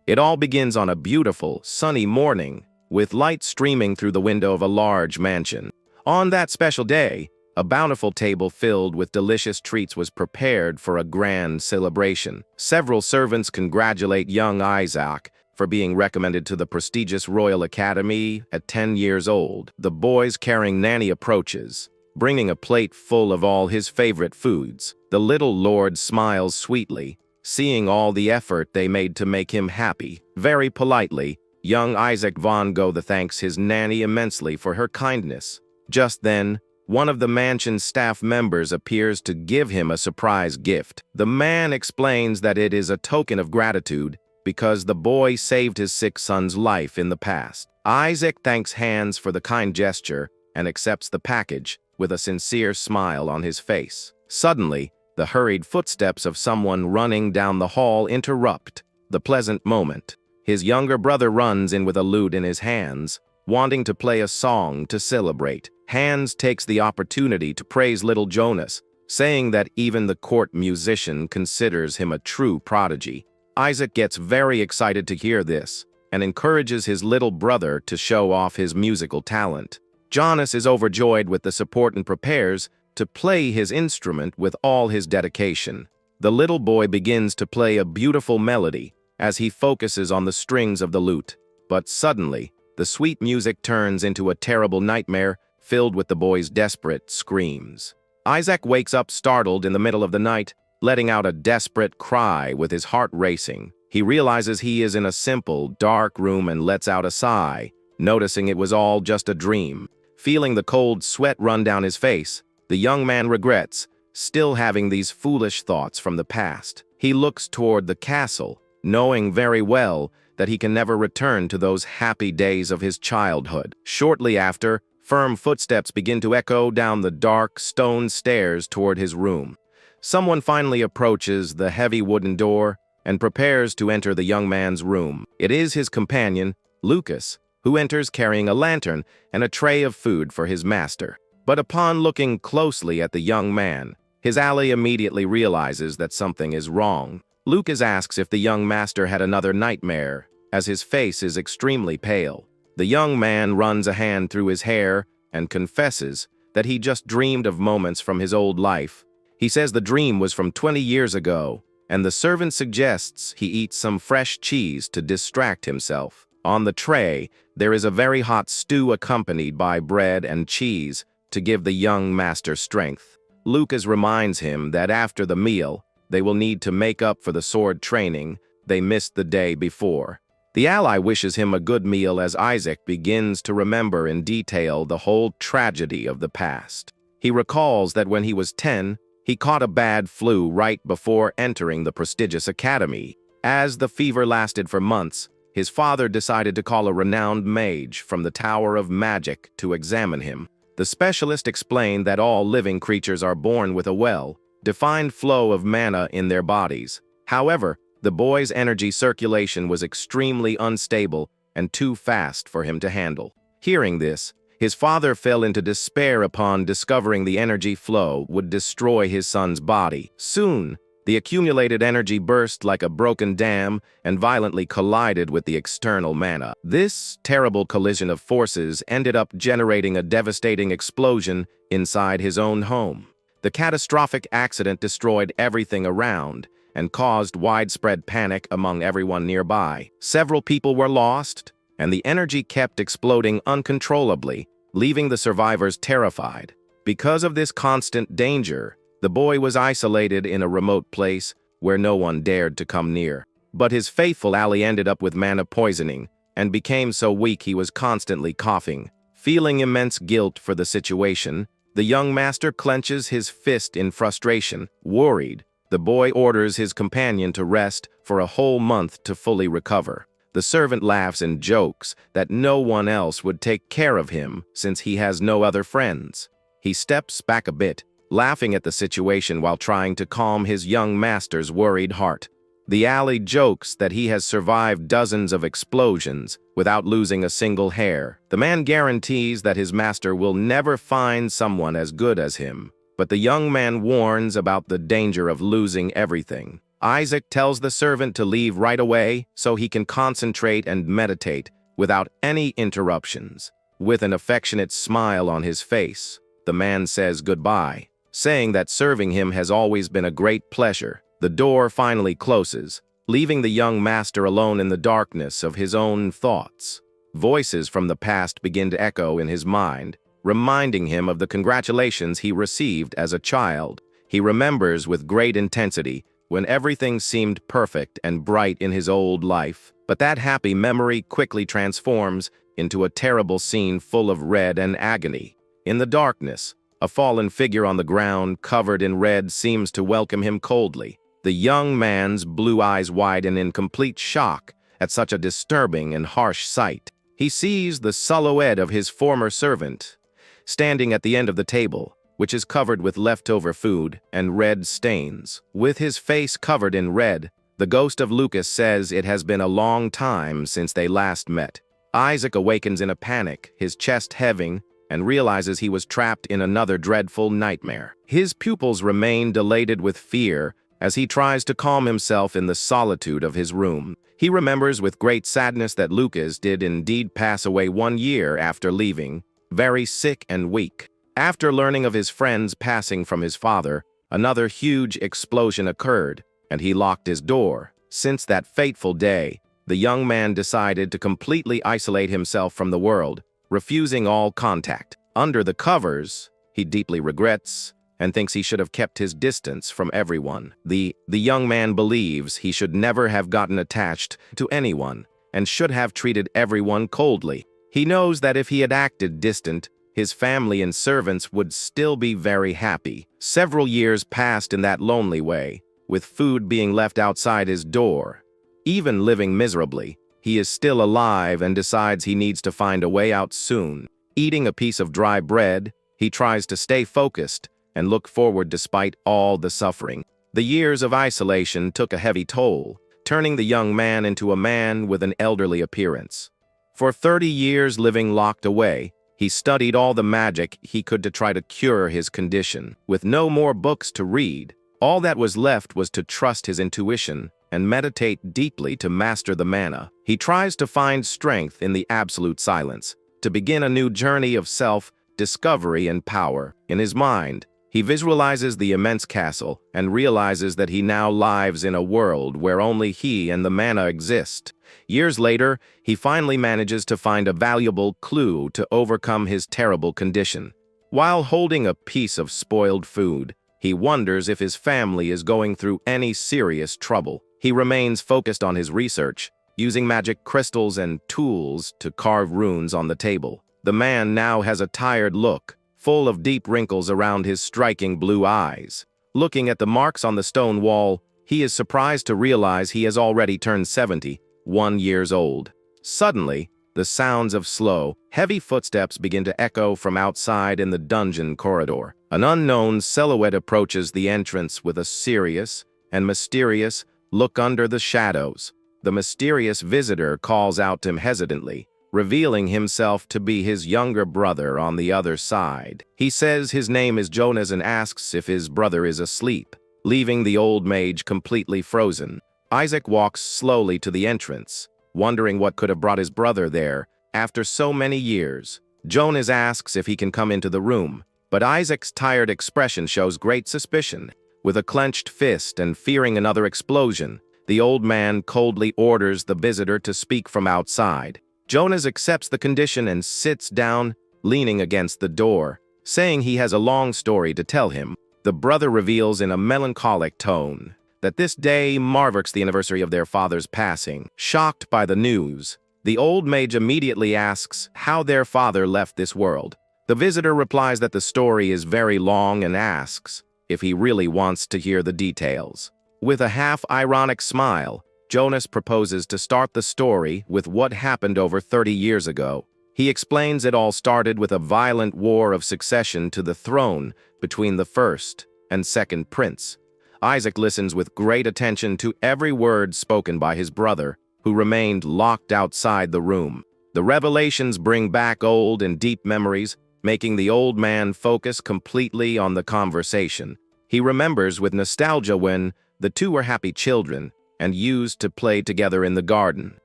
It all begins on a beautiful, sunny morning, with light streaming through the window of a large mansion. On that special day, a bountiful table filled with delicious treats was prepared for a grand celebration. Several servants congratulate young Isaac for being recommended to the prestigious Royal Academy at 10 years old. The boy's caring nanny approaches, bringing a plate full of all his favorite foods. The little lord smiles sweetly, seeing all the effort they made to make him happy. Very politely, young Isaac von Gogh thanks his nanny immensely for her kindness. Just then, one of the mansion's staff members appears to give him a surprise gift. The man explains that it is a token of gratitude because the boy saved his sick son's life in the past. Isaac thanks Hans for the kind gesture and accepts the package with a sincere smile on his face. Suddenly, the hurried footsteps of someone running down the hall interrupt the pleasant moment. His younger brother runs in with a lute in his hands, wanting to play a song to celebrate. Hans takes the opportunity to praise little Jonas, saying that even the court musician considers him a true prodigy. Isaac gets very excited to hear this and encourages his little brother to show off his musical talent. Jonas is overjoyed with the support and prepares to play his instrument with all his dedication. The little boy begins to play a beautiful melody as he focuses on the strings of the lute. But suddenly, the sweet music turns into a terrible nightmare filled with the boy's desperate screams. Isaac wakes up startled in the middle of the night, letting out a desperate cry with his heart racing. He realizes he is in a simple, dark room and lets out a sigh, noticing it was all just a dream. Feeling the cold sweat run down his face, the young man regrets still having these foolish thoughts from the past. He looks toward the castle, knowing very well that he can never return to those happy days of his childhood. Shortly after, firm footsteps begin to echo down the dark stone stairs toward his room. Someone finally approaches the heavy wooden door and prepares to enter the young man's room. It is his companion, Lucas, who enters carrying a lantern and a tray of food for his master. But upon looking closely at the young man, his ally immediately realizes that something is wrong. Lucas asks if the young master had another nightmare, as his face is extremely pale. The young man runs a hand through his hair and confesses that he just dreamed of moments from his old life. He says the dream was from 20 years ago, and the servant suggests he eat some fresh cheese to distract himself. On the tray, there is a very hot stew accompanied by bread and cheese to give the young master strength. Lucas reminds him that after the meal, they will need to make up for the sword training they missed the day before. The ally wishes him a good meal as Isaac begins to remember in detail the whole tragedy of the past. He recalls that when he was 10, he caught a bad flu right before entering the prestigious academy. As the fever lasted for months, his father decided to call a renowned mage from the Tower of Magic to examine him. The specialist explained that all living creatures are born with a well-defined flow of mana in their bodies. However, the boy's energy circulation was extremely unstable and too fast for him to handle. Hearing this, his father fell into despair upon discovering the energy flow would destroy his son's body. Soon, the accumulated energy burst like a broken dam and violently collided with the external mana. This terrible collision of forces ended up generating a devastating explosion inside his own home. The catastrophic accident destroyed everything around and caused widespread panic among everyone nearby. Several people were lost, and the energy kept exploding uncontrollably, leaving the survivors terrified. Because of this constant danger, the boy was isolated in a remote place where no one dared to come near. But his faithful ally ended up with mana poisoning and became so weak he was constantly coughing. Feeling immense guilt for the situation, the young master clenches his fist in frustration. Worried, the boy orders his companion to rest for a whole month to fully recover. The servant laughs and jokes that no one else would take care of him since he has no other friends. He steps back a bit, laughing at the situation while trying to calm his young master's worried heart. The ally jokes that he has survived dozens of explosions without losing a single hair. The man guarantees that his master will never find someone as good as him, but the young man warns about the danger of losing everything. Isaac tells the servant to leave right away so he can concentrate and meditate without any interruptions. With an affectionate smile on his face, the man says goodbye, saying that serving him has always been a great pleasure. The door finally closes, leaving the young master alone in the darkness of his own thoughts. Voices from the past begin to echo in his mind, reminding him of the congratulations he received as a child. He remembers with great intensity when everything seemed perfect and bright in his old life. But that happy memory quickly transforms into a terrible scene full of red and agony. In the darkness, a fallen figure on the ground covered in red seems to welcome him coldly. The young man's blue eyes widen in complete shock at such a disturbing and harsh sight. He sees the silhouette of his former servant, standing at the end of the table, which is covered with leftover food and red stains. With his face covered in red, the ghost of Lucas says it has been a long time since they last met. Isaac awakens in a panic, his chest heaving, and realizes he was trapped in another dreadful nightmare. His pupils remain dilated with fear as he tries to calm himself in the solitude of his room. He remembers with great sadness that Lucas did indeed pass away 1 year after leaving, very sick and weak. After learning of his friend's passing from his father, another huge explosion occurred, and he locked his door. Since that fateful day, the young man decided to completely isolate himself from the world, refusing all contact. Under the covers, he deeply regrets and thinks he should have kept his distance from everyone. The young man believes he should never have gotten attached to anyone and should have treated everyone coldly. He knows that if he had acted distant, his family and servants would still be very happy. Several years passed in that lonely way, with food being left outside his door. Even living miserably, he is still alive and decides he needs to find a way out soon. Eating a piece of dry bread, he tries to stay focused and look forward despite all the suffering. The years of isolation took a heavy toll, turning the young man into a man with an elderly appearance. For 30 years living locked away, he studied all the magic he could to try to cure his condition. With no more books to read, all that was left was to trust his intuition and meditate deeply to master the mana. He tries to find strength in the absolute silence, to begin a new journey of self-discovery and power. In his mind, he visualizes the immense castle and realizes that he now lives in a world where only he and the mana exist. Years later, he finally manages to find a valuable clue to overcome his terrible condition. While holding a piece of spoiled food, he wonders if his family is going through any serious trouble. He remains focused on his research, using magic crystals and tools to carve runes on the table. The man now has a tired look, full of deep wrinkles around his striking blue eyes. Looking at the marks on the stone wall, he is surprised to realize he has already turned 71 years old. Suddenly, the sounds of slow, heavy footsteps begin to echo from outside in the dungeon corridor. An unknown silhouette approaches the entrance with a serious and mysterious look under the shadows. The mysterious visitor calls out to him hesitantly, revealing himself to be his younger brother on the other side. He says his name is Jonas and asks if his brother is asleep, leaving the old mage completely frozen. Isaac walks slowly to the entrance, wondering what could have brought his brother there after so many years. Jonas asks if he can come into the room, but Isaac's tired expression shows great suspicion. With a clenched fist and fearing another explosion, the old man coldly orders the visitor to speak from outside. Jonas accepts the condition and sits down, leaning against the door, saying he has a long story to tell him. The brother reveals in a melancholic tone that this day marks the anniversary of their father's passing. Shocked by the news, the old mage immediately asks how their father left this world. The visitor replies that the story is very long and asks if he really wants to hear the details. With a half-ironic smile, Jonas proposes to start the story with what happened over 30 years ago. He explains it all started with a violent war of succession to the throne between the first and second prince. Isaac listens with great attention to every word spoken by his brother, who remained locked outside the room. The revelations bring back old and deep memories, making the old man focus completely on the conversation. He remembers with nostalgia when The two were happy children and used to play together in the garden.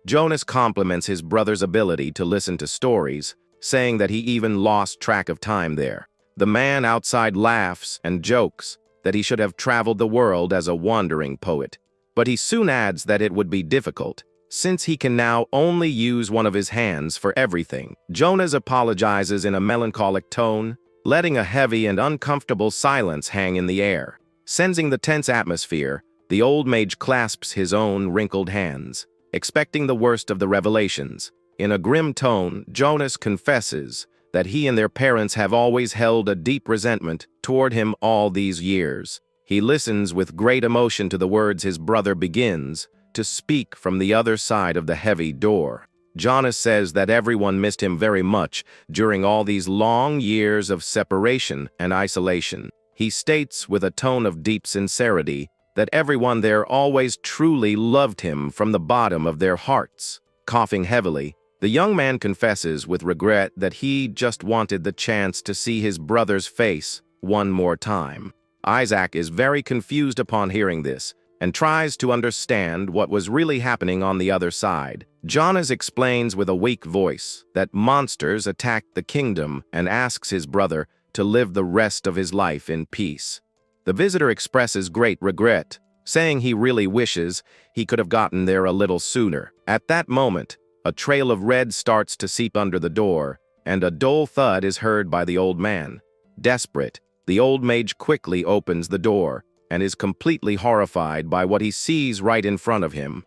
Jonas compliments his brother's ability to listen to stories, saying that he even lost track of time there. The man outside laughs and jokes that he should have traveled the world as a wandering poet, but he soon adds that it would be difficult, since he can now only use one of his hands for everything. Jonas apologizes in a melancholic tone, letting a heavy and uncomfortable silence hang in the air. Sensing the tense atmosphere, the old mage clasps his own wrinkled hands, expecting the worst of the revelations. In a grim tone, Jonas confesses that he and their parents have always held a deep resentment toward him all these years. He listens with great emotion to the words his brother begins to speak from the other side of the heavy door. Jonas says that everyone missed him very much during all these long years of separation and isolation. He states with a tone of deep sincerity that everyone there always truly loved him from the bottom of their hearts. Coughing heavily, the young man confesses with regret that he just wanted the chance to see his brother's face one more time. Isaac is very confused upon hearing this and tries to understand what was really happening on the other side. Jonas explains with a weak voice that monsters attacked the kingdom and asks his brother to live the rest of his life in peace. The visitor expresses great regret, saying he really wishes he could have gotten there a little sooner. At that moment, a trail of red starts to seep under the door, and a dull thud is heard by the old man. Desperate, the old mage quickly opens the door and is completely horrified by what he sees right in front of him.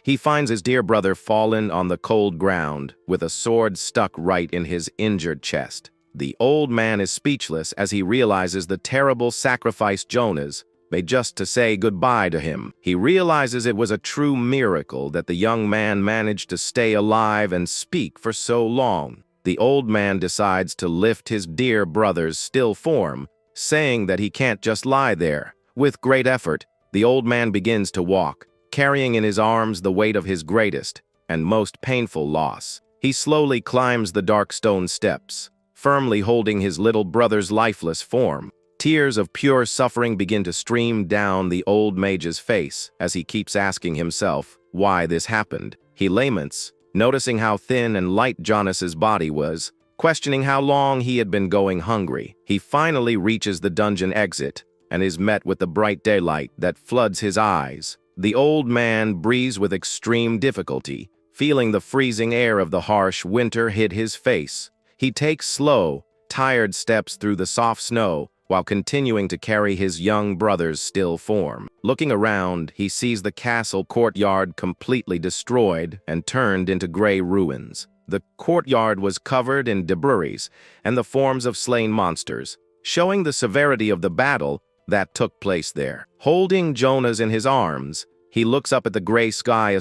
He finds his dear brother fallen on the cold ground with a sword stuck right in his injured chest. The old man is speechless as he realizes the terrible sacrifice Jonas made just to say goodbye to him. He realizes it was a true miracle that the young man managed to stay alive and speak for so long. The old man decides to lift his dear brother's still form, saying that he can't just lie there. With great effort, the old man begins to walk, carrying in his arms the weight of his greatest and most painful loss. He slowly climbs the dark stone steps, firmly holding his little brother's lifeless form. Tears of pure suffering begin to stream down the old mage's face as he keeps asking himself why this happened. He laments, noticing how thin and light Jonas's body was, questioning how long he had been going hungry. He finally reaches the dungeon exit and is met with the bright daylight that floods his eyes. The old man breathes with extreme difficulty, feeling the freezing air of the harsh winter hit his face. He takes slow, tired steps through the soft snow, while continuing to carry his young brother's still form. Looking around, he sees the castle courtyard completely destroyed and turned into gray ruins. The courtyard was covered in debris and the forms of slain monsters, showing the severity of the battle that took place there. Holding Jonas in his arms, he looks up at the gray sky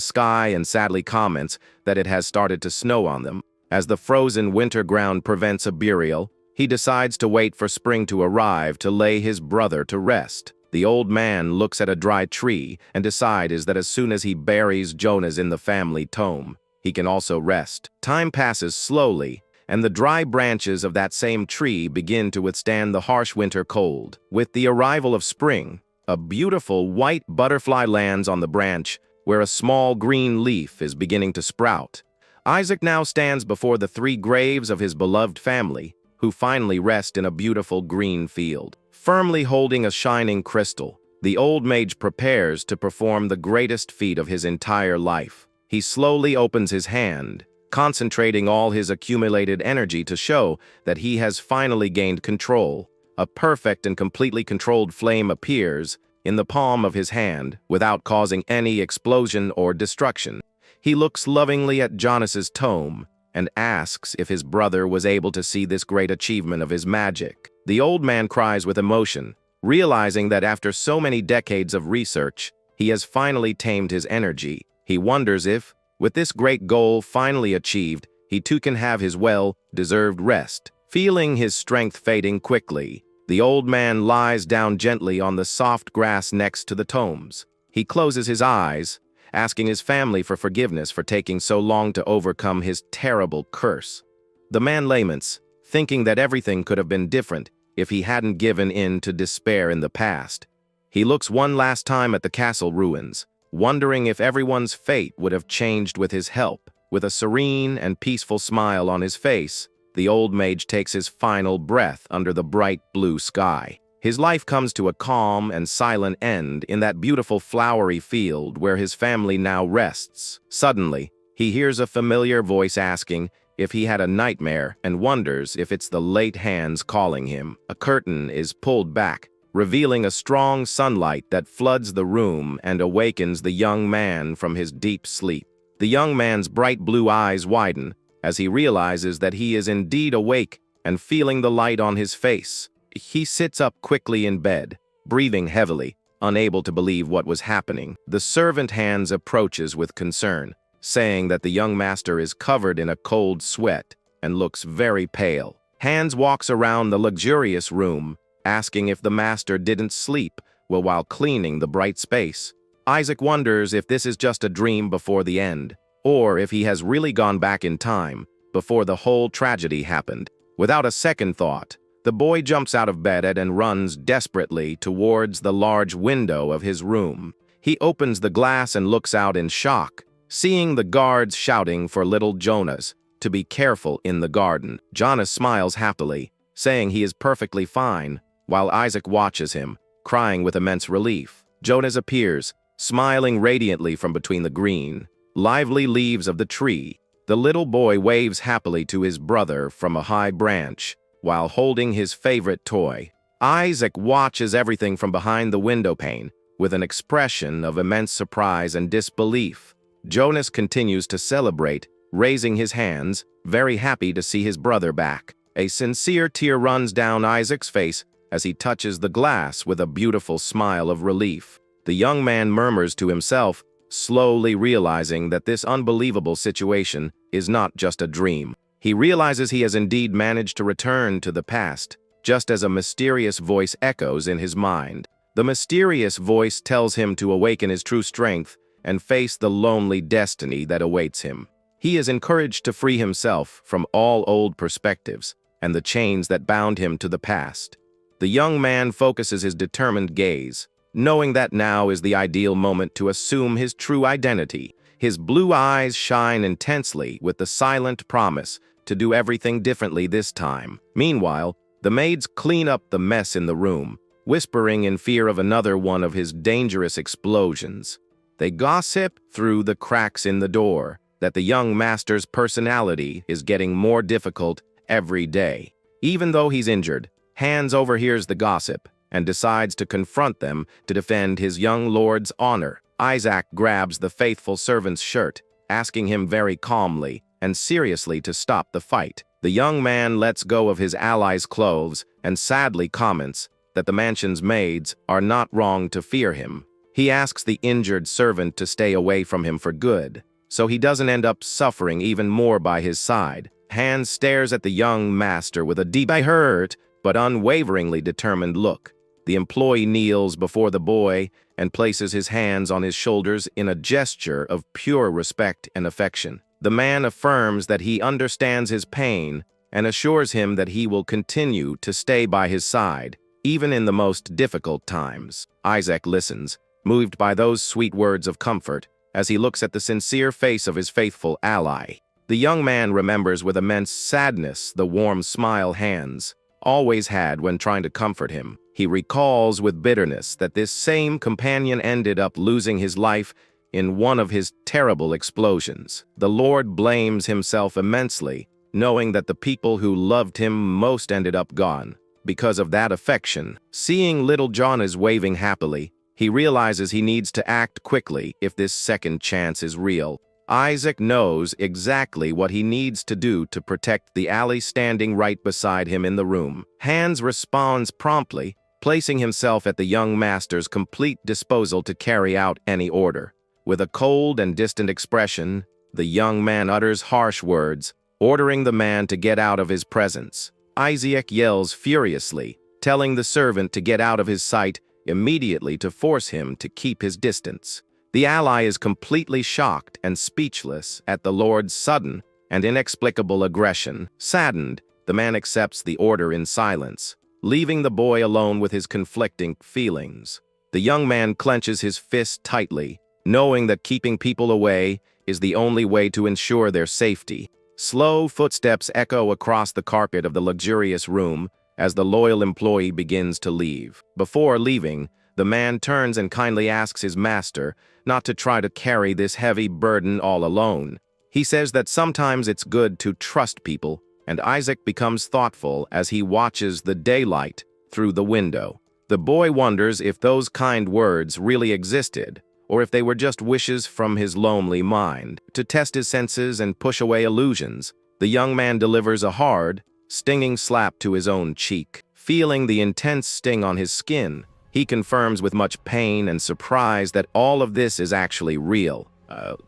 and sadly comments that it has started to snow on them. As the frozen winter ground prevents a burial, he decides to wait for spring to arrive to lay his brother to rest. The old man looks at a dry tree and decides that as soon as he buries Jonas in the family tomb, he can also rest. Time passes slowly, and the dry branches of that same tree begin to withstand the harsh winter cold. With the arrival of spring, a beautiful white butterfly lands on the branch where a small green leaf is beginning to sprout. Isaac now stands before the three graves of his beloved family, who finally rest in a beautiful green field. Firmly holding a shining crystal, the old mage prepares to perform the greatest feat of his entire life. He slowly opens his hand, concentrating all his accumulated energy to show that he has finally gained control. A perfect and completely controlled flame appears in the palm of his hand without causing any explosion or destruction. He looks lovingly at Jonas's tome and asks if his brother was able to see this great achievement of his magic. The old man cries with emotion, realizing that after so many decades of research, he has finally tamed his energy. He wonders if, with this great goal finally achieved, he too can have his well-deserved rest. Feeling his strength fading quickly, the old man lies down gently on the soft grass next to the tomes. He closes his eyes, asking his family for forgiveness for taking so long to overcome his terrible curse. The man laments, thinking that everything could have been different if he hadn't given in to despair in the past. He looks one last time at the castle ruins, wondering if everyone's fate would have changed with his help. With a serene and peaceful smile on his face, the old mage takes his final breath under the bright blue sky. His life comes to a calm and silent end in that beautiful flowery field where his family now rests. Suddenly, he hears a familiar voice asking if he had a nightmare and wonders if it's the late hands calling him. A curtain is pulled back, revealing a strong sunlight that floods the room and awakens the young man from his deep sleep. The young man's bright blue eyes widen as he realizes that he is indeed awake and feeling the light on his face. He sits up quickly in bed, breathing heavily, unable to believe what was happening. The servant Hans approaches with concern, saying that the young master is covered in a cold sweat and looks very pale. Hans walks around the luxurious room, asking if the master didn't sleep while cleaning the bright space. Isaac wonders if this is just a dream before the end, or if he has really gone back in time before the whole tragedy happened. Without a second thought, the boy jumps out of bed and runs desperately towards the large window of his room. He opens the glass and looks out in shock, seeing the guards shouting for little Jonas to be careful in the garden. Jonas smiles happily, saying he is perfectly fine, while Isaac watches him, crying with immense relief. Jonas appears, smiling radiantly from between the green, lively leaves of the tree. The little boy waves happily to his brother from a high branch, while holding his favorite toy. Isaac watches everything from behind the window pane, with an expression of immense surprise and disbelief. Jonas continues to celebrate, raising his hands, very happy to see his brother back. A sincere tear runs down Isaac's face as he touches the glass with a beautiful smile of relief. The young man murmurs to himself, slowly realizing that this unbelievable situation is not just a dream. He realizes he has indeed managed to return to the past, just as a mysterious voice echoes in his mind. The mysterious voice tells him to awaken his true strength and face the lonely destiny that awaits him. He is encouraged to free himself from all old perspectives and the chains that bound him to the past. The young man focuses his determined gaze, knowing that now is the ideal moment to assume his true identity. His blue eyes shine intensely with the silent promise to do everything differently this time. Meanwhile, the maids clean up the mess in the room, whispering in fear of another one of his dangerous explosions. They gossip through the cracks in the door that the young master's personality is getting more difficult every day. Even though he's injured, Hans overhears the gossip and decides to confront them to defend his young lord's honor. Isaac grabs the faithful servant's shirt, asking him very calmly and seriously to stop the fight. The young man lets go of his ally's clothes and sadly comments that the mansion's maids are not wrong to fear him. He asks the injured servant to stay away from him for good, so he doesn't end up suffering even more by his side. Hans stares at the young master with a deep, hurt, but unwaveringly determined look. The employee kneels before the boy and places his hands on his shoulders in a gesture of pure respect and affection. The man affirms that he understands his pain and assures him that he will continue to stay by his side, even in the most difficult times. Isaac listens, moved by those sweet words of comfort, as he looks at the sincere face of his faithful ally. The young man remembers with immense sadness the warm smile Hans always had when trying to comfort him. He recalls with bitterness that this same companion ended up losing his life in one of his terrible explosions. The Lord blames himself immensely, knowing that the people who loved him most ended up gone because of that affection. Seeing little Jonas waving happily, he realizes he needs to act quickly if this second chance is real. Isaac knows exactly what he needs to do to protect the ally standing right beside him in the room. Hans responds promptly, placing himself at the young master's complete disposal to carry out any order. With a cold and distant expression, the young man utters harsh words, ordering the man to get out of his presence. Isaac yells furiously, telling the servant to get out of his sight immediately to force him to keep his distance. The ally is completely shocked and speechless at the Lord's sudden and inexplicable aggression. Saddened, the man accepts the order in silence, leaving the boy alone with his conflicting feelings. The young man clenches his fist tightly, knowing that keeping people away is the only way to ensure their safety. Slow footsteps echo across the carpet of the luxurious room as the loyal employee begins to leave. Before leaving, the man turns and kindly asks his master not to try to carry this heavy burden all alone. He says that sometimes it's good to trust people, and Isaac becomes thoughtful as he watches the daylight through the window. The boy wonders if those kind words really existed, or if they were just wishes from his lonely mind. To test his senses and push away illusions, the young man delivers a hard, stinging slap to his own cheek. Feeling the intense sting on his skin, he confirms with much pain and surprise that all of this is actually real.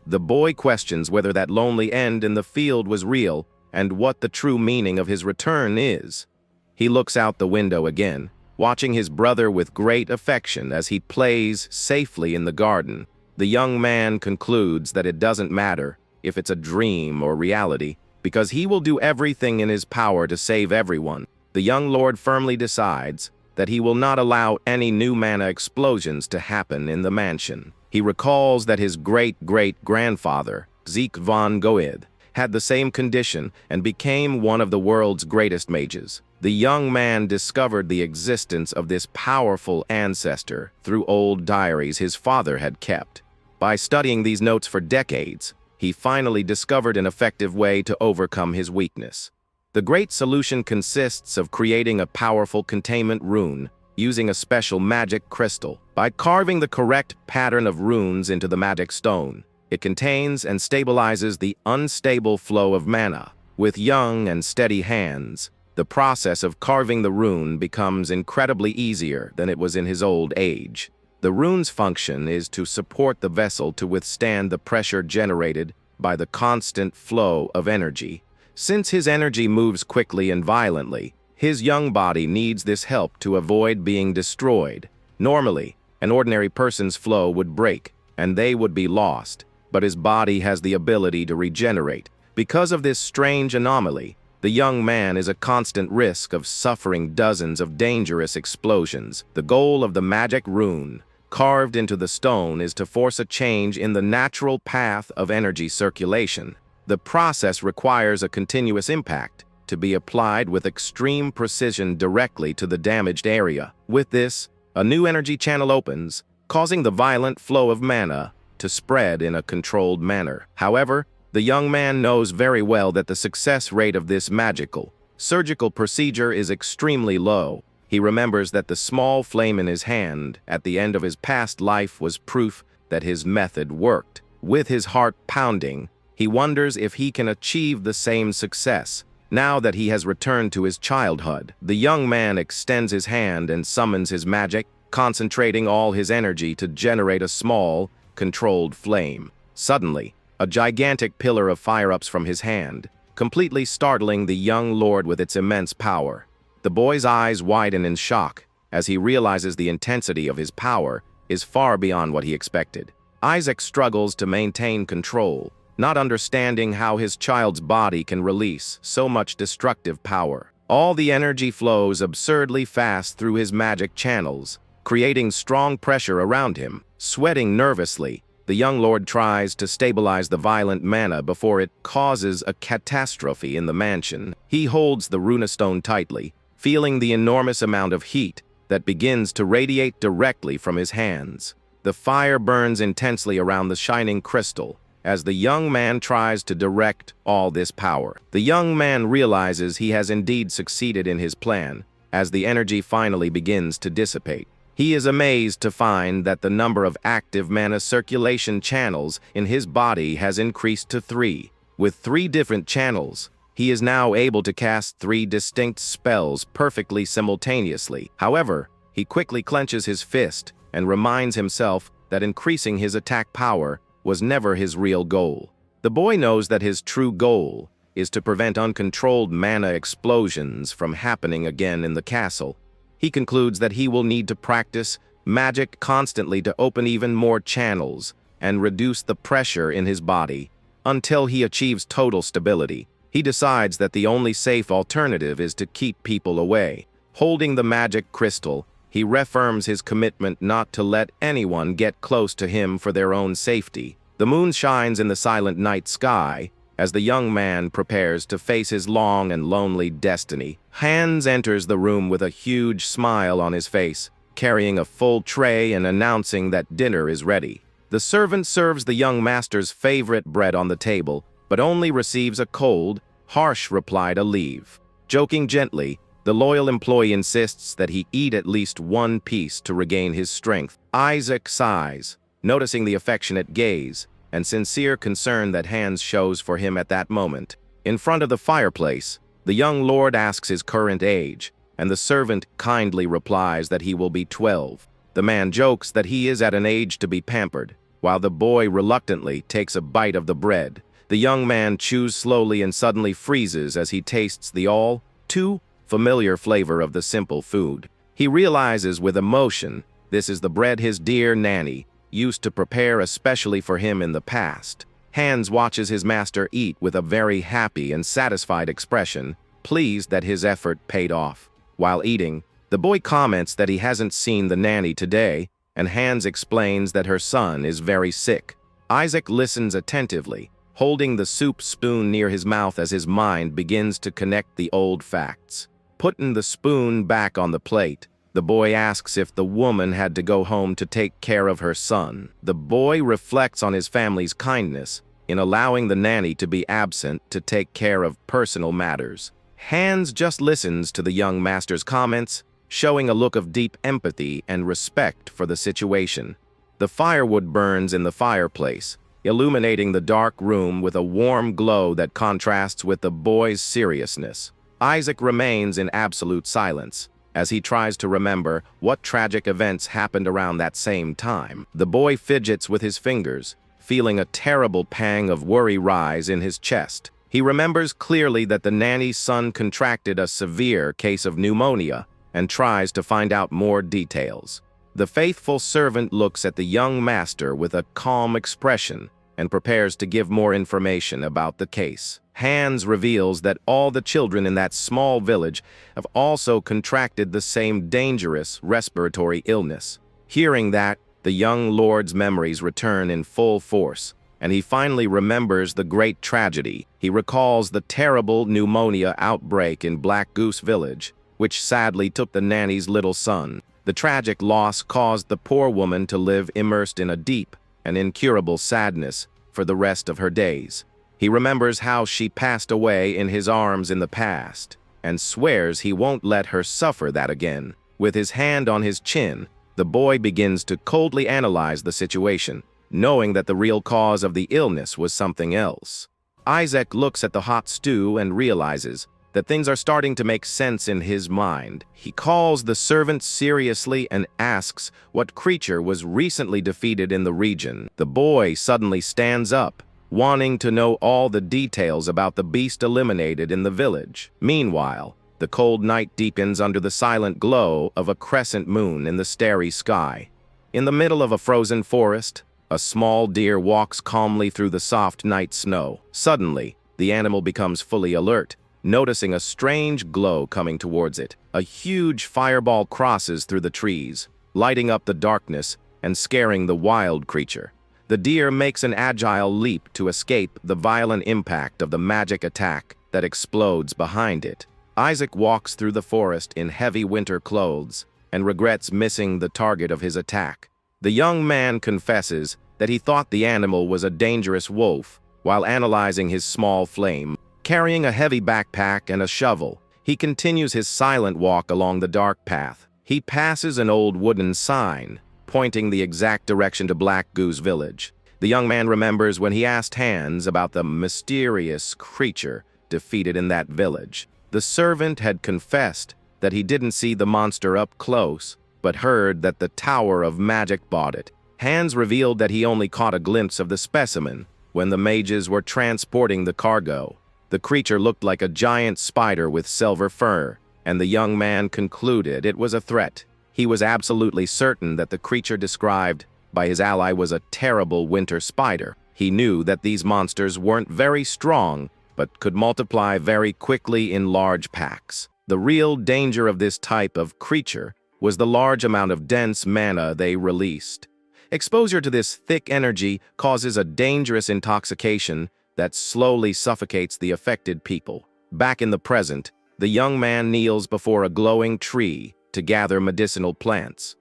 The boy questions whether that lonely end in the field was real and what the true meaning of his return is. He looks out the window again, watching his brother with great affection as he plays safely in the garden. The young man concludes that it doesn't matter if it's a dream or reality, because he will do everything in his power to save everyone. The young lord firmly decides that he will not allow any new mana explosions to happen in the mansion. He recalls that his great-great-grandfather, Zeke von Goethe, had the same condition and became one of the world's greatest mages. The young man discovered the existence of this powerful ancestor through old diaries his father had kept. By studying these notes for decades, he finally discovered an effective way to overcome his weakness. The great solution consists of creating a powerful containment rune using a special magic crystal. By carving the correct pattern of runes into the magic stone, it contains and stabilizes the unstable flow of mana. With young and steady hands, the process of carving the rune becomes incredibly easier than it was in his old age. The rune's function is to support the vessel to withstand the pressure generated by the constant flow of energy. Since his energy moves quickly and violently, his young body needs this help to avoid being destroyed. Normally, an ordinary person's flow would break, and they would be lost, but his body has the ability to regenerate. Because of this strange anomaly, the young man is at constant risk of suffering dozens of dangerous explosions. The goal of the magic rune, carved into the stone, is to force a change in the natural path of energy circulation. The process requires a continuous impact to be applied with extreme precision directly to the damaged area. With this, a new energy channel opens, causing the violent flow of mana to spread in a controlled manner. However, the young man knows very well that the success rate of this magical, surgical procedure is extremely low. He remembers that the small flame in his hand at the end of his past life was proof that his method worked. With his heart pounding, he wonders if he can achieve the same success now that he has returned to his childhood. The young man extends his hand and summons his magic, concentrating all his energy to generate a small, controlled flame. Suddenly, a gigantic pillar of fire erupts from his hand, completely startling the young lord with its immense power. The boy's eyes widen in shock as he realizes the intensity of his power is far beyond what he expected. Isaac struggles to maintain control, not understanding how his child's body can release so much destructive power. All the energy flows absurdly fast through his magic channels, creating strong pressure around him. Sweating nervously, the young lord tries to stabilize the violent mana before it causes a catastrophe in the mansion. He holds the runestone tightly, feeling the enormous amount of heat that begins to radiate directly from his hands. The fire burns intensely around the shining crystal as the young man tries to direct all this power. The young man realizes he has indeed succeeded in his plan as the energy finally begins to dissipate. He is amazed to find that the number of active mana circulation channels in his body has increased to 3. With 3 different channels, he is now able to cast 3 distinct spells perfectly simultaneously. However, he quickly clenches his fist and reminds himself that increasing his attack power was never his real goal. The boy knows that his true goal is to prevent uncontrolled mana explosions from happening again in the castle. He concludes that he will need to practice magic constantly to open even more channels and reduce the pressure in his body until he achieves total stability. He decides that the only safe alternative is to keep people away. Holding the magic crystal, He reaffirms his commitment not to let anyone get close to him for their own safety. The moon shines in the silent night sky as the young man prepares to face his long and lonely destiny. Hans enters the room with a huge smile on his face, carrying a full tray and announcing that dinner is ready. The servant serves the young master's favorite bread on the table, but only receives a cold, harsh reply to leave. Joking gently, the loyal employee insists that he eat at least one piece to regain his strength. Isaac sighs, noticing the affectionate gaze and sincere concern that Hans shows for him at that moment. In front of the fireplace, the young lord asks his current age, and the servant kindly replies that he will be 12. The man jokes that he is at an age to be pampered, while the boy reluctantly takes a bite of the bread. The young man chews slowly and suddenly freezes as he tastes the all too familiar flavor of the simple food. He realizes with emotion this is the bread his dear nanny used to prepare especially for him in the past. Hans watches his master eat with a very happy and satisfied expression, pleased that his effort paid off. While eating, the boy comments that he hasn't seen the nanny today, and Hans explains that her son is very sick. Isaac listens attentively, holding the soup spoon near his mouth as his mind begins to connect the old facts. Putting the spoon back on the plate, the boy asks if the woman had to go home to take care of her son. The boy reflects on his family's kindness in allowing the nanny to be absent to take care of personal matters. Hans just listens to the young master's comments, showing a look of deep empathy and respect for the situation. The firewood burns in the fireplace, illuminating the dark room with a warm glow that contrasts with the boy's seriousness. Isaac remains in absolute silence as he tries to remember what tragic events happened around that same time. The boy fidgets with his fingers, feeling a terrible pang of worry rise in his chest. He remembers clearly that the nanny's son contracted a severe case of pneumonia and tries to find out more details. The faithful servant looks at the young master with a calm expression and prepares to give more information about the case. Hans reveals that all the children in that small village have also contracted the same dangerous respiratory illness. Hearing that, the young lord's memories return in full force, and he finally remembers the great tragedy. He recalls the terrible pneumonia outbreak in Black Goose Village, which sadly took the nanny's little son. The tragic loss caused the poor woman to live immersed in a deep and incurable sadness for the rest of her days. He remembers how she passed away in his arms in the past, and swears he won't let her suffer that again. With his hand on his chin, the boy begins to coldly analyze the situation, knowing that the real cause of the illness was something else. Isaac looks at the hot stew and realizes that things are starting to make sense in his mind. He calls the servant seriously and asks what creature was recently defeated in the region. The boy suddenly stands up, wanting to know all the details about the beast eliminated in the village. Meanwhile, the cold night deepens under the silent glow of a crescent moon in the starry sky. In the middle of a frozen forest, a small deer walks calmly through the soft night snow. Suddenly, the animal becomes fully alert, noticing a strange glow coming towards it. A huge fireball crosses through the trees, lighting up the darkness and scaring the wild creature. The deer makes an agile leap to escape the violent impact of the magic attack that explodes behind it. Isaac walks through the forest in heavy winter clothes and regrets missing the target of his attack. The young man confesses that he thought the animal was a dangerous wolf while analyzing his small flame. Carrying a heavy backpack and a shovel, he continues his silent walk along the dark path. He passes an old wooden sign, pointing the exact direction to Black Goose Village. The young man remembers when he asked Hans about the mysterious creature defeated in that village. The servant had confessed that he didn't see the monster up close, but heard that the Tower of Magic bought it. Hans revealed that he only caught a glimpse of the specimen when the mages were transporting the cargo. The creature looked like a giant spider with silver fur, and the young man concluded it was a threat. He was absolutely certain that the creature described by his ally was a terrible winter spider. He knew that these monsters weren't very strong, but could multiply very quickly in large packs. The real danger of this type of creature was the large amount of dense mana they released. Exposure to this thick energy causes a dangerous intoxication that slowly suffocates the affected people. Back in the present, the young man kneels before a glowing tree to gather medicinal plants.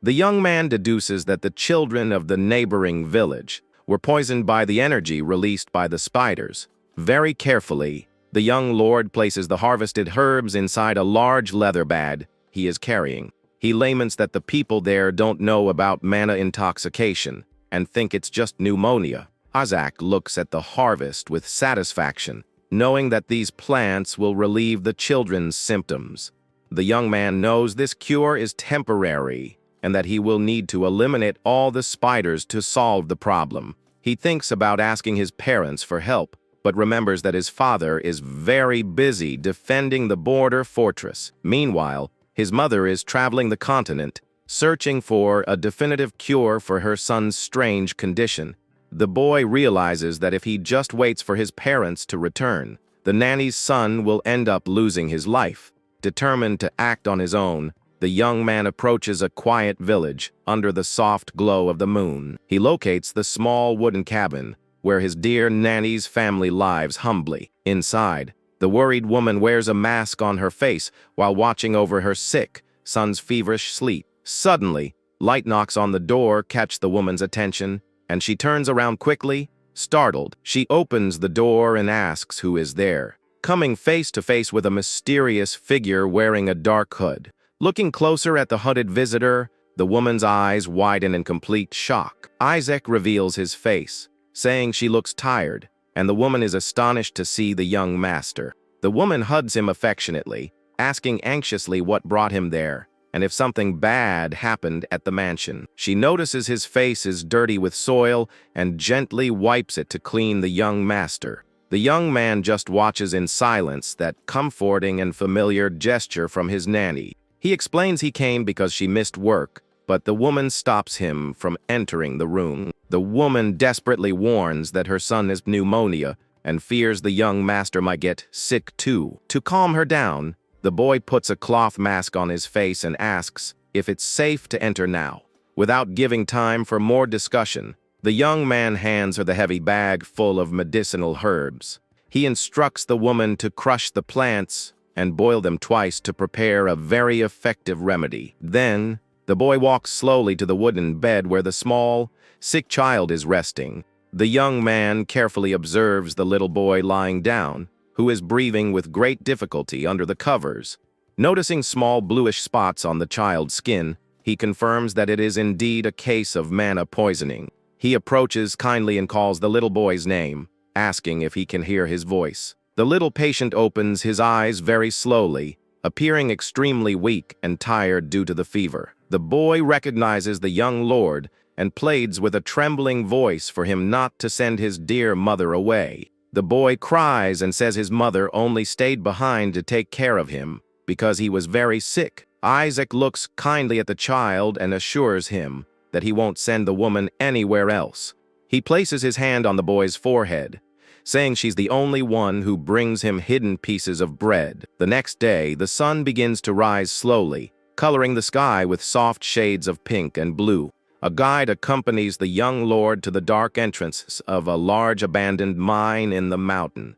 The young man deduces that the children of the neighboring village were poisoned by the energy released by the spiders. Very carefully, the young lord places the harvested herbs inside a large leather bag he is carrying. He laments that the people there don't know about mana intoxication and think it's just pneumonia. Isaac looks at the harvest with satisfaction, knowing that these plants will relieve the children's symptoms. The young man knows this cure is temporary and that he will need to eliminate all the spiders to solve the problem. He thinks about asking his parents for help, but remembers that his father is very busy defending the border fortress. Meanwhile, his mother is traveling the continent, searching for a definitive cure for her son's strange condition. The boy realizes that if he just waits for his parents to return, the nanny's son will end up losing his life. Determined to act on his own, the young man approaches a quiet village under the soft glow of the moon. He locates the small wooden cabin where his dear nanny's family lives humbly. Inside, the worried woman wears a mask on her face while watching over her sick son's feverish sleep. Suddenly, light knocks on the door catch the woman's attention, and she turns around quickly. Startled, she opens the door and asks who is there. Coming face to face with a mysterious figure wearing a dark hood. Looking closer at the hooded visitor, the woman's eyes widen in complete shock. Isaac reveals his face, saying she looks tired, and the woman is astonished to see the young master. The woman hugs him affectionately, asking anxiously what brought him there, and if something bad happened at the mansion. She notices his face is dirty with soil and gently wipes it to clean the young master. The young man just watches in silence that comforting and familiar gesture from his nanny. He explains he came because she missed work, but the woman stops him from entering the room. The woman desperately warns that her son has pneumonia and fears the young master might get sick too. To calm her down, the boy puts a cloth mask on his face and asks if it's safe to enter now. Without giving time for more discussion, the young man hands her the heavy bag full of medicinal herbs. He instructs the woman to crush the plants and boil them twice to prepare a very effective remedy. Then, the boy walks slowly to the wooden bed where the small, sick child is resting. The young man carefully observes the little boy lying down, who is breathing with great difficulty under the covers. Noticing small bluish spots on the child's skin, he confirms that it is indeed a case of mana poisoning. He approaches kindly and calls the little boy's name, asking if he can hear his voice. The little patient opens his eyes very slowly, appearing extremely weak and tired due to the fever. The boy recognizes the young lord and pleads with a trembling voice for him not to send his dear mother away. The boy cries and says his mother only stayed behind to take care of him because he was very sick. Isaac looks kindly at the child and assures him that he won't send the woman anywhere else. He places his hand on the boy's forehead, saying she's the only one who brings him hidden pieces of bread. The next day, the sun begins to rise slowly, coloring the sky with soft shades of pink and blue. A guide accompanies the young lord to the dark entrance of a large abandoned mine in the mountain.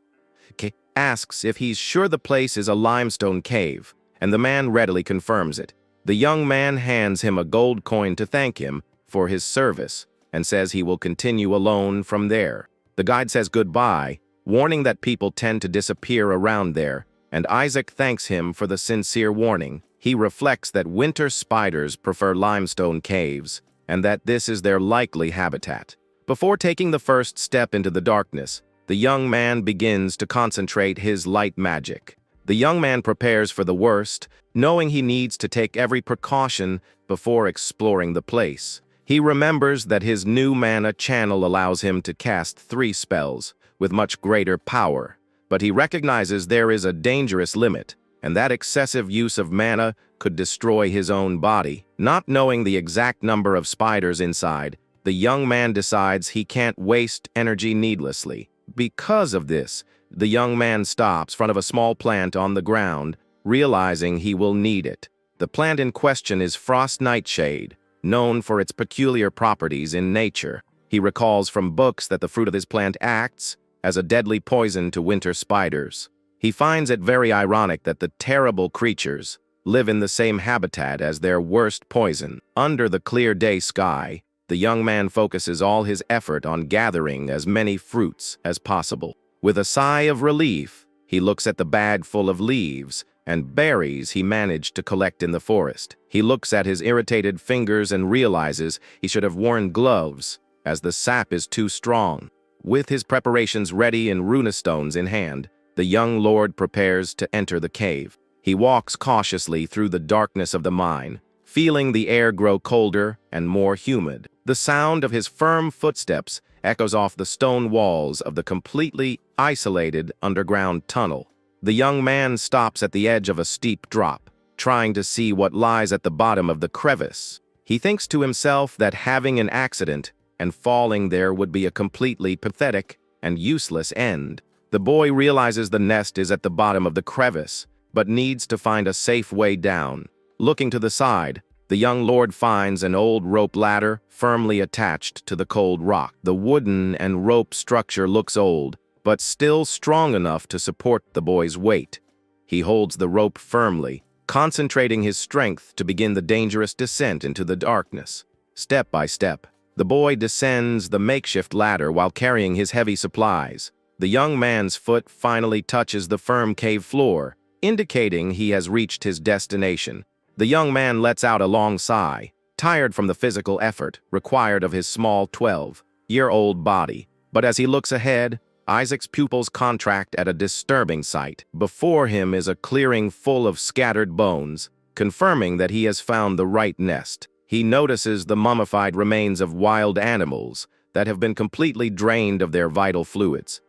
Asks if he's sure the place is a limestone cave, and the man readily confirms it. The young man hands him a gold coin to thank him for his service, and says he will continue alone from there. The guide says goodbye, warning that people tend to disappear around there, and Isaac thanks him for the sincere warning. He reflects that winter spiders prefer limestone caves, and that this is their likely habitat. Before taking the first step into the darkness, the young man begins to concentrate his light magic. The young man prepares for the worst, knowing he needs to take every precaution before exploring the place. He remembers that his new mana channel allows him to cast 3 spells with much greater power, but he recognizes there is a dangerous limit, and that excessive use of mana could destroy his own body. Not knowing the exact number of spiders inside, the young man decides he can't waste energy needlessly. Because of this, the young man stops in front of a small plant on the ground, realizing he will need it. The plant in question is frost nightshade, known for its peculiar properties in nature. He recalls from books that the fruit of this plant acts as a deadly poison to winter spiders. He finds it very ironic that the terrible creatures live in the same habitat as their worst poison. Under the clear day sky, the young man focuses all his effort on gathering as many fruits as possible. With a sigh of relief, he looks at the bag full of leaves and berries he managed to collect in the forest. He looks at his irritated fingers and realizes he should have worn gloves, as the sap is too strong. With his preparations ready and runestones in hand, the young lord prepares to enter the cave. He walks cautiously through the darkness of the mine, feeling the air grow colder and more humid. The sound of his firm footsteps echoes off the stone walls of the completely isolated underground tunnel. The young man stops at the edge of a steep drop, trying to see what lies at the bottom of the crevice. He thinks to himself that having an accident and falling there would be a completely pathetic and useless end. The boy realizes the nest is at the bottom of the crevice, but needs to find a safe way down. Looking to the side, the young lord finds an old rope ladder firmly attached to the cold rock. The wooden and rope structure looks old, but still strong enough to support the boy's weight. He holds the rope firmly, concentrating his strength to begin the dangerous descent into the darkness. Step by step, the boy descends the makeshift ladder while carrying his heavy supplies. The young man's foot finally touches the firm cave floor, indicating he has reached his destination. The young man lets out a long sigh, tired from the physical effort required of his small 12-year-old body. But as he looks ahead, Isaac's pupils contract at a disturbing sight. Before him is a clearing full of scattered bones, confirming that he has found the right nest. He notices the mummified remains of wild animals that have been completely drained of their vital fluids.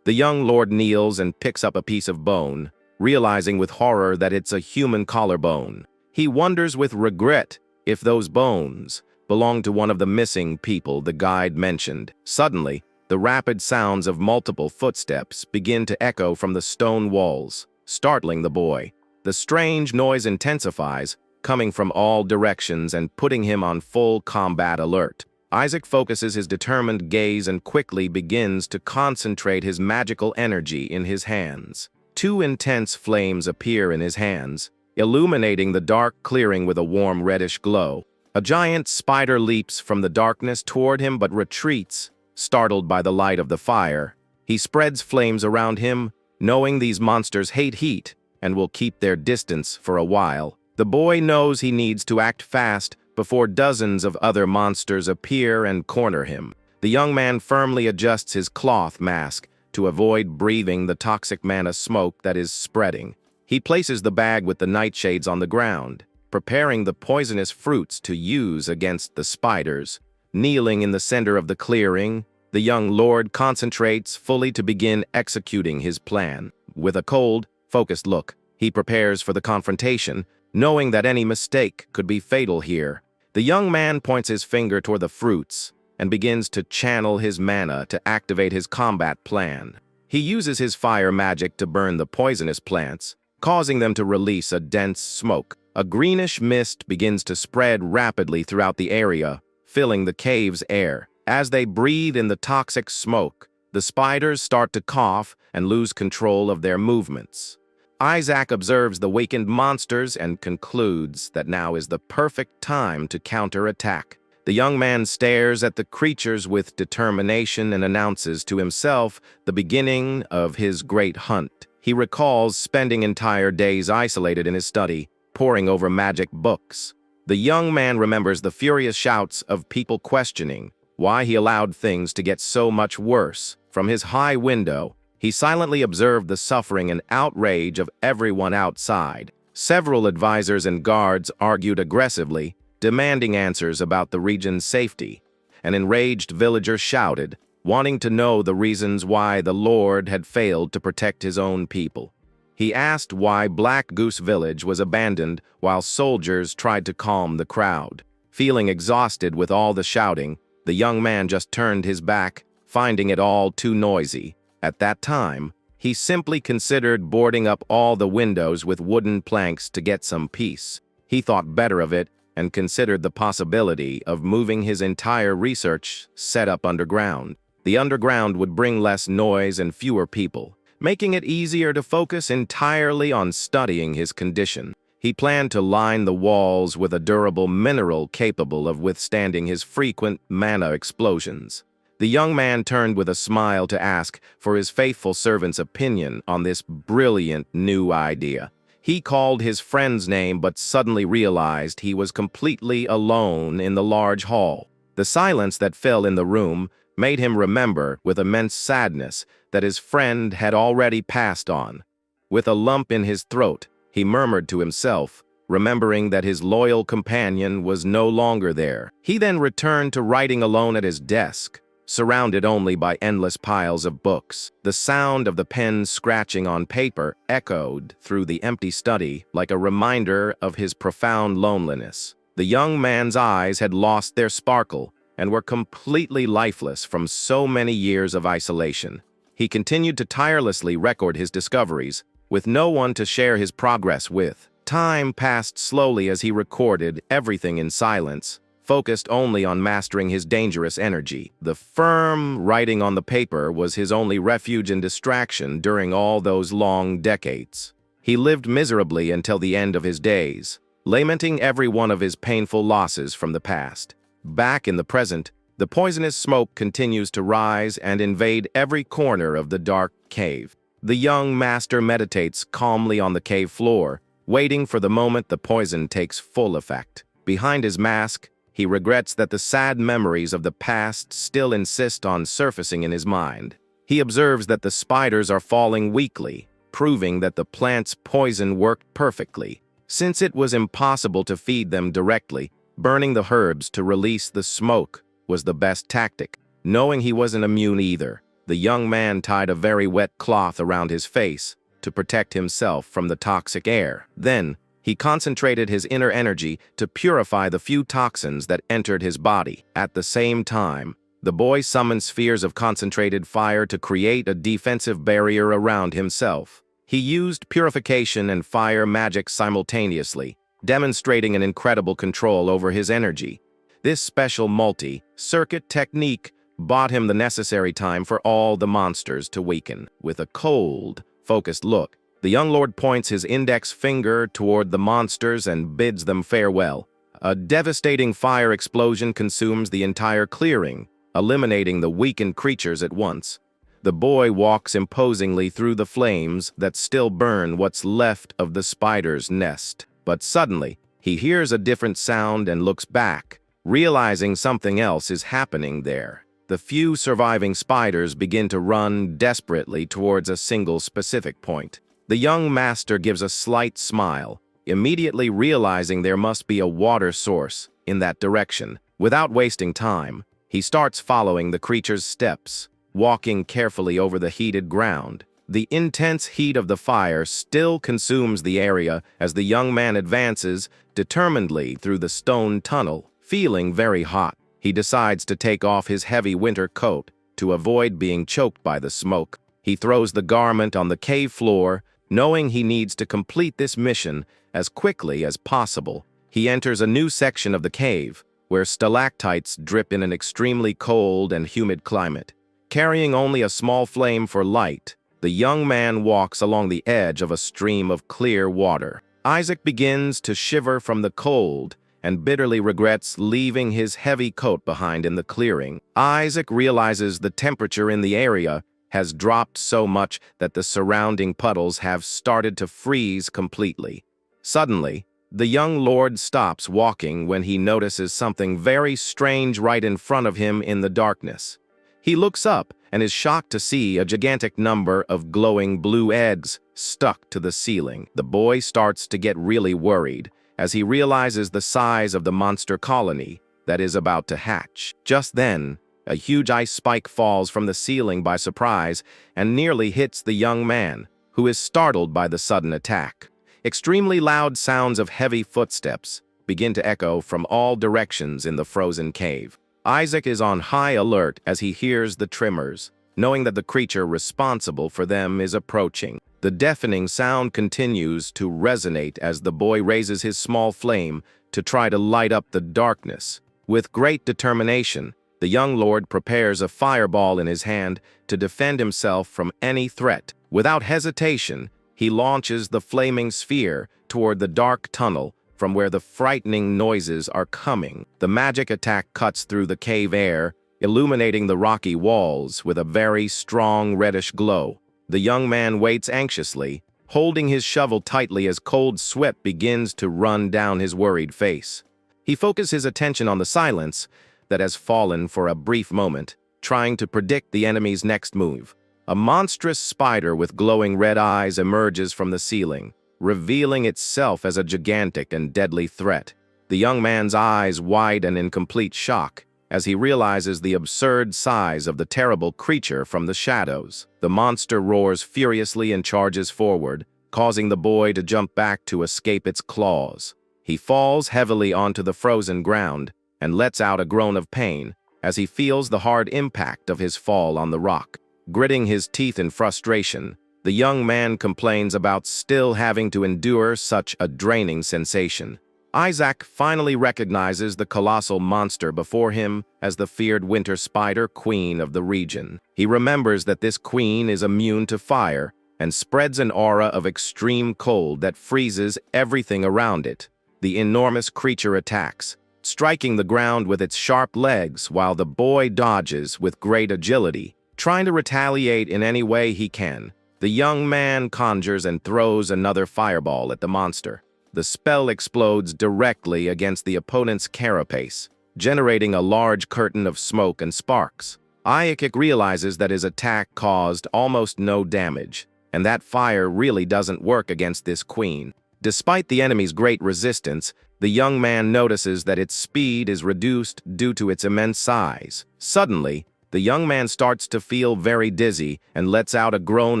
The young lord kneels and picks up a piece of bone, realizing with horror that it's a human collarbone. He wonders with regret if those bones belong to one of the missing people the guide mentioned. Suddenly, the rapid sounds of multiple footsteps begin to echo from the stone walls, startling the boy. The strange noise intensifies, coming from all directions and putting him on full combat alert. Isaac focuses his determined gaze and quickly begins to concentrate his magical energy in his hands. Two intense flames appear in his hands, illuminating the dark clearing with a warm reddish glow. A giant spider leaps from the darkness toward him but retreats, startled by the light of the fire. He spreads flames around him, knowing these monsters hate heat and will keep their distance for a while. The boy knows he needs to act fast before dozens of other monsters appear and corner him. The young man firmly adjusts his cloth mask to avoid breathing the toxic mana smoke that is spreading. He places the bag with the nightshades on the ground, preparing the poisonous fruits to use against the spiders. Kneeling in the center of the clearing, the young lord concentrates fully to begin executing his plan. With a cold, focused look, he prepares for the confrontation, knowing that any mistake could be fatal here. The young man points his finger toward the fruits and begins to channel his mana to activate his combat plan. He uses his fire magic to burn the poisonous plants, causing them to release a dense smoke. A greenish mist begins to spread rapidly throughout the area, filling the cave's air. As they breathe in the toxic smoke, the spiders start to cough and lose control of their movements. Isaac observes the wakened monsters and concludes that now is the perfect time to counterattack. The young man stares at the creatures with determination and announces to himself the beginning of his great hunt. He recalls spending entire days isolated in his study, poring over magic books. The young man remembers the furious shouts of people questioning why he allowed things to get so much worse. From his high window, he silently observed the suffering and outrage of everyone outside. Several advisors and guards argued aggressively, demanding answers about the region's safety. An enraged villager shouted, wanting to know the reasons why the Lord had failed to protect his own people. He asked why Black Goose Village was abandoned while soldiers tried to calm the crowd. Feeling exhausted with all the shouting, the young man just turned his back, finding it all too noisy. At that time, he simply considered boarding up all the windows with wooden planks to get some peace. He thought better of it and considered the possibility of moving his entire research setup underground. The underground would bring less noise and fewer people, making it easier to focus entirely on studying his condition. He planned to line the walls with a durable mineral capable of withstanding his frequent mana explosions. The young man turned with a smile to ask for his faithful servant's opinion on this brilliant new idea. He called his friend's name but suddenly realized he was completely alone in the large hall. The silence that fell in the room made him remember with immense sadness that his friend had already passed on. With a lump in his throat, he murmured to himself, remembering that his loyal companion was no longer there. He then returned to writing alone at his desk, surrounded only by endless piles of books. The sound of the pen scratching on paper echoed through the empty study like a reminder of his profound loneliness. The young man's eyes had lost their sparkle and were completely lifeless from so many years of isolation. He continued to tirelessly record his discoveries, with no one to share his progress with. Time passed slowly as he recorded everything in silence, focused only on mastering his dangerous energy. The firm writing on the paper was his only refuge and distraction during all those long decades. He lived miserably until the end of his days, lamenting every one of his painful losses from the past. Back in the present, the poisonous smoke continues to rise and invade every corner of the dark cave. The young master meditates calmly on the cave floor, waiting for the moment the poison takes full effect. Behind his mask, he regrets that the sad memories of the past still insist on surfacing in his mind. He observes that the spiders are falling weakly, proving that the plant's poison worked perfectly. Since it was impossible to feed them directly, burning the herbs to release the smoke was the best tactic. Knowing he wasn't immune either, the young man tied a very wet cloth around his face to protect himself from the toxic air. Then, he concentrated his inner energy to purify the few toxins that entered his body. At the same time, the boy summoned spheres of concentrated fire to create a defensive barrier around himself. He used purification and fire magic simultaneously, demonstrating an incredible control over his energy. This special multi-circuit technique bought him the necessary time for all the monsters to weaken. With a cold, focused look, the young lord points his index finger toward the monsters and bids them farewell. A devastating fire explosion consumes the entire clearing, eliminating the weakened creatures at once. The boy walks imposingly through the flames that still burn what's left of the spider's nest. But suddenly, he hears a different sound and looks back, realizing something else is happening there. The few surviving spiders begin to run desperately towards a single specific point. The young master gives a slight smile, immediately realizing there must be a water source in that direction. Without wasting time, he starts following the creature's steps, walking carefully over the heated ground. The intense heat of the fire still consumes the area as the young man advances determinedly through the stone tunnel. Feeling very hot, he decides to take off his heavy winter coat to avoid being choked by the smoke. He throws the garment on the cave floor, knowing he needs to complete this mission as quickly as possible. He enters a new section of the cave, where stalactites drip in an extremely cold and humid climate. Carrying only a small flame for light, the young man walks along the edge of a stream of clear water. Isaac begins to shiver from the cold and bitterly regrets leaving his heavy coat behind in the clearing. Isaac realizes the temperature in the area has dropped so much that the surrounding puddles have started to freeze completely. Suddenly, the young lord stops walking when he notices something very strange right in front of him in the darkness. He looks up and is shocked to see a gigantic number of glowing blue eggs stuck to the ceiling. The boy starts to get really worried as he realizes the size of the monster colony that is about to hatch. Just then, a huge ice spike falls from the ceiling by surprise and nearly hits the young man, who is startled by the sudden attack. Extremely loud sounds of heavy footsteps begin to echo from all directions in the frozen cave. Isaac is on high alert as he hears the tremors, knowing that the creature responsible for them is approaching. The deafening sound continues to resonate as the boy raises his small flame to try to light up the darkness. With great determination, the young lord prepares a fireball in his hand to defend himself from any threat. Without hesitation, he launches the flaming sphere toward the dark tunnel from where the frightening noises are coming. The magic attack cuts through the cave air, illuminating the rocky walls with a very strong reddish glow. The young man waits anxiously, holding his shovel tightly as cold sweat begins to run down his worried face. He focuses his attention on the silence that has fallen for a brief moment, trying to predict the enemy's next move. A monstrous spider with glowing red eyes emerges from the ceiling, revealing itself as a gigantic and deadly threat. The young man's eyes widen in complete shock as he realizes the absurd size of the terrible creature from the shadows. The monster roars furiously and charges forward, causing the boy to jump back to escape its claws. He falls heavily onto the frozen ground and lets out a groan of pain as he feels the hard impact of his fall on the rock. Gritting his teeth in frustration, the young man complains about still having to endure such a draining sensation. Isaac finally recognizes the colossal monster before him as the feared winter spider queen of the region. He remembers that this queen is immune to fire and spreads an aura of extreme cold that freezes everything around it. The enormous creature attacks, striking the ground with its sharp legs while the boy dodges with great agility, trying to retaliate in any way he can. The young man conjures and throws another fireball at the monster. The spell explodes directly against the opponent's carapace, generating a large curtain of smoke and sparks. Isaac realizes that his attack caused almost no damage, and that fire really doesn't work against this queen. Despite the enemy's great resistance, the young man notices that its speed is reduced due to its immense size. Suddenly, the young man starts to feel very dizzy and lets out a groan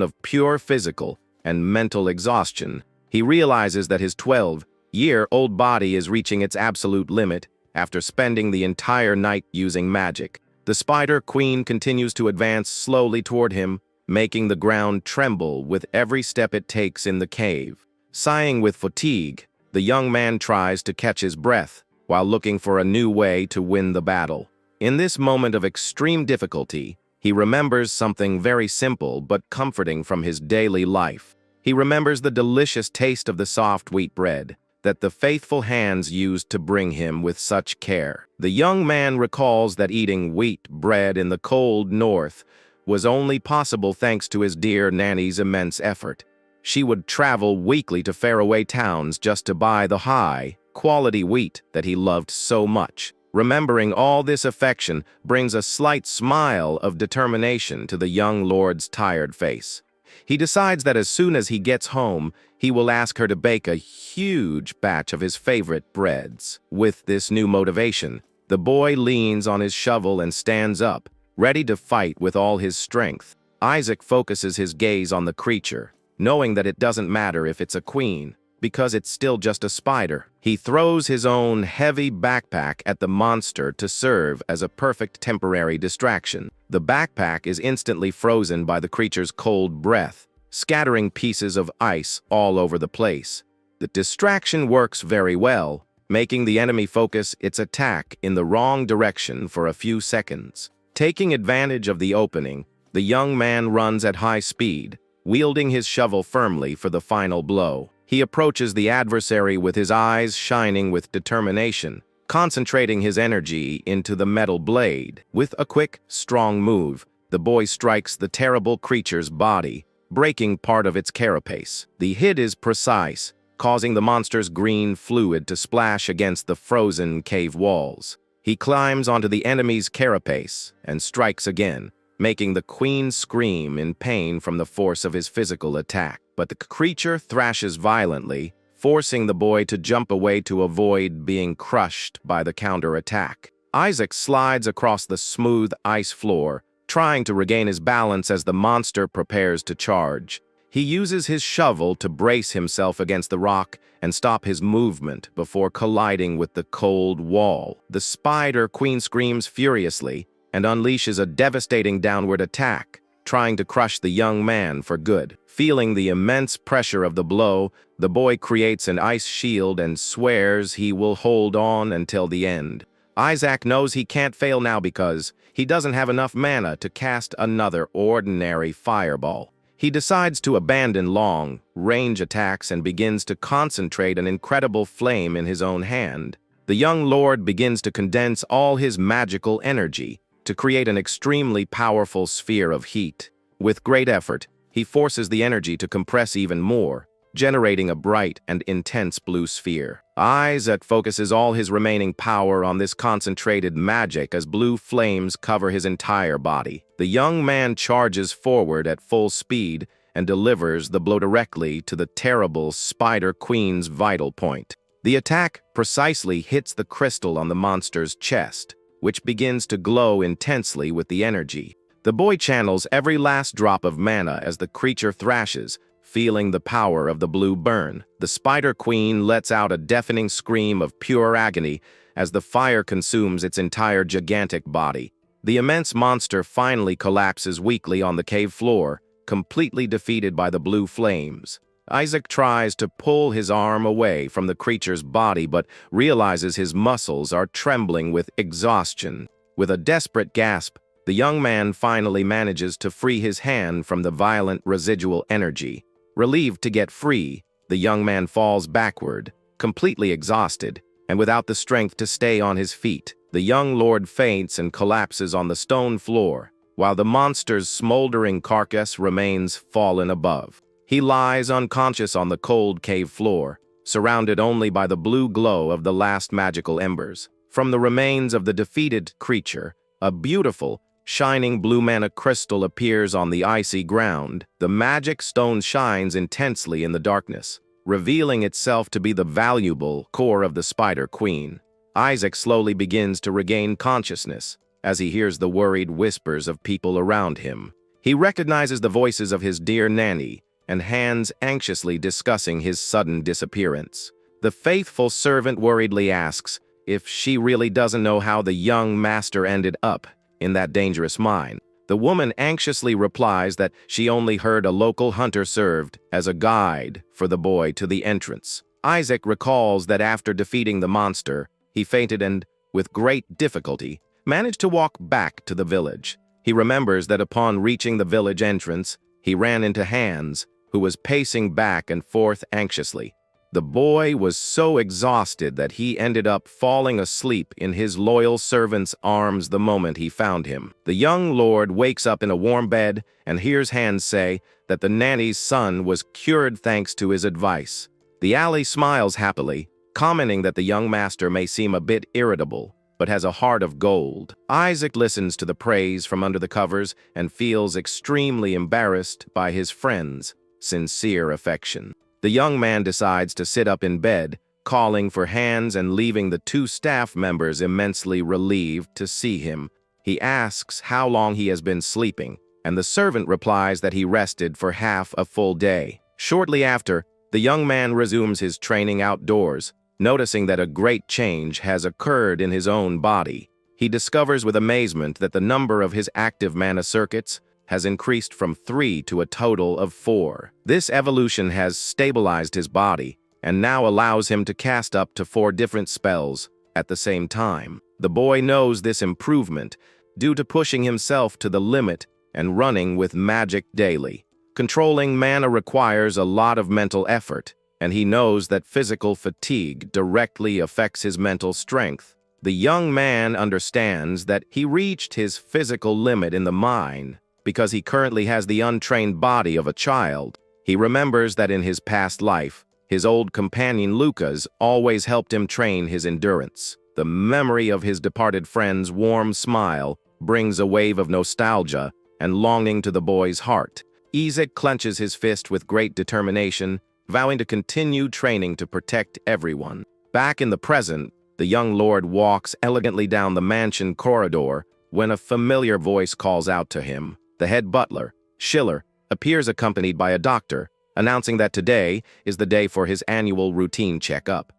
of pure physical and mental exhaustion. He realizes that his 12-year-old body is reaching its absolute limit after spending the entire night using magic. The spider queen continues to advance slowly toward him, making the ground tremble with every step it takes in the cave. Sighing with fatigue, the young man tries to catch his breath while looking for a new way to win the battle. In this moment of extreme difficulty, he remembers something very simple but comforting from his daily life. He remembers the delicious taste of the soft wheat bread that the faithful hands used to bring him with such care. The young man recalls that eating wheat bread in the cold north was only possible thanks to his dear nanny's immense effort. She would travel weekly to faraway towns just to buy the high-quality wheat that he loved so much. Remembering all this affection brings a slight smile of determination to the young lord's tired face. He decides that as soon as he gets home, he will ask her to bake a huge batch of his favorite breads. With this new motivation, the boy leans on his shovel and stands up, ready to fight with all his strength. Isaac focuses his gaze on the creature, knowing that it doesn't matter if it's a queen, because it's still just a spider. He throws his own heavy backpack at the monster to serve as a perfect temporary distraction. The backpack is instantly frozen by the creature's cold breath, scattering pieces of ice all over the place. The distraction works very well, making the enemy focus its attack in the wrong direction for a few seconds. Taking advantage of the opening, the young man runs at high speed, wielding his shovel firmly for the final blow. He approaches the adversary with his eyes shining with determination, concentrating his energy into the metal blade. With a quick, strong move, the boy strikes the terrible creature's body, breaking part of its carapace. The hit is precise, causing the monster's green fluid to splash against the frozen cave walls. He climbs onto the enemy's carapace and strikes again, making the queen scream in pain from the force of his physical attack. But the creature thrashes violently, forcing the boy to jump away to avoid being crushed by the counterattack. Isaac slides across the smooth ice floor, trying to regain his balance as the monster prepares to charge. He uses his shovel to brace himself against the rock and stop his movement before colliding with the cold wall. The spider queen screams furiously and unleashes a devastating downward attack, trying to crush the young man for good. Feeling the immense pressure of the blow, the boy creates an ice shield and swears he will hold on until the end. Isaac knows he can't fail now because he doesn't have enough mana to cast another ordinary fireball. He decides to abandon long-range attacks and begins to concentrate an incredible flame in his own hand. The young lord begins to condense all his magical energy to create an extremely powerful sphere of heat. With great effort, he forces the energy to compress even more, generating a bright and intense blue sphere. Isaac focuses all his remaining power on this concentrated magic as blue flames cover his entire body. The young man charges forward at full speed and delivers the blow directly to the terrible Spider Queen's vital point. The attack precisely hits the crystal on the monster's chest, which begins to glow intensely with the energy. The boy channels every last drop of mana as the creature thrashes, feeling the power of the blue burn. The Spider Queen lets out a deafening scream of pure agony as the fire consumes its entire gigantic body. The immense monster finally collapses weakly on the cave floor, completely defeated by the blue flames. Isaac tries to pull his arm away from the creature's body but realizes his muscles are trembling with exhaustion. With a desperate gasp, the young man finally manages to free his hand from the violent residual energy. Relieved to get free, the young man falls backward, completely exhausted, and without the strength to stay on his feet. The young lord faints and collapses on the stone floor, while the monster's smoldering carcass remains fallen above. He lies unconscious on the cold cave floor, surrounded only by the blue glow of the last magical embers. From the remains of the defeated creature, a beautiful, shining blue mana crystal appears on the icy ground. The magic stone shines intensely in the darkness, revealing itself to be the valuable core of the Spider Queen. Isaac slowly begins to regain consciousness as he hears the worried whispers of people around him. He recognizes the voices of his dear nanny and hands anxiously discussing his sudden disappearance. The faithful servant worriedly asks if she really doesn't know how the young master ended up in that dangerous mine. The woman anxiously replies that she only heard a local hunter served as a guide for the boy to the entrance. Isaac recalls that after defeating the monster, he fainted and, with great difficulty, managed to walk back to the village. He remembers that upon reaching the village entrance, he ran into Hans, who was pacing back and forth anxiously. The boy was so exhausted that he ended up falling asleep in his loyal servant's arms the moment he found him. The young lord wakes up in a warm bed and hears Hans say that the nanny's son was cured thanks to his advice. The alley smiles happily, commenting that the young master may seem a bit irritable, but has a heart of gold. Isaac listens to the praise from under the covers and feels extremely embarrassed by his friend's sincere affection. The young man decides to sit up in bed, calling for Hans and leaving the two staff members immensely relieved to see him. He asks how long he has been sleeping, and the servant replies that he rested for half a full day. Shortly after, the young man resumes his training outdoors, noticing that a great change has occurred in his own body. He discovers with amazement that the number of his active mana circuits has increased from 3 to a total of 4. This evolution has stabilized his body and now allows him to cast up to 4 different spells at the same time. The boy knows this improvement due to pushing himself to the limit and running with magic daily. Controlling mana requires a lot of mental effort, and he knows that physical fatigue directly affects his mental strength. The young man understands that he reached his physical limit in the mine because he currently has the untrained body of a child. He remembers that in his past life, his old companion Lucas always helped him train his endurance. The memory of his departed friend's warm smile brings a wave of nostalgia and longing to the boy's heart. Isaac clenches his fist with great determination, vowing to continue training to protect everyone. Back in the present, the young lord walks elegantly down the mansion corridor when a familiar voice calls out to him. The head butler, Schiller, appears accompanied by a doctor, announcing that today is the day for his annual routine checkup.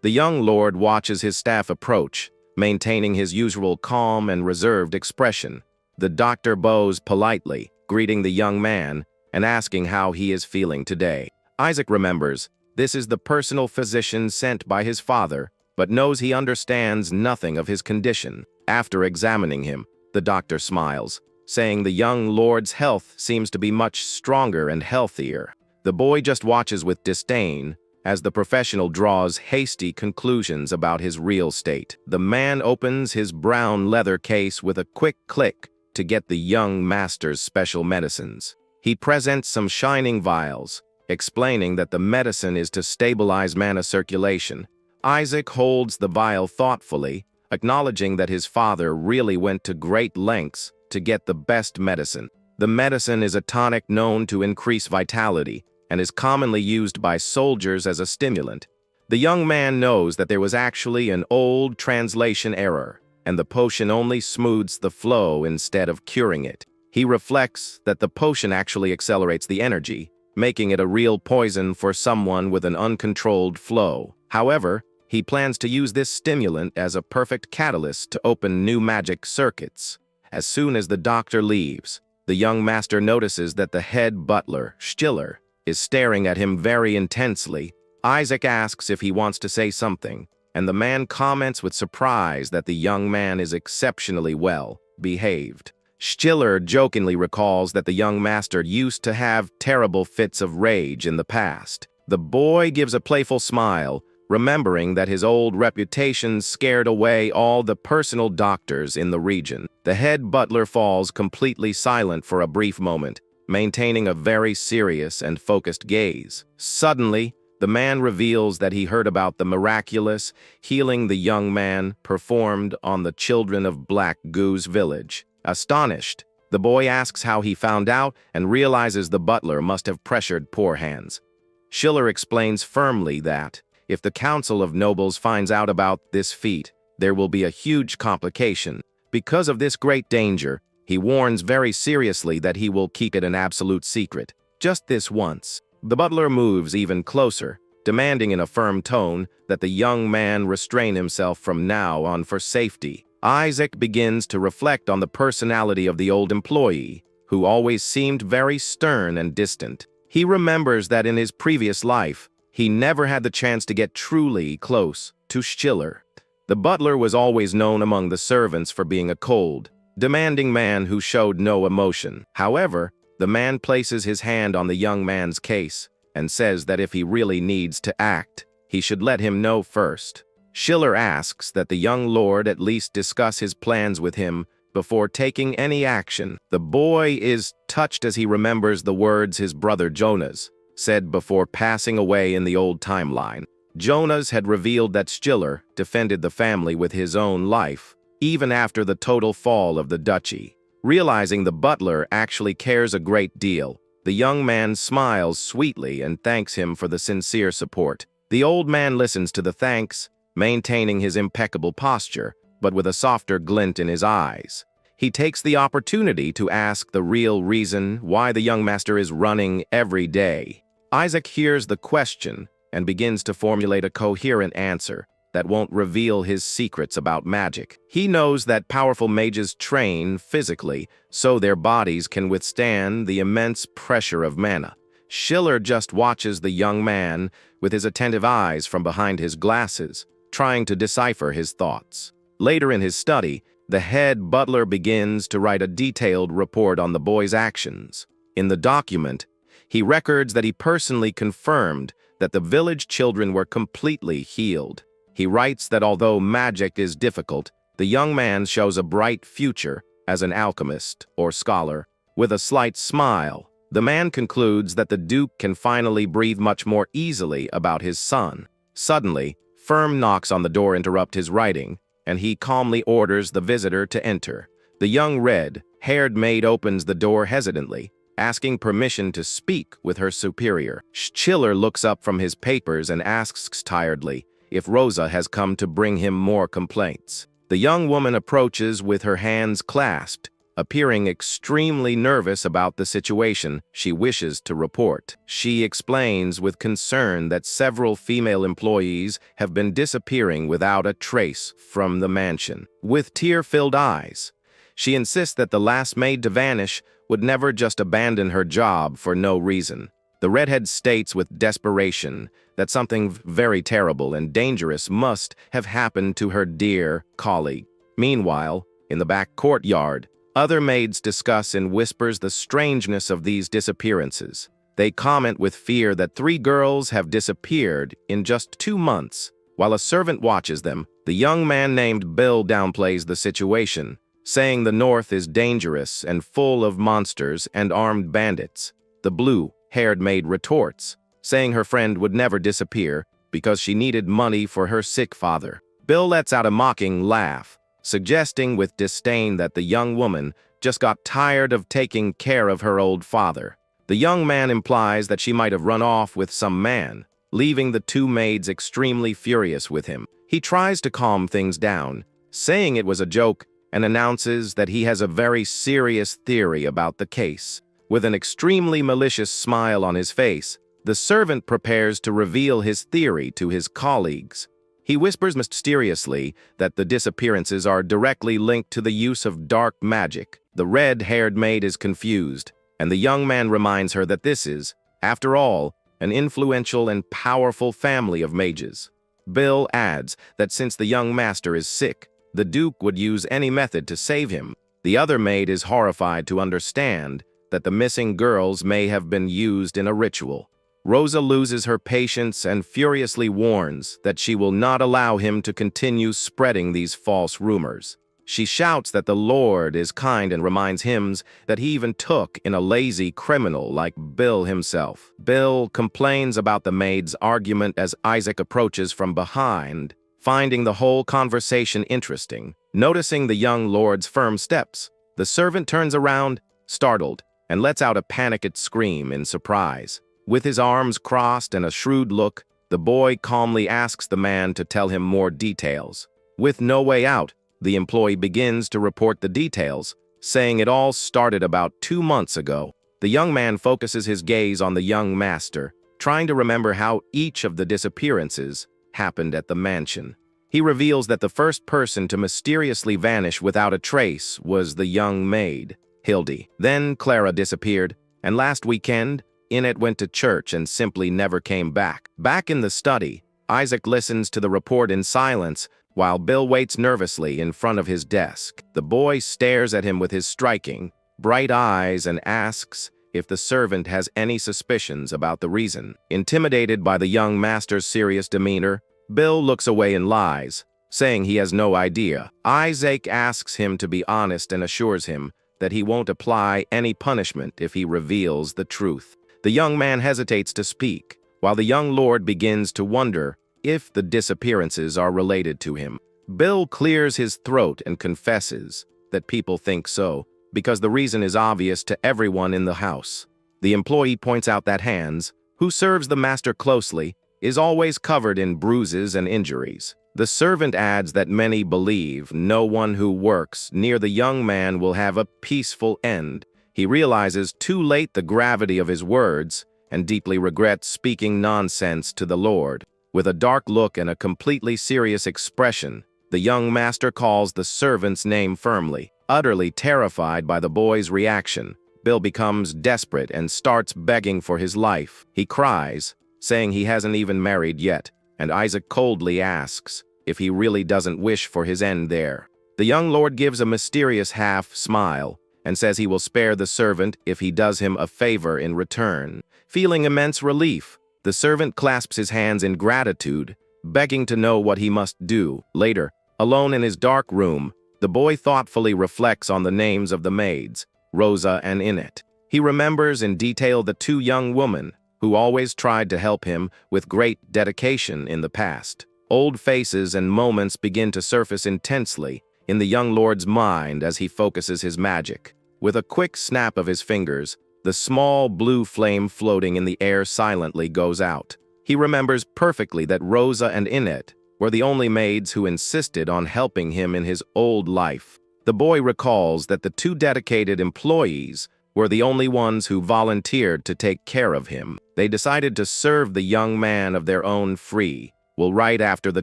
The young lord watches his staff approach, maintaining his usual calm and reserved expression. The doctor bows politely, greeting the young man and asking how he is feeling today. Isaac remembers this is the personal physician sent by his father, but knows he understands nothing of his condition. After examining him, the doctor smiles, saying the young lord's health seems to be much stronger and healthier. The boy just watches with disdain as the professional draws hasty conclusions about his real state. The man opens his brown leather case with a quick click to get the young master's special medicines. He presents some shining vials, explaining that the medicine is to stabilize mana circulation. Isaac holds the vial thoughtfully, acknowledging that his father really went to great lengths to get the best medicine. The medicine is a tonic known to increase vitality and is commonly used by soldiers as a stimulant. The young man knows that there was actually an old translation error, and the potion only smooths the flow instead of curing it. He reflects that the potion actually accelerates the energy, making it a real poison for someone with an uncontrolled flow. However, he plans to use this stimulant as a perfect catalyst to open new magic circuits. As soon as the doctor leaves, the young master notices that the head butler, Stiller, is staring at him very intensely. Isaac asks if he wants to say something, and the man comments with surprise that the young man is exceptionally well behaved. Stiller jokingly recalls that the young master used to have terrible fits of rage in the past. The boy gives a playful smile, remembering that his old reputation scared away all the personal doctors in the region. The head butler falls completely silent for a brief moment, maintaining a very serious and focused gaze. Suddenly, the man reveals that he heard about the miraculous healing the young man performed on the children of Black Goose Village. Astonished, the boy asks how he found out and realizes the butler must have pressured poor hands. Schiller explains firmly that, if the Council of Nobles finds out about this feat, there will be a huge complication. Because of this great danger, he warns very seriously that he will keep it an absolute secret. Just this once. The butler moves even closer, demanding in a firm tone that the young man restrain himself from now on for safety. Isaac begins to reflect on the personality of the old employee, who always seemed very stern and distant. He remembers that in his previous life, he never had the chance to get truly close to Schiller. The butler was always known among the servants for being a cold, demanding man who showed no emotion. However, the man places his hand on the young man's case and says that if he really needs to act, he should let him know first. Schiller asks that the young lord at least discuss his plans with him before taking any action. The boy is touched as he remembers the words his brother Jonas said before passing away in the old timeline. Jonas had revealed that Schiller defended the family with his own life, even after the total fall of the duchy. Realizing the butler actually cares a great deal, the young man smiles sweetly and thanks him for the sincere support. The old man listens to the thanks, maintaining his impeccable posture, but with a softer glint in his eyes. He takes the opportunity to ask the real reason why the young master is running every day. Isaac hears the question and begins to formulate a coherent answer that won't reveal his secrets about magic. He knows that powerful mages train physically so their bodies can withstand the immense pressure of mana. Schiller just watches the young man with his attentive eyes from behind his glasses, trying to decipher his thoughts. Later in his study, the head butler begins to write a detailed report on the boy's actions. In the document, he records that he personally confirmed that the village children were completely healed. He writes that although magic is difficult, the young man shows a bright future as an alchemist or scholar. With a slight smile, the man concludes that the Duke can finally breathe much more easily about his son. Suddenly, firm knocks on the door interrupt his writing, and he calmly orders the visitor to enter. The young red-haired maid opens the door hesitantly, asking permission to speak with her superior. Schiller looks up from his papers and asks tiredly if Rosa has come to bring him more complaints. The young woman approaches with her hands clasped, appearing extremely nervous about the situation she wishes to report. She explains with concern that several female employees have been disappearing without a trace from the mansion. With tear-filled eyes, She insists that the last maid to vanish would never just abandon her job for no reason. The redhead states with desperation that something very terrible and dangerous must have happened to her dear colleague. Meanwhile, in the back courtyard, other maids discuss in whispers the strangeness of these disappearances. They comment with fear that 3 girls have disappeared in just 2 months. While a servant watches them, the young man named Bill downplays the situation, saying the north is dangerous and full of monsters and armed bandits. The blue-haired maid retorts, saying her friend would never disappear because she needed money for her sick father. Bill lets out a mocking laugh, suggesting with disdain that the young woman just got tired of taking care of her old father. The young man implies that she might have run off with some man, leaving the 2 maids extremely furious with him. He tries to calm things down, saying it was a joke, and announces that he has a very serious theory about the case. With an extremely malicious smile on his face, the servant prepares to reveal his theory to his colleagues. He whispers mysteriously that the disappearances are directly linked to the use of dark magic. The red-haired maid is confused, and the young man reminds her that this is, after all, an influential and powerful family of mages. Bill adds that since the young master is sick, the Duke would use any method to save him. The other maid is horrified to understand that the missing girls may have been used in a ritual. Rosa loses her patience and furiously warns that she will not allow him to continue spreading these false rumors. She shouts that the Lord is kind and reminds him that he even took in a lazy criminal like Bill himself. Bill complains about the maid's argument as Isaac approaches from behind, finding the whole conversation interesting. Noticing the young lord's firm steps, the servant turns around, startled, and lets out a panicked scream in surprise. With his arms crossed and a shrewd look, the boy calmly asks the man to tell him more details. With no way out, the employee begins to report the details, saying it all started about 2 months ago. The young man focuses his gaze on the young master, trying to remember how each of the disappearances happened at the mansion. He reveals that the first person to mysteriously vanish without a trace was the young maid, Hildy. Then Clara disappeared, and last weekend, Inette went to church and simply never came back. Back in the study, Isaac listens to the report in silence while Bill waits nervously in front of his desk. The boy stares at him with his striking, bright eyes and asks if the servant has any suspicions about the reason. Intimidated by the young master's serious demeanor, Bill looks away and lies, saying he has no idea. Isaac asks him to be honest and assures him that he won't apply any punishment if he reveals the truth. The young man hesitates to speak, while the young lord begins to wonder if the disappearances are related to him. Bill clears his throat and confesses that people think so, because the reason is obvious to everyone in the house. The employee points out that Hans, who serves the master closely, is always covered in bruises and injuries. The servant adds that many believe no one who works near the young man will have a peaceful end. He realizes too late the gravity of his words and deeply regrets speaking nonsense to the Lord. With a dark look and a completely serious expression, the young master calls the servant's name firmly. Utterly terrified by the boy's reaction, Bill becomes desperate and starts begging for his life. He cries, saying he hasn't even married yet, and Isaac coldly asks if he really doesn't wish for his end there. The young lord gives a mysterious half-smile and says he will spare the servant if he does him a favor in return. Feeling immense relief, the servant clasps his hands in gratitude, begging to know what he must do. Later, alone in his dark room, the boy thoughtfully reflects on the names of the maids, Rosa and Inette. He remembers in detail the 2 young women who always tried to help him with great dedication in the past. Old faces and moments begin to surface intensely in the young lord's mind as he focuses his magic. With a quick snap of his fingers, the small blue flame floating in the air silently goes out. He remembers perfectly that Rosa and Inette were the only maids who insisted on helping him in his old life. The boy recalls that the 2 dedicated employees were the only ones who volunteered to take care of him. They decided to serve the young man of their own free will right after the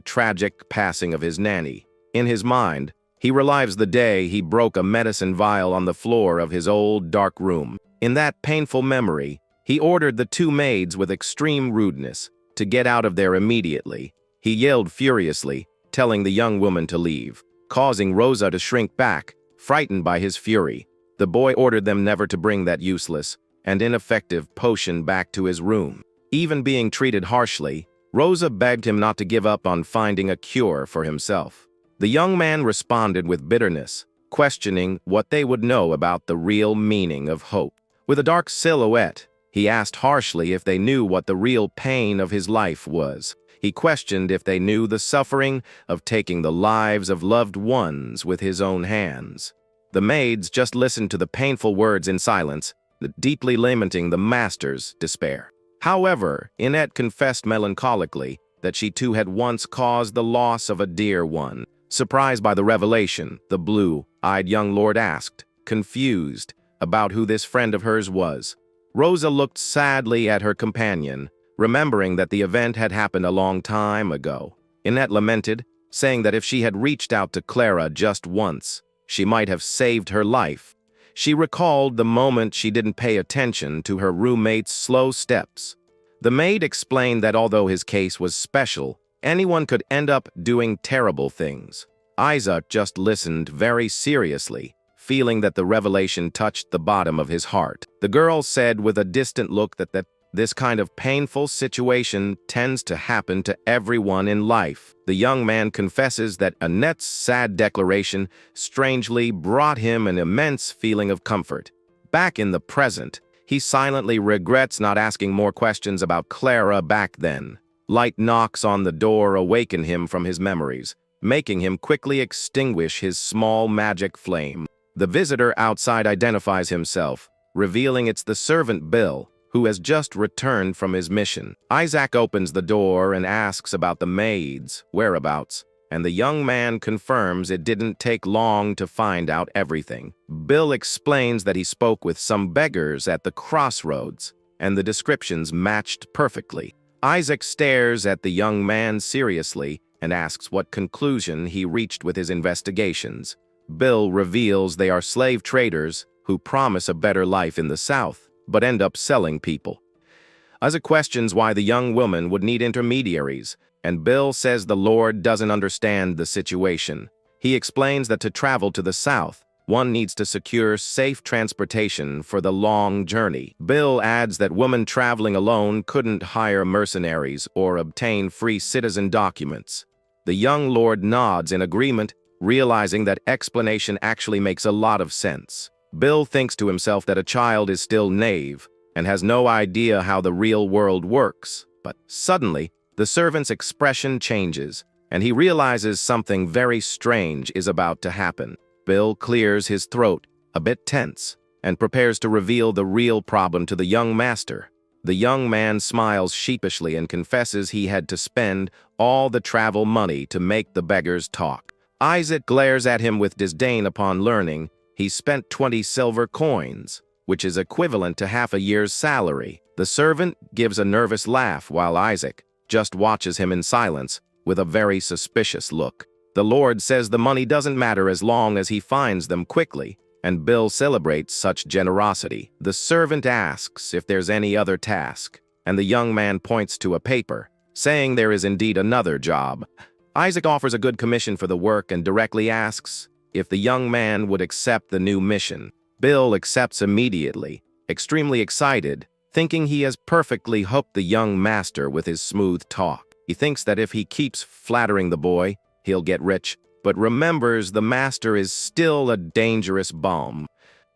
tragic passing of his nanny. In his mind, He relives the day he broke a medicine vial on the floor of his old dark room. In that painful memory, he ordered the two maids with extreme rudeness to get out of there immediately. He yelled furiously, telling the young woman to leave, causing Rosa to shrink back, frightened by his fury. The boy ordered them never to bring that useless and ineffective potion back to his room. Even being treated harshly, Rosa begged him not to give up on finding a cure for himself. The young man responded with bitterness, questioning what they would know about the real meaning of hope. With a dark silhouette, he asked harshly if they knew what the real pain of his life was. He questioned if they knew the suffering of taking the lives of loved ones with his own hands. The maids just listened to the painful words in silence, deeply lamenting the master's despair. However, Inette confessed melancholically that she too had once caused the loss of a dear one. Surprised by the revelation, the blue-eyed young lord asked, confused, about who this friend of hers was. Rosa looked sadly at her companion, remembering that the event had happened a long time ago. Inette lamented, saying that if she had reached out to Clara just once, she might have saved her life. She recalled the moment she didn't pay attention to her roommate's slow steps. The maid explained that although his case was special, anyone could end up doing terrible things. Isaac just listened very seriously, feeling that the revelation touched the bottom of his heart. The girl said with a distant look that this kind of painful situation tends to happen to everyone in life. The young man confesses that Annette's sad declaration strangely brought him an immense feeling of comfort. Back in the present, he silently regrets not asking more questions about Clara back then. Light knocks on the door awaken him from his memories, making him quickly extinguish his small magic flame. The visitor outside identifies himself, revealing it's the servant Bill, who has just returned from his mission. Isaac opens the door and asks about the maid's whereabouts, and the young man confirms it didn't take long to find out everything. Bill explains that he spoke with some beggars at the crossroads, and the descriptions matched perfectly. Isaac stares at the young man seriously and asks what conclusion he reached with his investigations. Bill reveals they are slave traders who promise a better life in the South, but end up selling people. Isaac questions why the young woman would need intermediaries, and Bill says the Lord doesn't understand the situation. He explains that to travel to the South, one needs to secure safe transportation for the long journey. Bill adds that women traveling alone couldn't hire mercenaries or obtain free citizen documents. The young lord nods in agreement, realizing that explanation actually makes a lot of sense. Bill thinks to himself that a child is still naive and has no idea how the real world works. But suddenly, the servant's expression changes, and he realizes something very strange is about to happen. Bill clears his throat, a bit tense, and prepares to reveal the real problem to the young master. The young man smiles sheepishly and confesses he had to spend all the travel money to make the beggars talk. Isaac glares at him with disdain upon learning he spent 20 silver coins, which is equivalent to half a year's salary. The servant gives a nervous laugh while Isaac just watches him in silence with a very suspicious look. The Lord says the money doesn't matter as long as he finds them quickly, and Bill celebrates such generosity. The servant asks if there's any other task, and the young man points to a paper, saying there is indeed another job. Isaac offers a good commission for the work and directly asks if the young man would accept the new mission. Bill accepts immediately, extremely excited, thinking he has perfectly hooked the young master with his smooth talk. He thinks that if he keeps flattering the boy, he'll get rich, but remembers the master is still a dangerous bomb.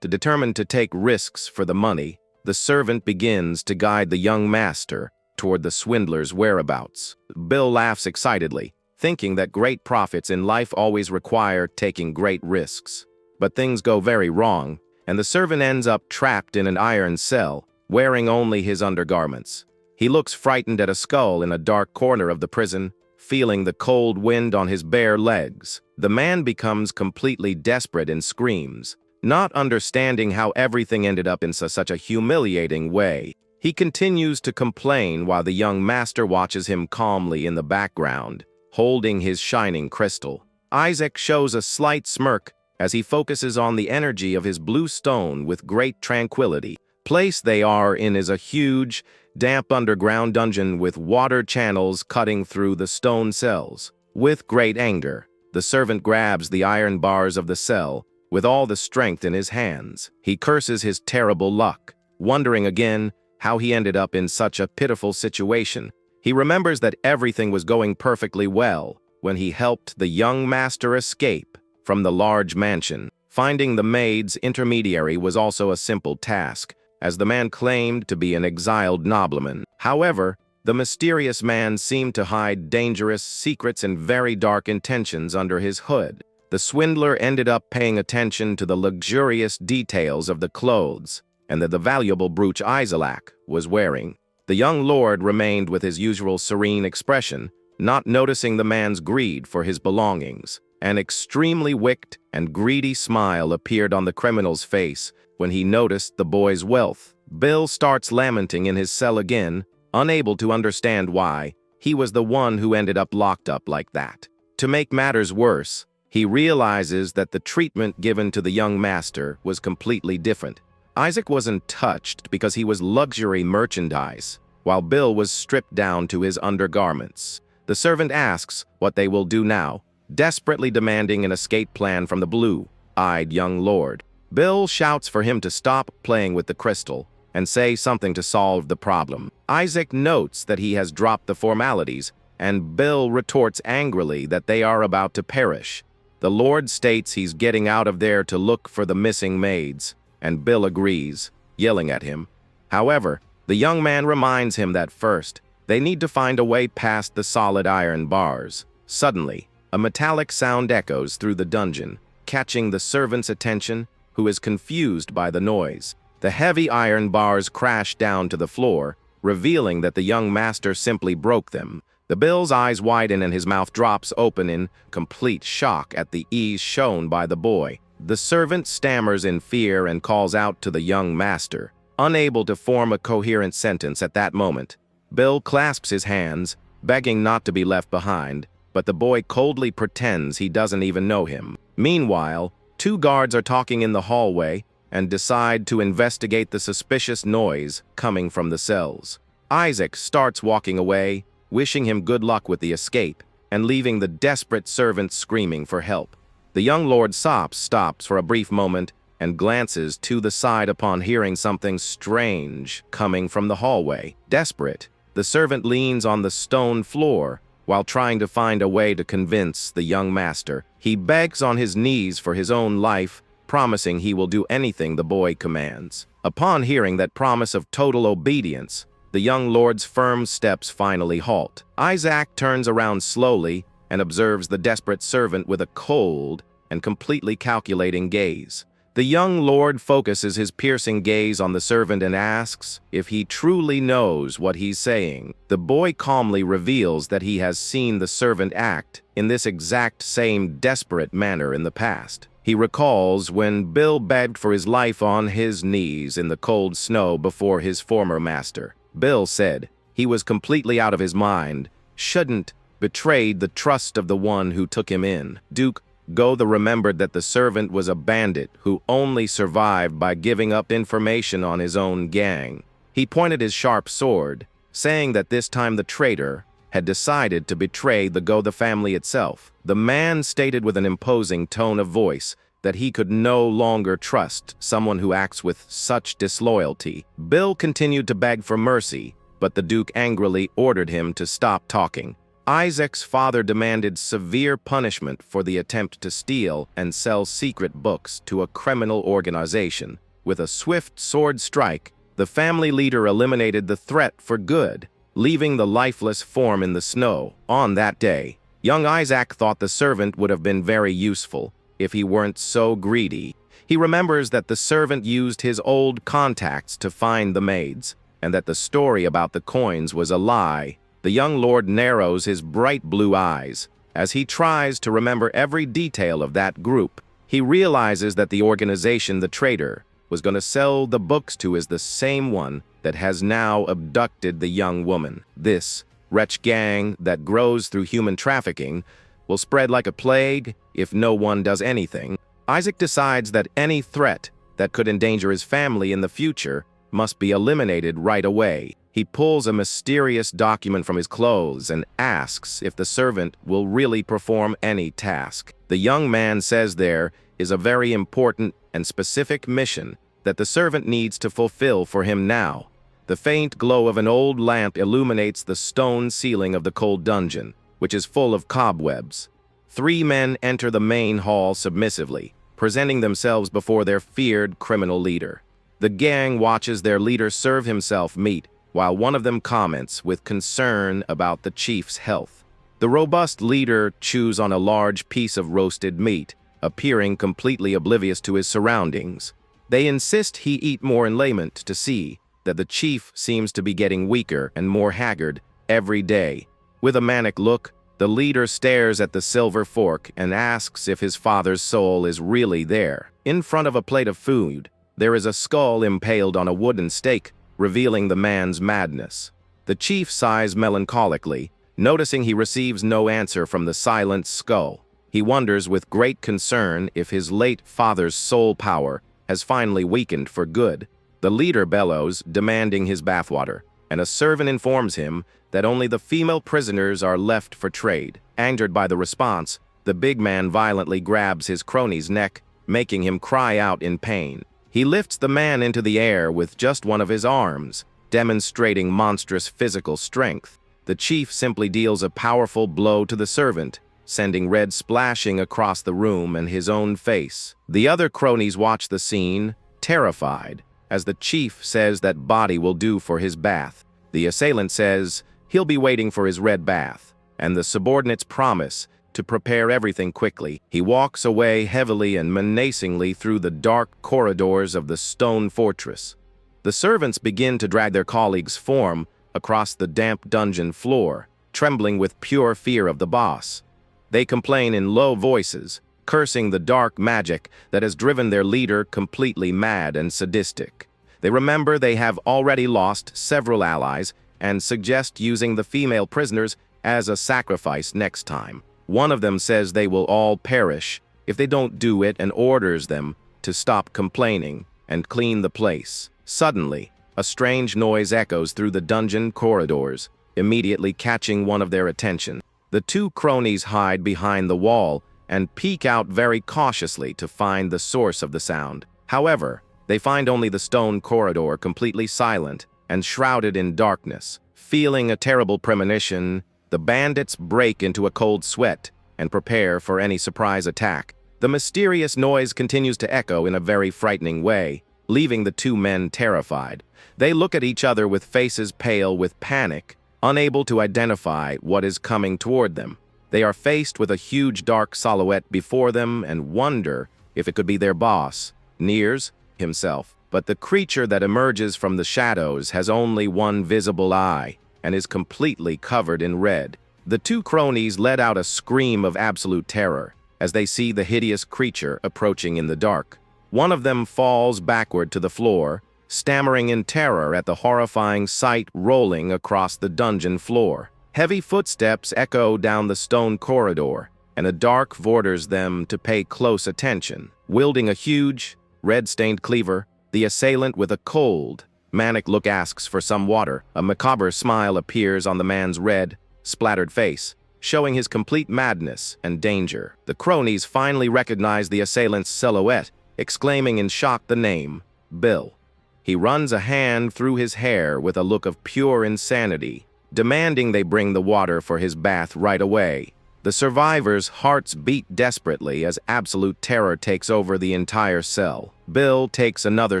Determined to take risks for the money, the servant begins to guide the young master toward the swindler's whereabouts. Bill laughs excitedly, thinking that great profits in life always require taking great risks. But things go very wrong, and the servant ends up trapped in an iron cell, wearing only his undergarments. He looks frightened at a skull in a dark corner of the prison, feeling the cold wind on his bare legs. The man becomes completely desperate and screams, not understanding how everything ended up in such a humiliating way. He continues to complain while the young master watches him calmly in the background, holding his shining crystal. Isaac shows a slight smirk as he focuses on the energy of his blue stone with great tranquility. Place they are in is a huge, damp underground dungeon with water channels cutting through the stone cells. With great anger, the servant grabs the iron bars of the cell with all the strength in his hands. He curses his terrible luck, wondering again how he ended up in such a pitiful situation. He remembers that everything was going perfectly well when he helped the young master escape from the large mansion. Finding the maid's intermediary was also a simple task, as the man claimed to be an exiled nobleman. However, the mysterious man seemed to hide dangerous secrets and very dark intentions under his hood. The swindler ended up paying attention to the luxurious details of the clothes and the valuable brooch Isaac was wearing. The young lord remained with his usual serene expression, not noticing the man's greed for his belongings. An extremely wicked and greedy smile appeared on the criminal's face when he noticed the boy's wealth. Bill starts lamenting in his cell again, unable to understand why he was the one who ended up locked up like that. To make matters worse, he realizes that the treatment given to the young master was completely different. Isaac wasn't touched because he was luxury merchandise, while Bill was stripped down to his undergarments. The servant asks what they will do now, desperately demanding an escape plan from the blue-eyed young lord. Bill shouts for him to stop playing with the crystal and say something to solve the problem. Isaac notes that he has dropped the formalities, and Bill retorts angrily that they are about to perish. The lord states he's getting out of there to look for the missing maids, and Bill agrees, yelling at him. However, the young man reminds him that first, they need to find a way past the solid iron bars. Suddenly, a metallic sound echoes through the dungeon, catching the servant's attention, who is confused by the noise. The heavy iron bars crash down to the floor, revealing that the young master simply broke them. The Bill's eyes widen and his mouth drops open in complete shock at the ease shown by the boy. The servant stammers in fear and calls out to the young master. Unable to form a coherent sentence at that moment, Bill clasps his hands, begging not to be left behind, but the boy coldly pretends he doesn't even know him. Meanwhile, two guards are talking in the hallway and decide to investigate the suspicious noise coming from the cells. Isaac starts walking away, wishing him good luck with the escape, and leaving the desperate servant screaming for help. The young lord stops for a brief moment and glances to the side upon hearing something strange coming from the hallway. Desperate, the servant leans on the stone floor while trying to find a way to convince the young master. He begs on his knees for his own life, promising he will do anything the boy commands. Upon hearing that promise of total obedience, the young lord's firm steps finally halt. Isaac turns around slowly and observes the desperate servant with a cold and completely calculating gaze. The young lord focuses his piercing gaze on the servant and asks if he truly knows what he's saying. The boy calmly reveals that he has seen the servant act in this exact same desperate manner in the past. He recalls when Bill begged for his life on his knees in the cold snow before his former master. Bill said he was completely out of his mind, shouldn't betrayed the trust of the one who took him in. Duke Gotha remembered that the servant was a bandit who only survived by giving up information on his own gang. He pointed his sharp sword, saying that this time the traitor had decided to betray the Gotha family itself. The man stated with an imposing tone of voice that he could no longer trust someone who acts with such disloyalty. Bill continued to beg for mercy, but the Duke angrily ordered him to stop talking. Isaac's father demanded severe punishment for the attempt to steal and sell secret books to a criminal organization. With a swift sword strike, the family leader eliminated the threat for good, leaving the lifeless form in the snow. On that day, young Isaac thought the servant would have been very useful if he weren't so greedy. He remembers that the servant used his old contacts to find the maids, and that the story about the coins was a lie. The young lord narrows his bright blue eyes as he tries to remember every detail of that group. He realizes that the organization the traitor was going to sell the books to is the same one that has now abducted the young woman. This wretch gang that grows through human trafficking will spread like a plague if no one does anything. Isaac decides that any threat that could endanger his family in the future must be eliminated right away. He pulls a mysterious document from his clothes and asks if the servant will really perform any task. The young man says there is a very important and specific mission that the servant needs to fulfill for him now. The faint glow of an old lamp illuminates the stone ceiling of the cold dungeon, which is full of cobwebs. 3 men enter the main hall submissively, presenting themselves before their feared criminal leader. The gang watches their leader serve himself meat, while one of them comments with concern about the chief's health. The robust leader chews on a large piece of roasted meat, appearing completely oblivious to his surroundings. They insist he eat more enrollment to see that the chief seems to be getting weaker and more haggard every day. With a manic look, the leader stares at the silver fork and asks if his father's soul is really there. In front of a plate of food, there is a skull impaled on a wooden stake, revealing the man's madness. The chief sighs melancholically, noticing he receives no answer from the silent skull. He wonders with great concern if his late father's soul power has finally weakened for good. The leader bellows, demanding his bathwater, and a servant informs him that only the female prisoners are left for trade. Angered by the response, the big man violently grabs his crony's neck, making him cry out in pain. He lifts the man into the air with just one of his arms, demonstrating monstrous physical strength. The chief simply deals a powerful blow to the servant, sending red splashing across the room and his own face. The other cronies watch the scene, terrified, as the chief says that body will do for his bath. The assailant says he'll be waiting for his red bath, and the subordinates promise to prepare everything quickly. He walks away heavily and menacingly through the dark corridors of the stone fortress. The servants begin to drag their colleagues' form across the damp dungeon floor, trembling with pure fear of the boss. They complain in low voices, cursing the dark magic that has driven their leader completely mad and sadistic. They remember they have already lost several allies and suggest using the female prisoners as a sacrifice next time. One of them says they will all perish if they don't do it and orders them to stop complaining and clean the place. Suddenly, a strange noise echoes through the dungeon corridors, immediately catching one of their attention. The 2 cronies hide behind the wall and peek out very cautiously to find the source of the sound. However, they find only the stone corridor completely silent and shrouded in darkness. Feeling a terrible premonition, the bandits break into a cold sweat and prepare for any surprise attack. The mysterious noise continues to echo in a very frightening way, leaving the 2 men terrified. They look at each other with faces pale with panic, unable to identify what is coming toward them. They are faced with a huge dark silhouette before them and wonder if it could be their boss, Niers himself. But the creature that emerges from the shadows has only one visible eye and is completely covered in red. The 2 cronies let out a scream of absolute terror as they see the hideous creature approaching in the dark. One of them falls backward to the floor, stammering in terror at the horrifying sight rolling across the dungeon floor. Heavy footsteps echo down the stone corridor, and a dark orders them to pay close attention. Wielding a huge, red-stained cleaver, the assailant with a cold, manic look asks for some water. A macabre smile appears on the man's red, splattered face, showing his complete madness and danger. The cronies finally recognize the assailant's silhouette, exclaiming in shock the name, Bill. He runs a hand through his hair with a look of pure insanity, demanding they bring the water for his bath right away. The survivors' hearts beat desperately as absolute terror takes over the entire cell. Bill takes another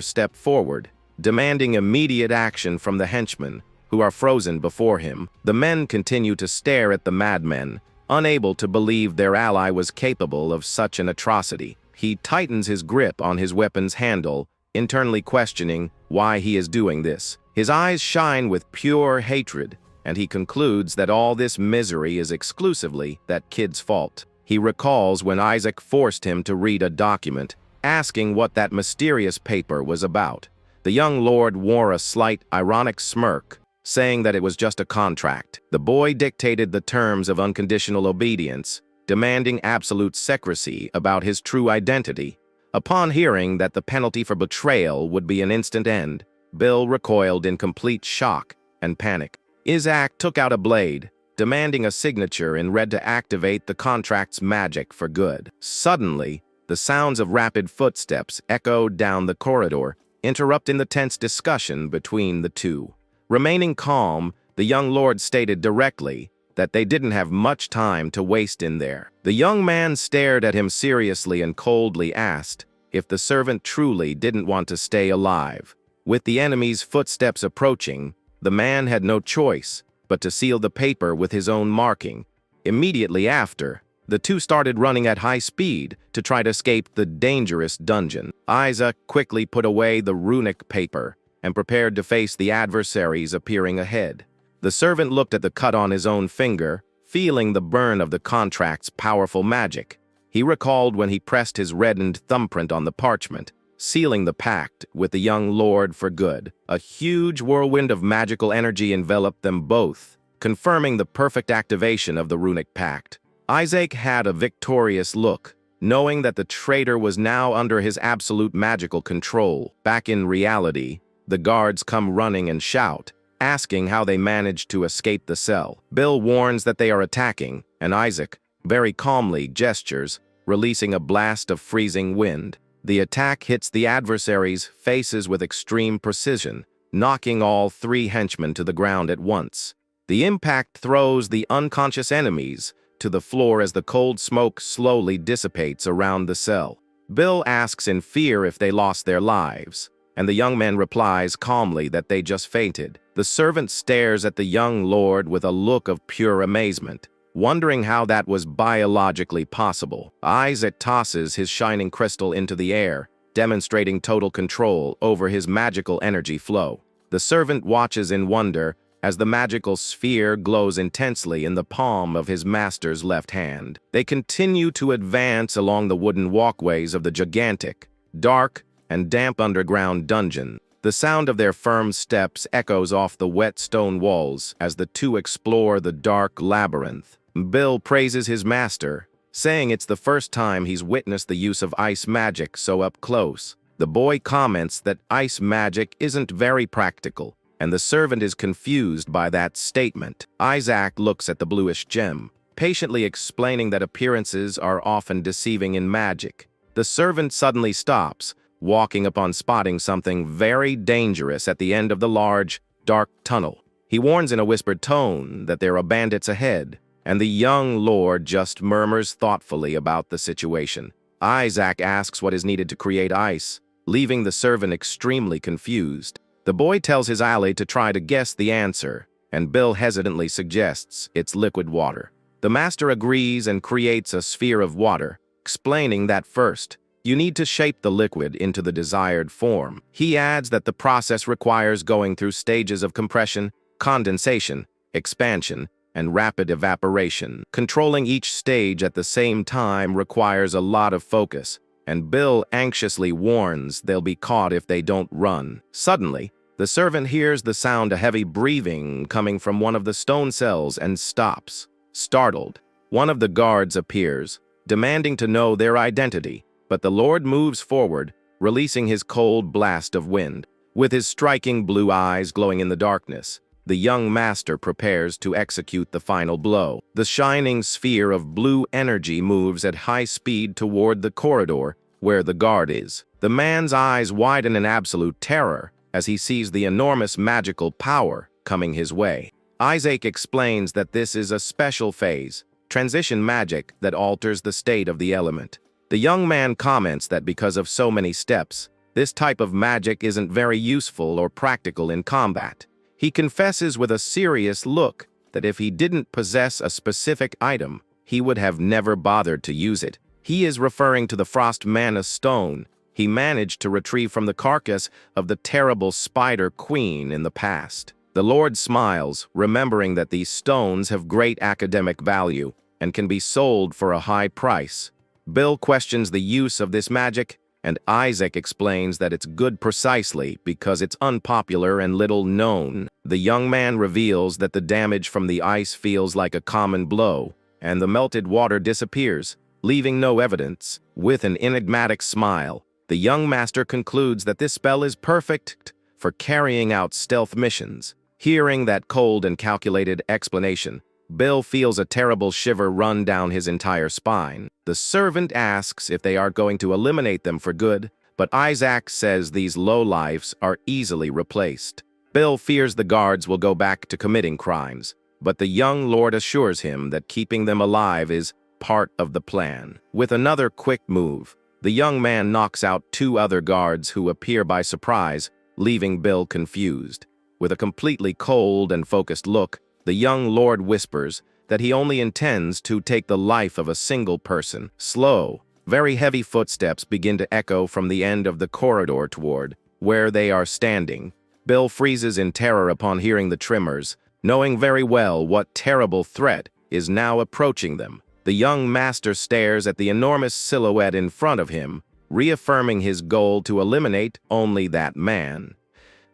step forward, demanding immediate action from the henchmen, who are frozen before him. The men continue to stare at the madmen, unable to believe their ally was capable of such an atrocity. He tightens his grip on his weapon's handle, internally questioning why he is doing this. His eyes shine with pure hatred, and he concludes that all this misery is exclusively that kid's fault. He recalls when Isaac forced him to read a document, asking what that mysterious paper was about. The young lord wore a slight, ironic smirk, saying that it was just a contract. The boy dictated the terms of unconditional obedience, demanding absolute secrecy about his true identity. Upon hearing that the penalty for betrayal would be an instant end, Bill recoiled in complete shock and panic. Isaac took out a blade, demanding a signature in red to activate the contract's magic for good. Suddenly, the sounds of rapid footsteps echoed down the corridor, interrupting the tense discussion between the two. Remaining calm, the young lord stated directly that they didn't have much time to waste in there. The young man stared at him seriously and coldly asked if the servant truly didn't want to stay alive. With the enemy's footsteps approaching, the man had no choice but to seal the paper with his own marking. Immediately after, the two started running at high speed to try to escape the dangerous dungeon. Isaac quickly put away the runic paper and prepared to face the adversaries appearing ahead. The servant looked at the cut on his own finger, feeling the burn of the contract's powerful magic. He recalled when he pressed his reddened thumbprint on the parchment, sealing the pact with the young lord for good. A huge whirlwind of magical energy enveloped them both, confirming the perfect activation of the runic pact. Isaac had a victorious look, knowing that the traitor was now under his absolute magical control. Back in reality, the guards come running and shout, asking how they managed to escape the cell. Bill warns that they are attacking, and Isaac, very calmly, gestures, releasing a blast of freezing wind. The attack hits the adversaries' faces with extreme precision, knocking all three henchmen to the ground at once. The impact throws the unconscious enemies to the floor as the cold smoke slowly dissipates around the cell. Bill asks in fear if they lost their lives, and the young man replies calmly that they just fainted. The servant stares at the young lord with a look of pure amazement, wondering how that was biologically possible. Isaac tosses his shining crystal into the air, demonstrating total control over his magical energy flow. The servant watches in wonder as the magical sphere glows intensely in the palm of his master's left hand. They continue to advance along the wooden walkways of the gigantic, dark, and damp underground dungeon. The sound of their firm steps echoes off the wet stone walls as the two explore the dark labyrinth. Bill praises his master, saying it's the first time he's witnessed the use of ice magic so up close. The boy comments that ice magic isn't very practical, and the servant is confused by that statement. Isaac looks at the bluish gem, patiently explaining that appearances are often deceiving in magic. The servant suddenly stops, walking upon spotting something very dangerous at the end of the large, dark tunnel. He warns in a whispered tone that there are bandits ahead, and the young lord just murmurs thoughtfully about the situation. Isaac asks what is needed to create ice, leaving the servant extremely confused. The boy tells his ally to try to guess the answer, and Bill hesitantly suggests it's liquid water. The master agrees and creates a sphere of water, explaining that first, you need to shape the liquid into the desired form. He adds that the process requires going through stages of compression, condensation, expansion, and rapid evaporation. Controlling each stage at the same time requires a lot of focus, and Bill anxiously warns they'll be caught if they don't run. Suddenly, the servant hears the sound of heavy breathing coming from one of the stone cells and stops. Startled, one of the guards appears, demanding to know their identity, but the lord moves forward, releasing his cold blast of wind. With his striking blue eyes glowing in the darkness, the young master prepares to execute the final blow. The shining sphere of blue energy moves at high speed toward the corridor where the guard is. The man's eyes widen in absolute terror as he sees the enormous magical power coming his way. Isaac explains that this is a special phase, transition magic that alters the state of the element. The young man comments that because of so many steps, this type of magic isn't very useful or practical in combat. He confesses with a serious look that if he didn't possess a specific item, he would have never bothered to use it. He is referring to the frost mana stone he managed to retrieve from the carcass of the terrible Spider Queen in the past. The Lord smiles, remembering that these stones have great academic value and can be sold for a high price. Bill questions the use of this magic, and Isaac explains that it's good precisely because it's unpopular and little known. The young man reveals that the damage from the ice feels like a common blow, and the melted water disappears, leaving no evidence. With an enigmatic smile, the young master concludes that this spell is perfect for carrying out stealth missions. Hearing that cold and calculated explanation, Bill feels a terrible shiver run down his entire spine. The servant asks if they are going to eliminate them for good, but Isaac says these lowlifes are easily replaced. Bill fears the guards will go back to committing crimes, but the young lord assures him that keeping them alive is part of the plan. With another quick move, the young man knocks out 2 other guards who appear by surprise, leaving Bill confused. With a completely cold and focused look, the young lord whispers that he only intends to take the life of a single person. Slow, very heavy footsteps begin to echo from the end of the corridor toward where they are standing. Bill freezes in terror upon hearing the tremors, knowing very well what terrible threat is now approaching them. The young master stares at the enormous silhouette in front of him, reaffirming his goal to eliminate only that man.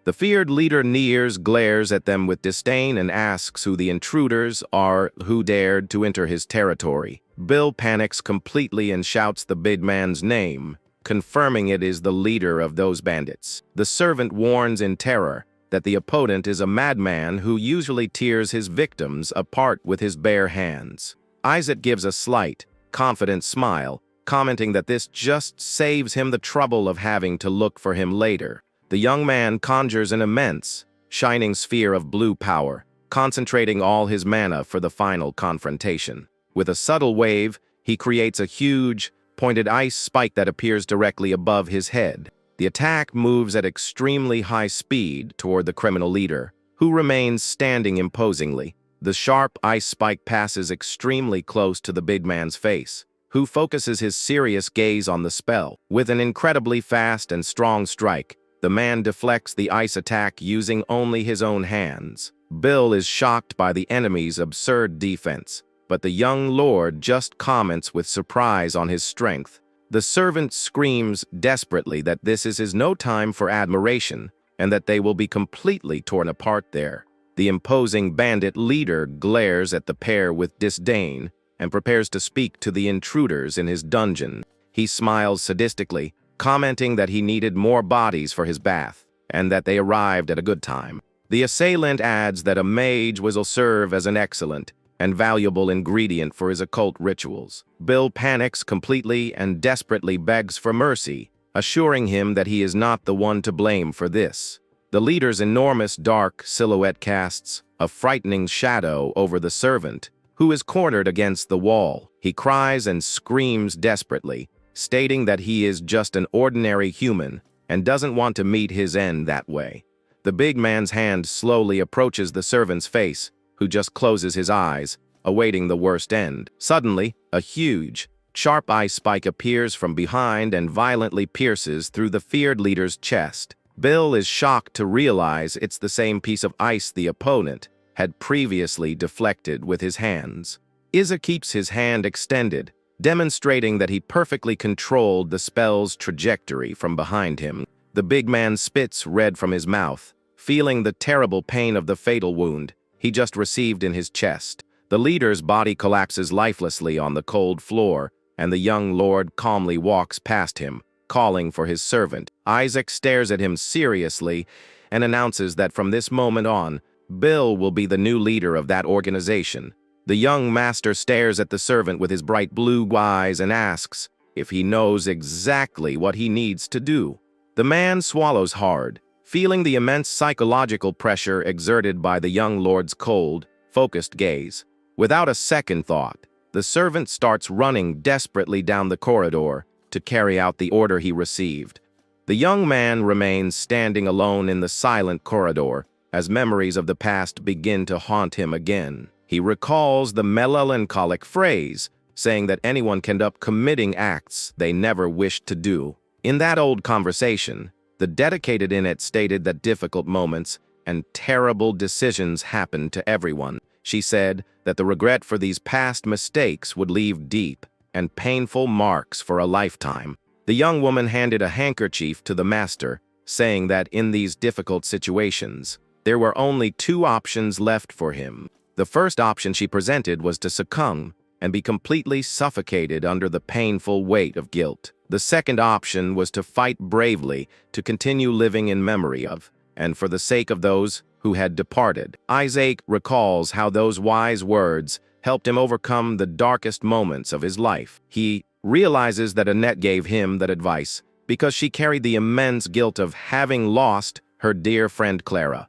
The feared leader nears, glares at them with disdain, and asks who the intruders are who dared to enter his territory. Bill panics completely and shouts the big man's name, confirming it is the leader of those bandits. The servant warns in terror that the opponent is a madman who usually tears his victims apart with his bare hands. Isaac gives a slight, confident smile, commenting that this just saves him the trouble of having to look for him later. The young man conjures an immense, shining sphere of blue power, concentrating all his mana for the final confrontation. With a subtle wave, he creates a huge, pointed ice spike that appears directly above his head. The attack moves at extremely high speed toward the criminal leader, who remains standing imposingly. The sharp ice spike passes extremely close to the big man's face, who focuses his serious gaze on the spell. With an incredibly fast and strong strike, the man deflects the ice attack using only his own hands. Bill is shocked by the enemy's absurd defense, but the young lord just comments with surprise on his strength. The servant screams desperately that this is no time for admiration, and that they will be completely torn apart there. The imposing bandit leader glares at the pair with disdain and prepares to speak to the intruders in his dungeon. He smiles sadistically, commenting that he needed more bodies for his bath, and that they arrived at a good time. The assailant adds that a mage will serve as an excellent and valuable ingredient for his occult rituals. Bill panics completely and desperately begs for mercy, assuring him that he is not the one to blame for this. The leader's enormous dark silhouette casts a frightening shadow over the servant, who is cornered against the wall. He cries and screams desperately, stating that he is just an ordinary human and doesn't want to meet his end that way. The big man's hand slowly approaches the servant's face, who just closes his eyes, awaiting the worst end. Suddenly, a huge, sharp ice spike appears from behind and violently pierces through the feared leader's chest. Bill is shocked to realize it's the same piece of ice the opponent had previously deflected with his hands. Isaac keeps his hand extended, demonstrating that he perfectly controlled the spell's trajectory from behind him. The big man spits red from his mouth, feeling the terrible pain of the fatal wound he just received in his chest. The leader's body collapses lifelessly on the cold floor, and the young lord calmly walks past him, calling for his servant. Isaac stares at him seriously and announces that from this moment on, Bill will be the new leader of that organization. The young master stares at the servant with his bright blue eyes and asks if he knows exactly what he needs to do. The man swallows hard, feeling the immense psychological pressure exerted by the young lord's cold, focused gaze. Without a second thought, the servant starts running desperately down the corridor to carry out the order he received. The young man remains standing alone in the silent corridor as memories of the past begin to haunt him again. He recalls the melancholic phrase, saying that anyone can end up committing acts they never wished to do. In that old conversation, the dedicated in it stated that difficult moments and terrible decisions happen to everyone. She said that the regret for these past mistakes would leave deep and painful marks for a lifetime. The young woman handed a handkerchief to the master, saying that in these difficult situations, there were only 2 options left for him. The first option she presented was to succumb and be completely suffocated under the painful weight of guilt. The second option was to fight bravely, to continue living in memory of, and for the sake of those who had departed. Isaac recalls how those wise words helped him overcome the darkest moments of his life. He realizes that Annette gave him that advice because she carried the immense guilt of having lost her dear friend Clara.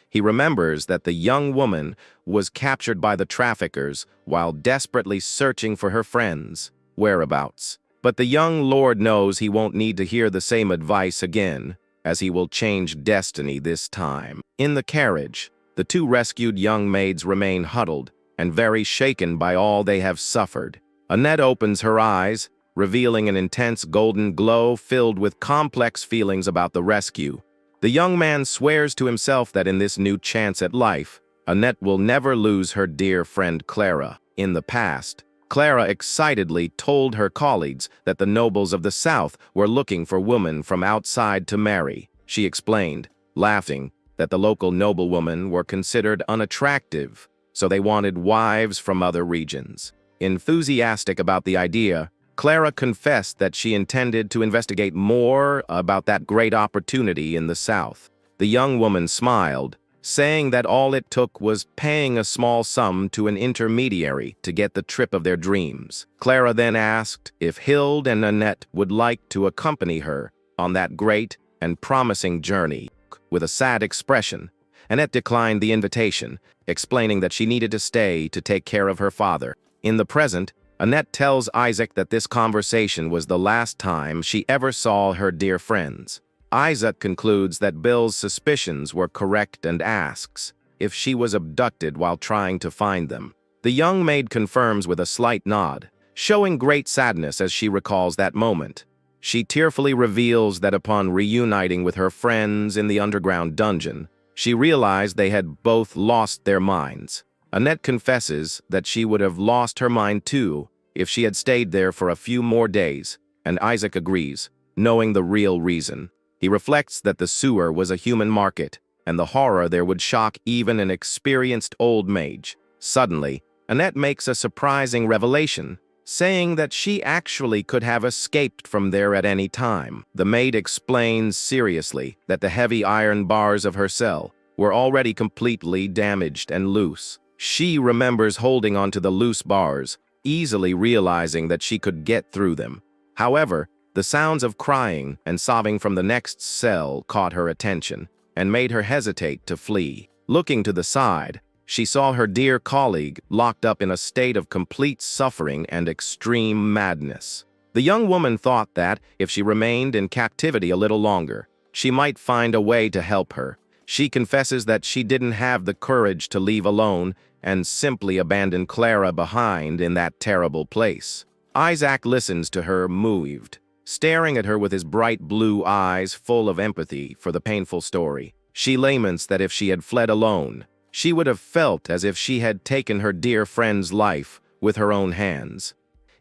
He remembers that the young woman was captured by the traffickers while desperately searching for her friends' whereabouts. But the young lord knows he won't need to hear the same advice again, as he will change destiny this time. In the carriage, the two rescued young maids remain huddled and very shaken by all they have suffered. Annette opens her eyes, revealing an intense golden glow filled with complex feelings about the rescue. The young man swears to himself that in this new chance at life, Annette will never lose her dear friend Clara. In the past, Clara excitedly told her colleagues that the nobles of the South were looking for women from outside to marry. She explained, laughing, that the local noblewomen were considered unattractive, so they wanted wives from other regions. Enthusiastic about the idea, Clara confessed that she intended to investigate more about that great opportunity in the South. The young woman smiled, saying that all it took was paying a small sum to an intermediary to get the trip of their dreams. Clara then asked if Hilde and Annette would like to accompany her on that great and promising journey. With a sad expression, Annette declined the invitation, explaining that she needed to stay to take care of her father. In the present, Annette tells Isaac that this conversation was the last time she ever saw her dear friends. Isaac concludes that Bill's suspicions were correct and asks if she was abducted while trying to find them. The young maid confirms with a slight nod, showing great sadness as she recalls that moment. She tearfully reveals that upon reuniting with her friends in the underground dungeon, she realized they had both lost their minds. Annette confesses that she would have lost her mind too if she had stayed there for a few more days, and Isaac agrees, knowing the real reason. He reflects that the sewer was a human market, and the horror there would shock even an experienced old mage. Suddenly, Annette makes a surprising revelation, saying that she actually could have escaped from there at any time. The maid explains seriously that the heavy iron bars of her cell were already completely damaged and loose. She remembers holding onto the loose bars, easily realizing that she could get through them. However, the sounds of crying and sobbing from the next cell caught her attention and made her hesitate to flee. Looking to the side, she saw her dear colleague locked up in a state of complete suffering and extreme madness. The young woman thought that, if she remained in captivity a little longer, she might find a way to help her. She confesses that she didn't have the courage to leave alone and simply abandon Clara behind in that terrible place. Isaac listens to her moved, staring at her with his bright blue eyes full of empathy for the painful story. She laments that if she had fled alone, she would have felt as if she had taken her dear friend's life with her own hands.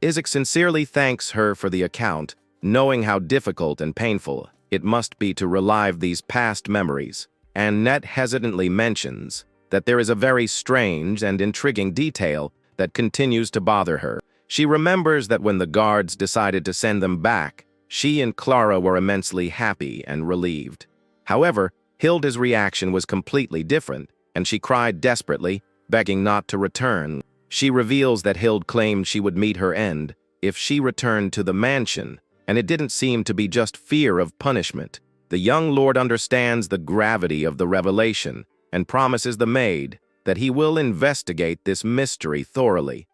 Isaac sincerely thanks her for the account, knowing how difficult and painful it must be to relive these past memories. Annette hesitantly mentions that there is a very strange and intriguing detail that continues to bother her. She remembers that when the guards decided to send them back, she and Clara were immensely happy and relieved. However, Hilda's reaction was completely different, and she cried desperately, begging not to return. She reveals that Hilde claimed she would meet her end if she returned to the mansion, and it didn't seem to be just fear of punishment. The young lord understands the gravity of the revelation and promises the maid that he will investigate this mystery thoroughly.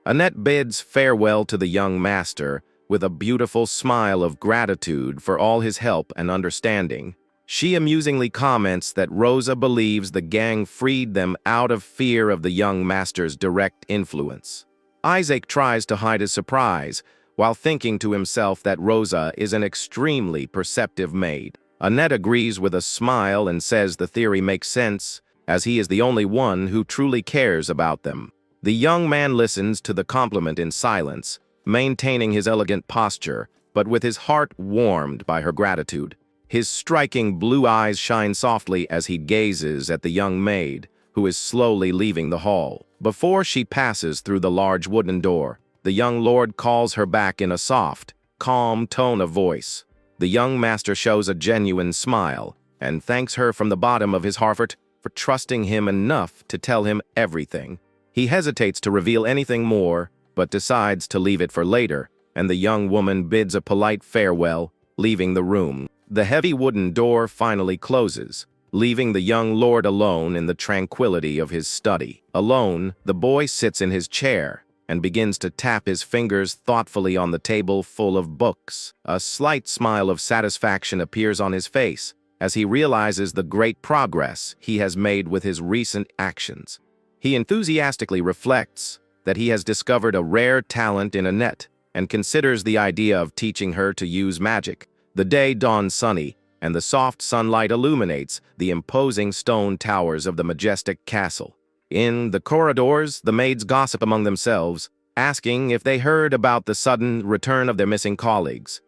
Annette bids farewell to the young master with a beautiful smile of gratitude for all his help and understanding. She amusingly comments that Rosa believes the gang freed them out of fear of the young master's direct influence. Isaac tries to hide his surprise while thinking to himself that Rosa is an extremely perceptive maid. Annette agrees with a smile and says the theory makes sense, as he is the only one who truly cares about them. The young man listens to the compliment in silence, maintaining his elegant posture, but with his heart warmed by her gratitude. His striking blue eyes shine softly as he gazes at the young maid, who is slowly leaving the hall. Before she passes through the large wooden door, the young lord calls her back in a soft, calm tone of voice. The young master shows a genuine smile and thanks her from the bottom of his heart for trusting him enough to tell him everything. He hesitates to reveal anything more, but decides to leave it for later, and the young woman bids a polite farewell, leaving the room. The heavy wooden door finally closes, leaving the young lord alone in the tranquility of his study. Alone, the boy sits in his chair and begins to tap his fingers thoughtfully on the table full of books. A slight smile of satisfaction appears on his face as he realizes the great progress he has made with his recent actions. He enthusiastically reflects that he has discovered a rare talent in Annette and considers the idea of teaching her to use magic. The day dawns sunny, and the soft sunlight illuminates the imposing stone towers of the majestic castle. In the corridors, the maids gossip among themselves, asking if they heard about the sudden return of their missing colleagues.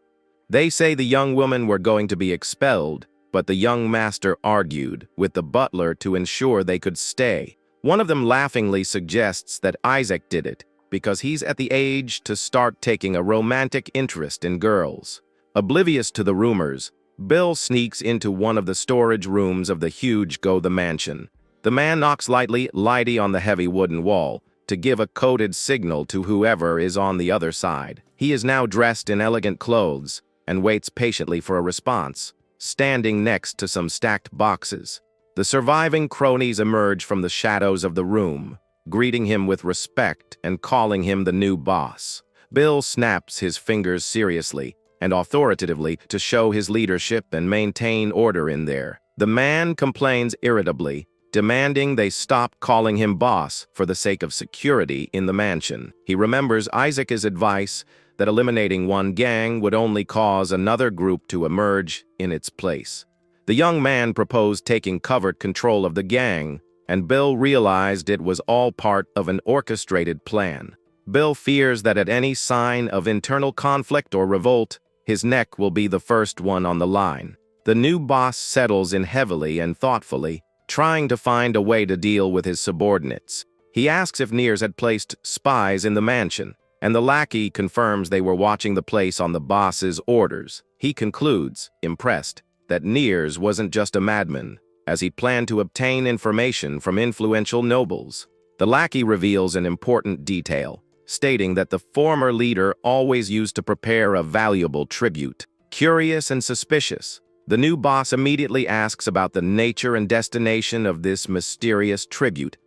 They say the young women were going to be expelled, but the young master argued with the butler to ensure they could stay. One of them laughingly suggests that Isaac did it because he's at the age to start taking a romantic interest in girls. Oblivious to the rumors, Bill sneaks into one of the storage rooms of the huge the mansion. The man knocks lightly on the heavy wooden wall to give a coded signal to whoever is on the other side. He is now dressed in elegant clothes and waits patiently for a response, standing next to some stacked boxes. The surviving cronies emerge from the shadows of the room, greeting him with respect and calling him the new boss. Bill snaps his fingers seriously and authoritatively to show his leadership and maintain order in there. The man complains irritably, demanding they stop calling him boss for the sake of security in the mansion. He remembers Isaac's advice that eliminating one gang would only cause another group to emerge in its place. The young man proposed taking covert control of the gang, and Bill realized it was all part of an orchestrated plan. Bill fears that at any sign of internal conflict or revolt, his neck will be the first one on the line. The new boss settles in heavily and thoughtfully, trying to find a way to deal with his subordinates. He asks if Nears had placed spies in the mansion, and the lackey confirms they were watching the place on the boss's orders. He concludes, impressed, that Nears wasn't just a madman, as he planned to obtain information from influential nobles. The lackey reveals an important detail, stating that the former leader always used to prepare a valuable tribute. Curious and suspicious, the new boss immediately asks about the nature and destination of this mysterious tribute.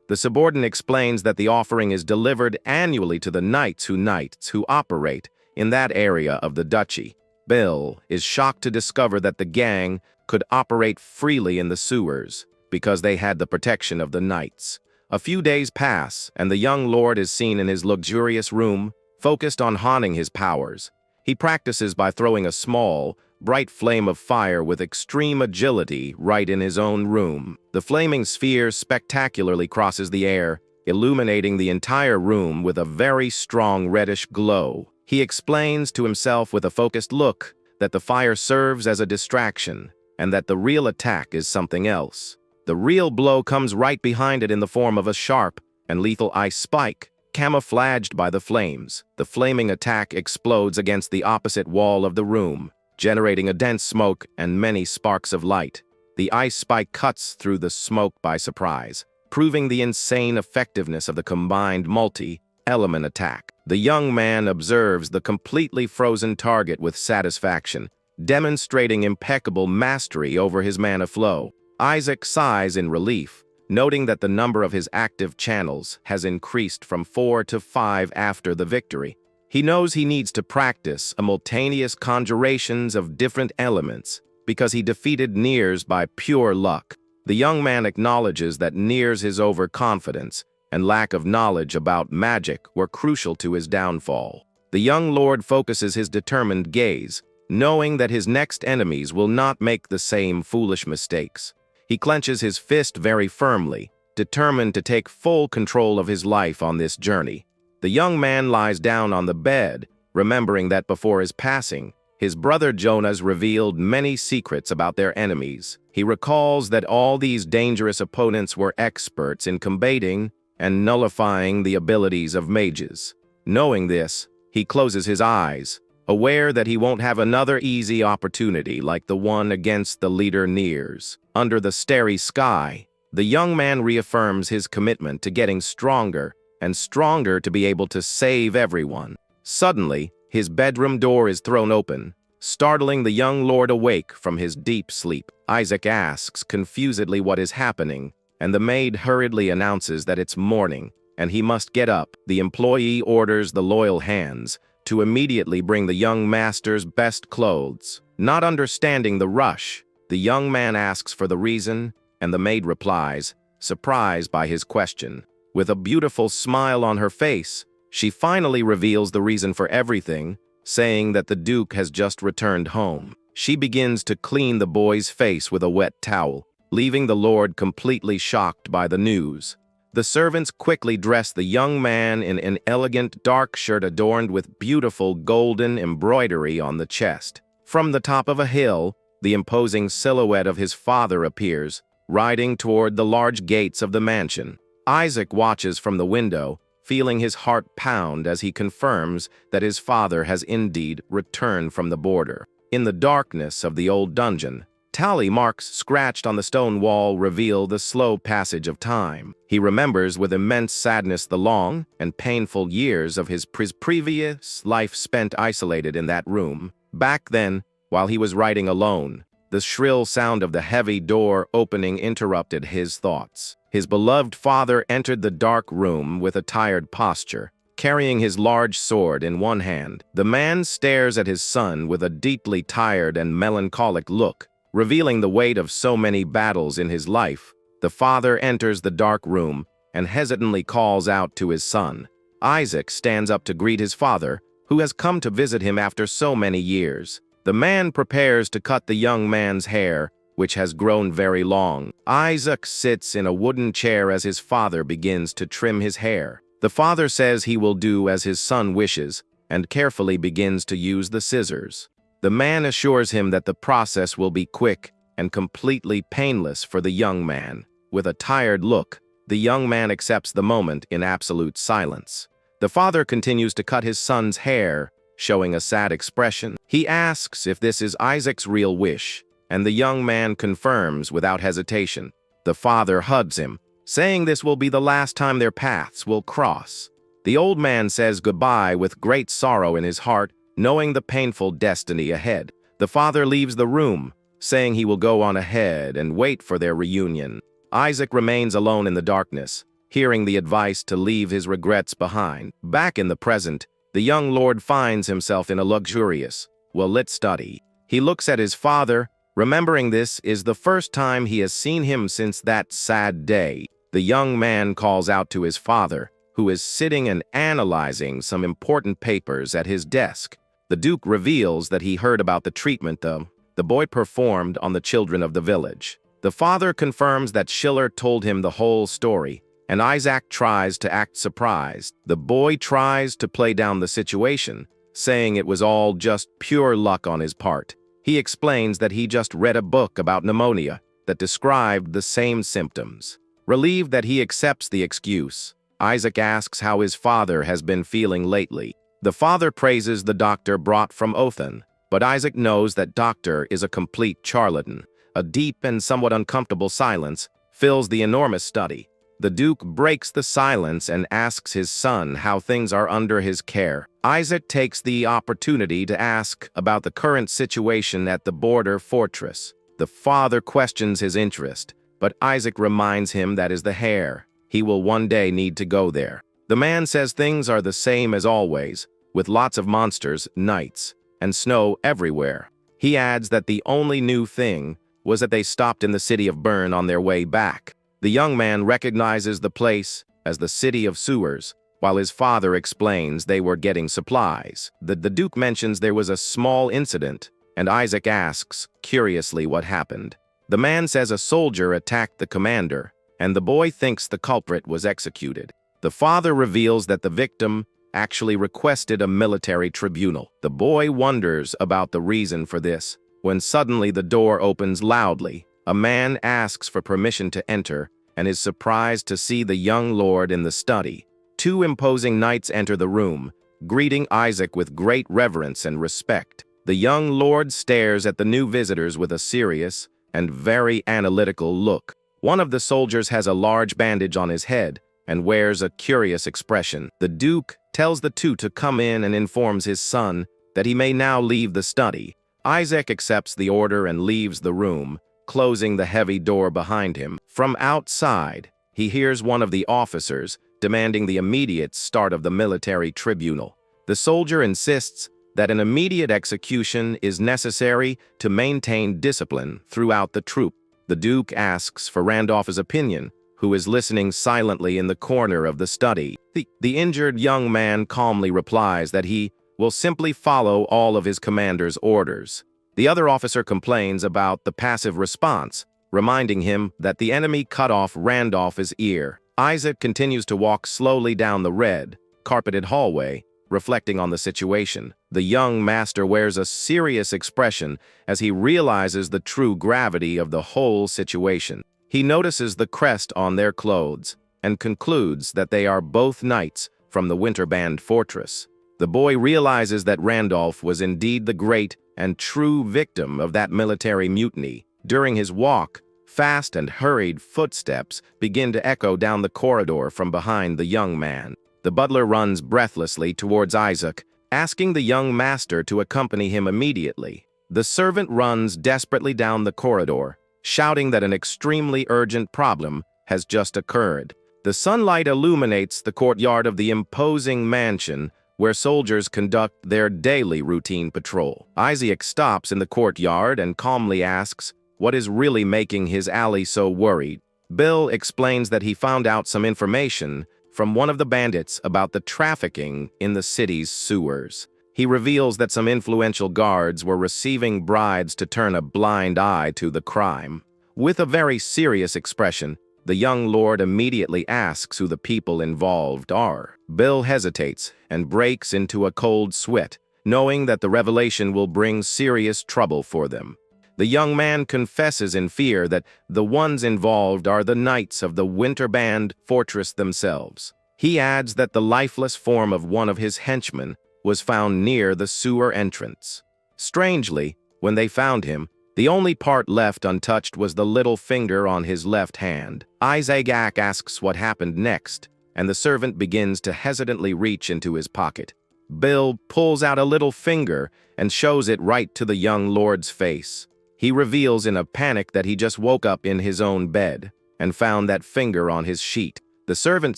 The subordinate explains that the offering is delivered annually to the knights who operate in that area of the duchy. Bill is shocked to discover that the gang could operate freely in the sewers because they had the protection of the knights. A few days pass, and the young lord is seen in his luxurious room, focused on honing his powers. He practices by throwing a small, bright flame of fire with extreme agility right in his own room. The flaming sphere spectacularly crosses the air, illuminating the entire room with a very strong reddish glow. He explains to himself with a focused look that the fire serves as a distraction and that the real attack is something else. The real blow comes right behind it in the form of a sharp and lethal ice spike, camouflaged by the flames. The flaming attack explodes against the opposite wall of the room, generating a dense smoke and many sparks of light. The ice spike cuts through the smoke by surprise, proving the insane effectiveness of the combined multi-element attack. The young man observes the completely frozen target with satisfaction, demonstrating impeccable mastery over his mana flow. Isaac sighs in relief, noting that the number of his active channels has increased from 4 to 5 after the victory. He knows he needs to practice simultaneous conjurations of different elements because he defeated Nears by pure luck. The young man acknowledges that Nears' overconfidence and lack of knowledge about magic were crucial to his downfall. The young lord focuses his determined gaze, knowing that his next enemies will not make the same foolish mistakes. He clenches his fist very firmly, determined to take full control of his life on this journey. The young man lies down on the bed, remembering that before his passing, his brother Jonas revealed many secrets about their enemies. He recalls that all these dangerous opponents were experts in combating and nullifying the abilities of mages. Knowing this, he closes his eyes, aware that he won't have another easy opportunity like the one against the leader Nears. Under the starry sky, the young man reaffirms his commitment to getting stronger and stronger to be able to save everyone. Suddenly, his bedroom door is thrown open, startling the young lord awake from his deep sleep. Isaac asks confusedly what is happening, and the maid hurriedly announces that it's morning, and he must get up. The employee orders the loyal hands to immediately bring the young master's best clothes. Not understanding the rush, the young man asks for the reason, and the maid replies, surprised by his question. With a beautiful smile on her face, she finally reveals the reason for everything, saying that the Duke has just returned home. She begins to clean the boy's face with a wet towel, leaving the lord completely shocked by the news. The servants quickly dress the young man in an elegant dark shirt adorned with beautiful golden embroidery on the chest. From the top of a hill, the imposing silhouette of his father appears, riding toward the large gates of the mansion. Isaac watches from the window, feeling his heart pound as he confirms that his father has indeed returned from the border. In the darkness of the old dungeon, tally marks scratched on the stone wall reveal the slow passage of time. He remembers with immense sadness the long and painful years of his previous life spent isolated in that room. Back then, while he was writing alone, the shrill sound of the heavy door opening interrupted his thoughts. His beloved father entered the dark room with a tired posture, carrying his large sword in one hand. The man stares at his son with a deeply tired and melancholic look, revealing the weight of so many battles in his life. The father enters the dark room and hesitantly calls out to his son. Isaac stands up to greet his father, who has come to visit him after so many years. The man prepares to cut the young man's hair, which has grown very long. Isaac sits in a wooden chair as his father begins to trim his hair. The father says he will do as his son wishes and carefully begins to use the scissors. The man assures him that the process will be quick and completely painless for the young man. With a tired look, the young man accepts the moment in absolute silence. The father continues to cut his son's hair, showing a sad expression. He asks if this is Isaac's real wish, and the young man confirms without hesitation. The father hugs him, saying this will be the last time their paths will cross. The old man says goodbye with great sorrow in his heart, knowing the painful destiny ahead. The father leaves the room, saying he will go on ahead and wait for their reunion. Isaac remains alone in the darkness, hearing the advice to leave his regrets behind. Back in the present, the young lord finds himself in a luxurious, well-lit study. He looks at his father, remembering this is the first time he has seen him since that sad day. The young man calls out to his father, who is sitting and analyzing some important papers at his desk. The Duke reveals that he heard about the treatment the boy performed on the children of the village. The father confirms that Schiller told him the whole story, and Isaac tries to act surprised. The boy tries to play down the situation, saying it was all just pure luck on his part. He explains that he just read a book about pneumonia that described the same symptoms. Relieved that he accepts the excuse, Isaac asks how his father has been feeling lately. The father praises the doctor brought from Othan, but Isaac knows that doctor is a complete charlatan. A deep and somewhat uncomfortable silence fills the enormous study. The Duke breaks the silence and asks his son how things are under his care. Isaac takes the opportunity to ask about the current situation at the border fortress. The father questions his interest, but Isaac reminds him that is the hair. He will one day need to go there. The man says things are the same as always, with lots of monsters, knights, and snow everywhere. He adds that the only new thing was that they stopped in the city of Bern on their way back. The young man recognizes the place as the city of sewers, while his father explains they were getting supplies. The Duke mentions there was a small incident, and Isaac asks, curiously, what happened. The man says a soldier attacked the commander, and the boy thinks the culprit was executed. The father reveals that the victim actually requested a military tribunal. The boy wonders about the reason for this, when suddenly the door opens loudly. A man asks for permission to enter, and is surprised to see the young lord in the study. Two imposing knights enter the room, greeting Isaac with great reverence and respect. The young lord stares at the new visitors with a serious and very analytical look. One of the soldiers has a large bandage on his head and wears a curious expression. The Duke tells the two to come in and informs his son that he may now leave the study. Isaac accepts the order and leaves the room, closing the heavy door behind him. From outside, he hears one of the officers demanding the immediate start of the military tribunal. The soldier insists that an immediate execution is necessary to maintain discipline throughout the troop. The Duke asks for Randolph's opinion, who is listening silently in the corner of the study. The injured young man calmly replies that he will simply follow all of his commander's orders. The other officer complains about the passive response, reminding him that the enemy cut off Randolph's ear. Isaac continues to walk slowly down the red, carpeted hallway, reflecting on the situation. The young master wears a serious expression as he realizes the true gravity of the whole situation. He notices the crest on their clothes and concludes that they are both knights from the Winterband fortress. The boy realizes that Randolph was indeed the great and true victim of that military mutiny. During his walk, fast and hurried footsteps begin to echo down the corridor from behind the young man. The butler runs breathlessly towards Isaac, asking the young master to accompany him immediately. The servant runs desperately down the corridor, shouting that an extremely urgent problem has just occurred. The sunlight illuminates the courtyard of the imposing mansion where soldiers conduct their daily routine patrol. Isaac stops in the courtyard and calmly asks what is really making his ally so worried. Bill explains that he found out some information from one of the bandits about the trafficking in the city's sewers. He reveals that some influential guards were receiving bribes to turn a blind eye to the crime. With a very serious expression, the young lord immediately asks who the people involved are. Bill hesitates and breaks into a cold sweat, knowing that the revelation will bring serious trouble for them. The young man confesses in fear that the ones involved are the knights of the Winterband fortress themselves. He adds that the lifeless form of one of his henchmen was found near the sewer entrance. Strangely, when they found him, the only part left untouched was the little finger on his left hand. Isaac asks what happened next, and the servant begins to hesitantly reach into his pocket. Bill pulls out a little finger and shows it right to the young lord's face. He reveals in a panic that he just woke up in his own bed and found that finger on his sheet. The servant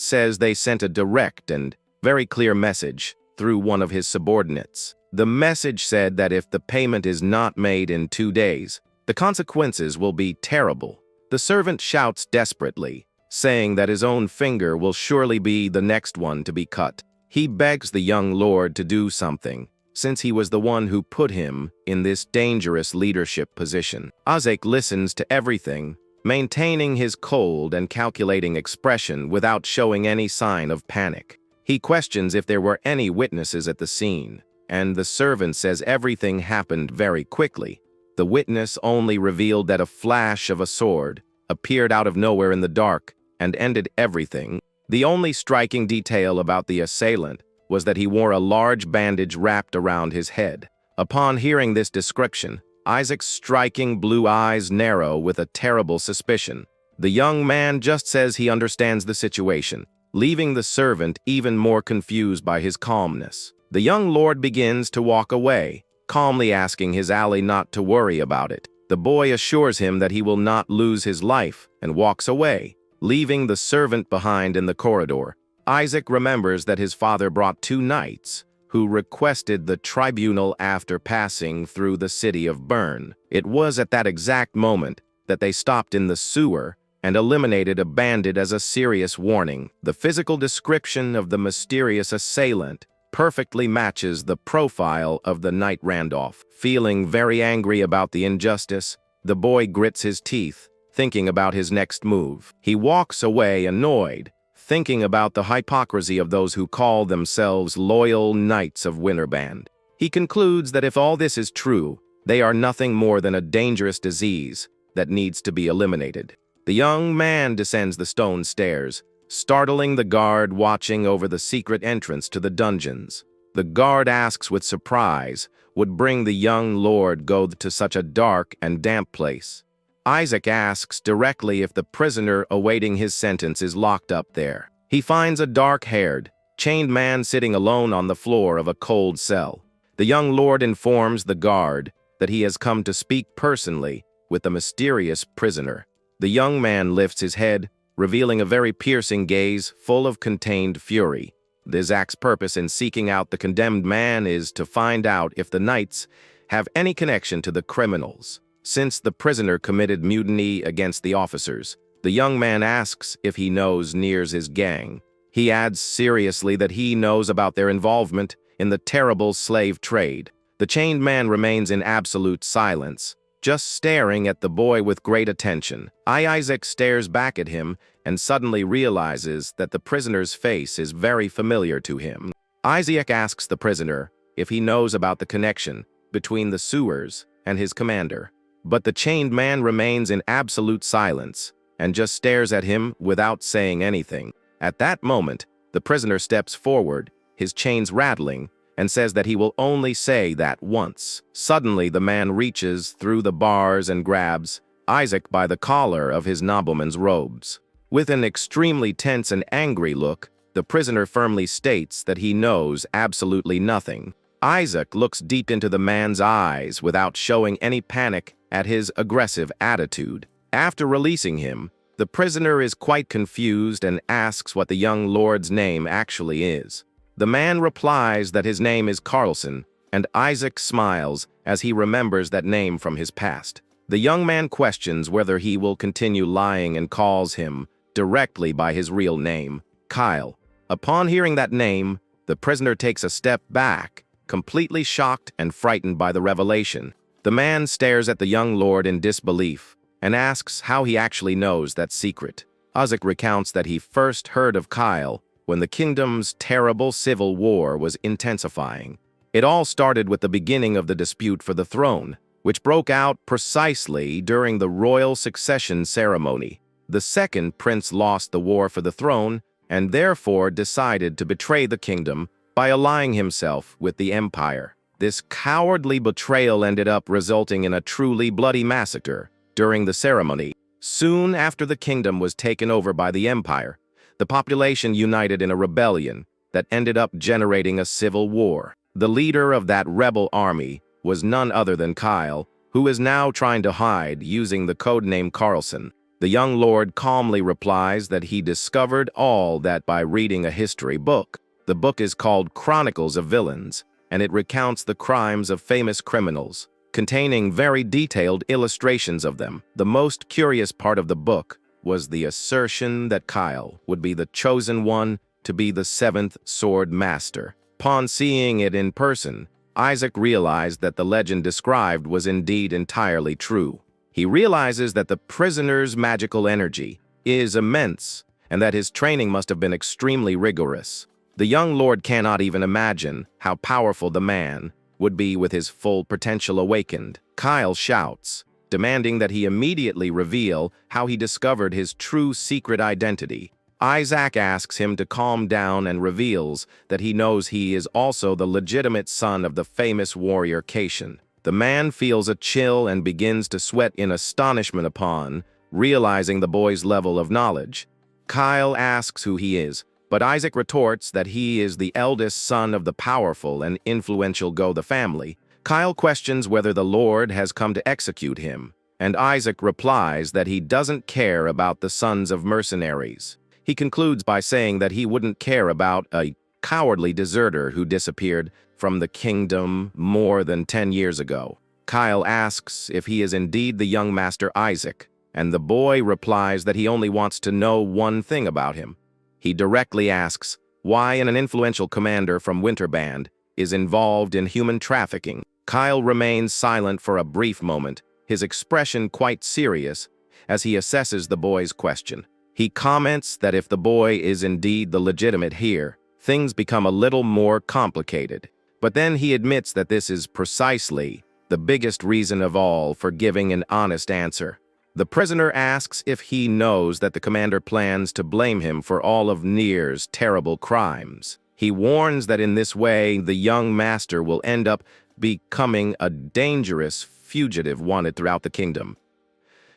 says they sent a direct and very clear message through one of his subordinates. The message said that if the payment is not made in 2 days, the consequences will be terrible. The servant shouts desperately, saying that his own finger will surely be the next one to be cut. He begs the young lord to do something, since he was the one who put him in this dangerous leadership position. Isaac listens to everything, maintaining his cold and calculating expression without showing any sign of panic. He questions if there were any witnesses at the scene, and the servant says everything happened very quickly. The witness only revealed that a flash of a sword appeared out of nowhere in the dark and ended everything. The only striking detail about the assailant was that he wore a large bandage wrapped around his head. Upon hearing this description, Isaac's striking blue eyes narrow with a terrible suspicion. The young man just says he understands the situation, leaving the servant even more confused by his calmness. The young lord begins to walk away, calmly asking his ally not to worry about it. The boy assures him that he will not lose his life and walks away, leaving the servant behind in the corridor. Isaac remembers that his father brought 2 knights who requested the tribunal after passing through the city of Bern. It was at that exact moment that they stopped in the sewer and eliminated a bandit as a serious warning. The physical description of the mysterious assailant perfectly matches the profile of the knight Randolph. Feeling very angry about the injustice, the boy grits his teeth, thinking about his next move. He walks away annoyed, thinking about the hypocrisy of those who call themselves loyal knights of Winterband. He concludes that if all this is true, they are nothing more than a dangerous disease that needs to be eliminated. The young man descends the stone stairs, startling the guard watching over the secret entrance to the dungeons. The guard asks with surprise, would bring the young lord go to such a dark and damp place. Isaac asks directly if the prisoner awaiting his sentence is locked up there. He finds a dark-haired, chained man sitting alone on the floor of a cold cell. The young lord informs the guard that he has come to speak personally with the mysterious prisoner. The young man lifts his head, revealing a very piercing gaze full of contained fury. Isaacs' purpose in seeking out the condemned man is to find out if the knights have any connection to the criminals. Since the prisoner committed mutiny against the officers, the young man asks if he knows Nier's gang. He adds seriously that he knows about their involvement in the terrible slave trade. The chained man remains in absolute silence, just staring at the boy with great attention. Isaac stares back at him and suddenly realizes that the prisoner's face is very familiar to him. Isaac asks the prisoner if he knows about the connection between the sewers and his commander. But the chained man remains in absolute silence and just stares at him without saying anything. At that moment, the prisoner steps forward, his chains rattling, and says that he will only say that once. Suddenly, the man reaches through the bars and grabs Isaac by the collar of his nobleman's robes. With an extremely tense and angry look, the prisoner firmly states that he knows absolutely nothing. Isaac looks deep into the man's eyes without showing any panic at his aggressive attitude. After releasing him, the prisoner is quite confused and asks what the young lord's name actually is. The man replies that his name is Carlson, and Isaac smiles as he remembers that name from his past. The young man questions whether he will continue lying and calls him directly by his real name, Kyle. Upon hearing that name, the prisoner takes a step back, completely shocked and frightened by the revelation. The man stares at the young lord in disbelief and asks how he actually knows that secret. Isaac recounts that he first heard of Kyle when the kingdom's terrible civil war was intensifying. It all started with the beginning of the dispute for the throne, which broke out precisely during the royal succession ceremony. The second prince lost the war for the throne and therefore decided to betray the kingdom by allying himself with the empire. This cowardly betrayal ended up resulting in a truly bloody massacre during the ceremony. Soon after the kingdom was taken over by the empire, the population united in a rebellion that ended up generating a civil war. The leader of that rebel army was none other than Kyle, who is now trying to hide using the codename Carlson. The young lord calmly replies that he discovered all that by reading a history book. The book is called Chronicles of Villains, and it recounts the crimes of famous criminals, containing very detailed illustrations of them. The most curious part of the book was the assertion that Kyle would be the chosen one to be the seventh sword master. Upon seeing it in person, Isaac realized that the legend described was indeed entirely true. He realizes that the prisoner's magical energy is immense and that his training must have been extremely rigorous. The young lord cannot even imagine how powerful the man would be with his full potential awakened. Kyle shouts, demanding that he immediately reveal how he discovered his true secret identity. Isaac asks him to calm down and reveals that he knows he is also the legitimate son of the famous warrior Cassian. The man feels a chill and begins to sweat in astonishment upon realizing the boy's level of knowledge. Kyle asks who he is, but Isaac retorts that he is the eldest son of the powerful and influential Go the family. Kyle questions whether the Lord has come to execute him, and Isaac replies that he doesn't care about the sons of mercenaries. He concludes by saying that he wouldn't care about a cowardly deserter who disappeared from the kingdom more than 10 years ago. Kyle asks if he is indeed the young master Isaac, and the boy replies that he only wants to know one thing about him. He directly asks why an influential commander from Winterband is involved in human trafficking. Kyle remains silent for a brief moment, his expression quite serious as he assesses the boy's question. He comments that if the boy is indeed the legitimate heir, things become a little more complicated. But then he admits that this is precisely the biggest reason of all for giving an honest answer. The prisoner asks if he knows that the commander plans to blame him for all of Nier's terrible crimes. He warns that in this way, the young master will end up becoming a dangerous fugitive wanted throughout the kingdom.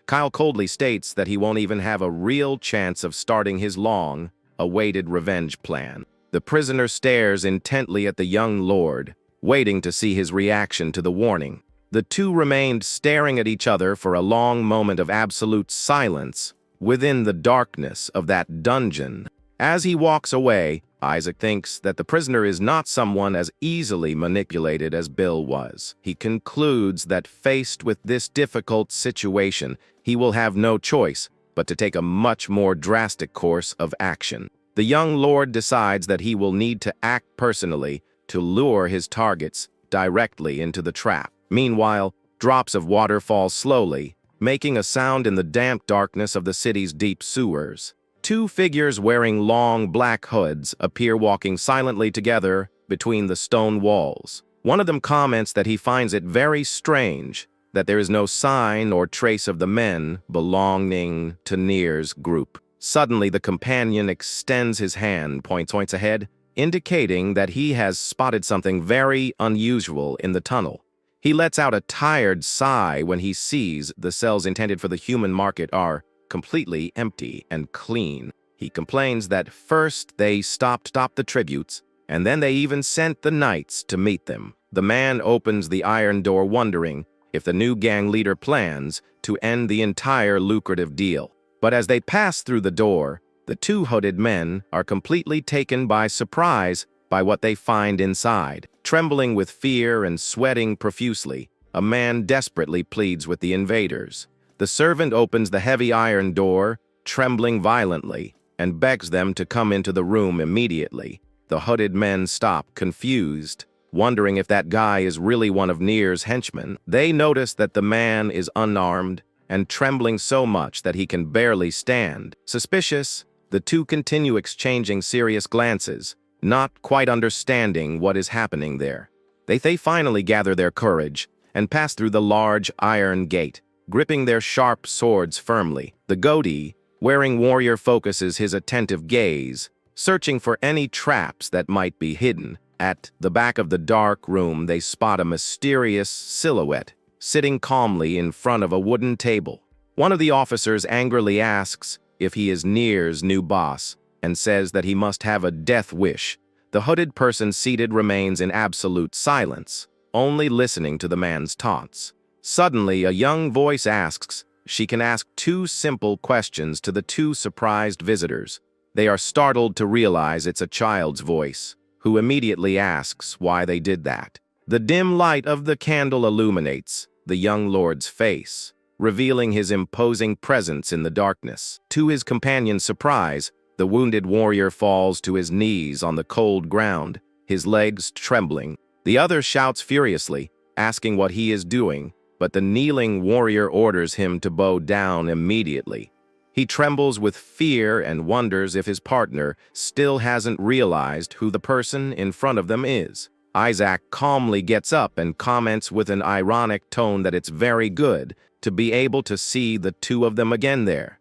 Kyle coldly states that he won't even have a real chance of starting his long-awaited revenge plan. The prisoner stares intently at the young lord, waiting to see his reaction to the warning. The two remained staring at each other for a long moment of absolute silence within the darkness of that dungeon. As he walks away, Isaac thinks that the prisoner is not someone as easily manipulated as Bill was. He concludes that faced with this difficult situation, he will have no choice but to take a much more drastic course of action. The young lord decides that he will need to act personally to lure his targets directly into the trap. Meanwhile, drops of water fall slowly, making a sound in the damp darkness of the city's deep sewers. Two figures wearing long black hoods appear walking silently together between the stone walls. One of them comments that he finds it very strange that there is no sign or trace of the men belonging to Nier's group. Suddenly, the companion extends his hand, points ahead, indicating that he has spotted something very unusual in the tunnel. He lets out a tired sigh when he sees the cells intended for the human market are completely empty and clean. He complains that first they stopped the tributes, and then they even sent the knights to meet them. The man opens the iron door wondering if the new gang leader plans to end the entire lucrative deal. But as they pass through the door, the two hooded men are completely taken by surprise by what they find inside. Trembling with fear and sweating profusely, a man desperately pleads with the invaders. The servant opens the heavy iron door, trembling violently, and begs them to come into the room immediately. The hooded men stop, confused, wondering if that guy is really one of Nier's henchmen. They notice that the man is unarmed and trembling so much that he can barely stand. Suspicious, the two continue exchanging serious glances, not quite understanding what is happening there. They finally gather their courage and pass through the large iron gate, gripping their sharp swords firmly. The goatee, wearing warrior, focuses his attentive gaze, searching for any traps that might be hidden. At the back of the dark room, they spot a mysterious silhouette, sitting calmly in front of a wooden table. One of the officers angrily asks if he is Nier's new boss, and says that he must have a death wish. The hooded person seated remains in absolute silence, only listening to the man's taunts. Suddenly, a young voice asks she can ask two simple questions to the two surprised visitors. They are startled to realize it's a child's voice, who immediately asks why they did that. The dim light of the candle illuminates the young lord's face, revealing his imposing presence in the darkness. To his companion's surprise, the wounded warrior falls to his knees on the cold ground, his legs trembling. The other shouts furiously, asking what he is doing, but the kneeling warrior orders him to bow down immediately. He trembles with fear and wonders if his partner still hasn't realized who the person in front of them is. Isaac calmly gets up and comments with an ironic tone that it's very good to be able to see the two of them again there.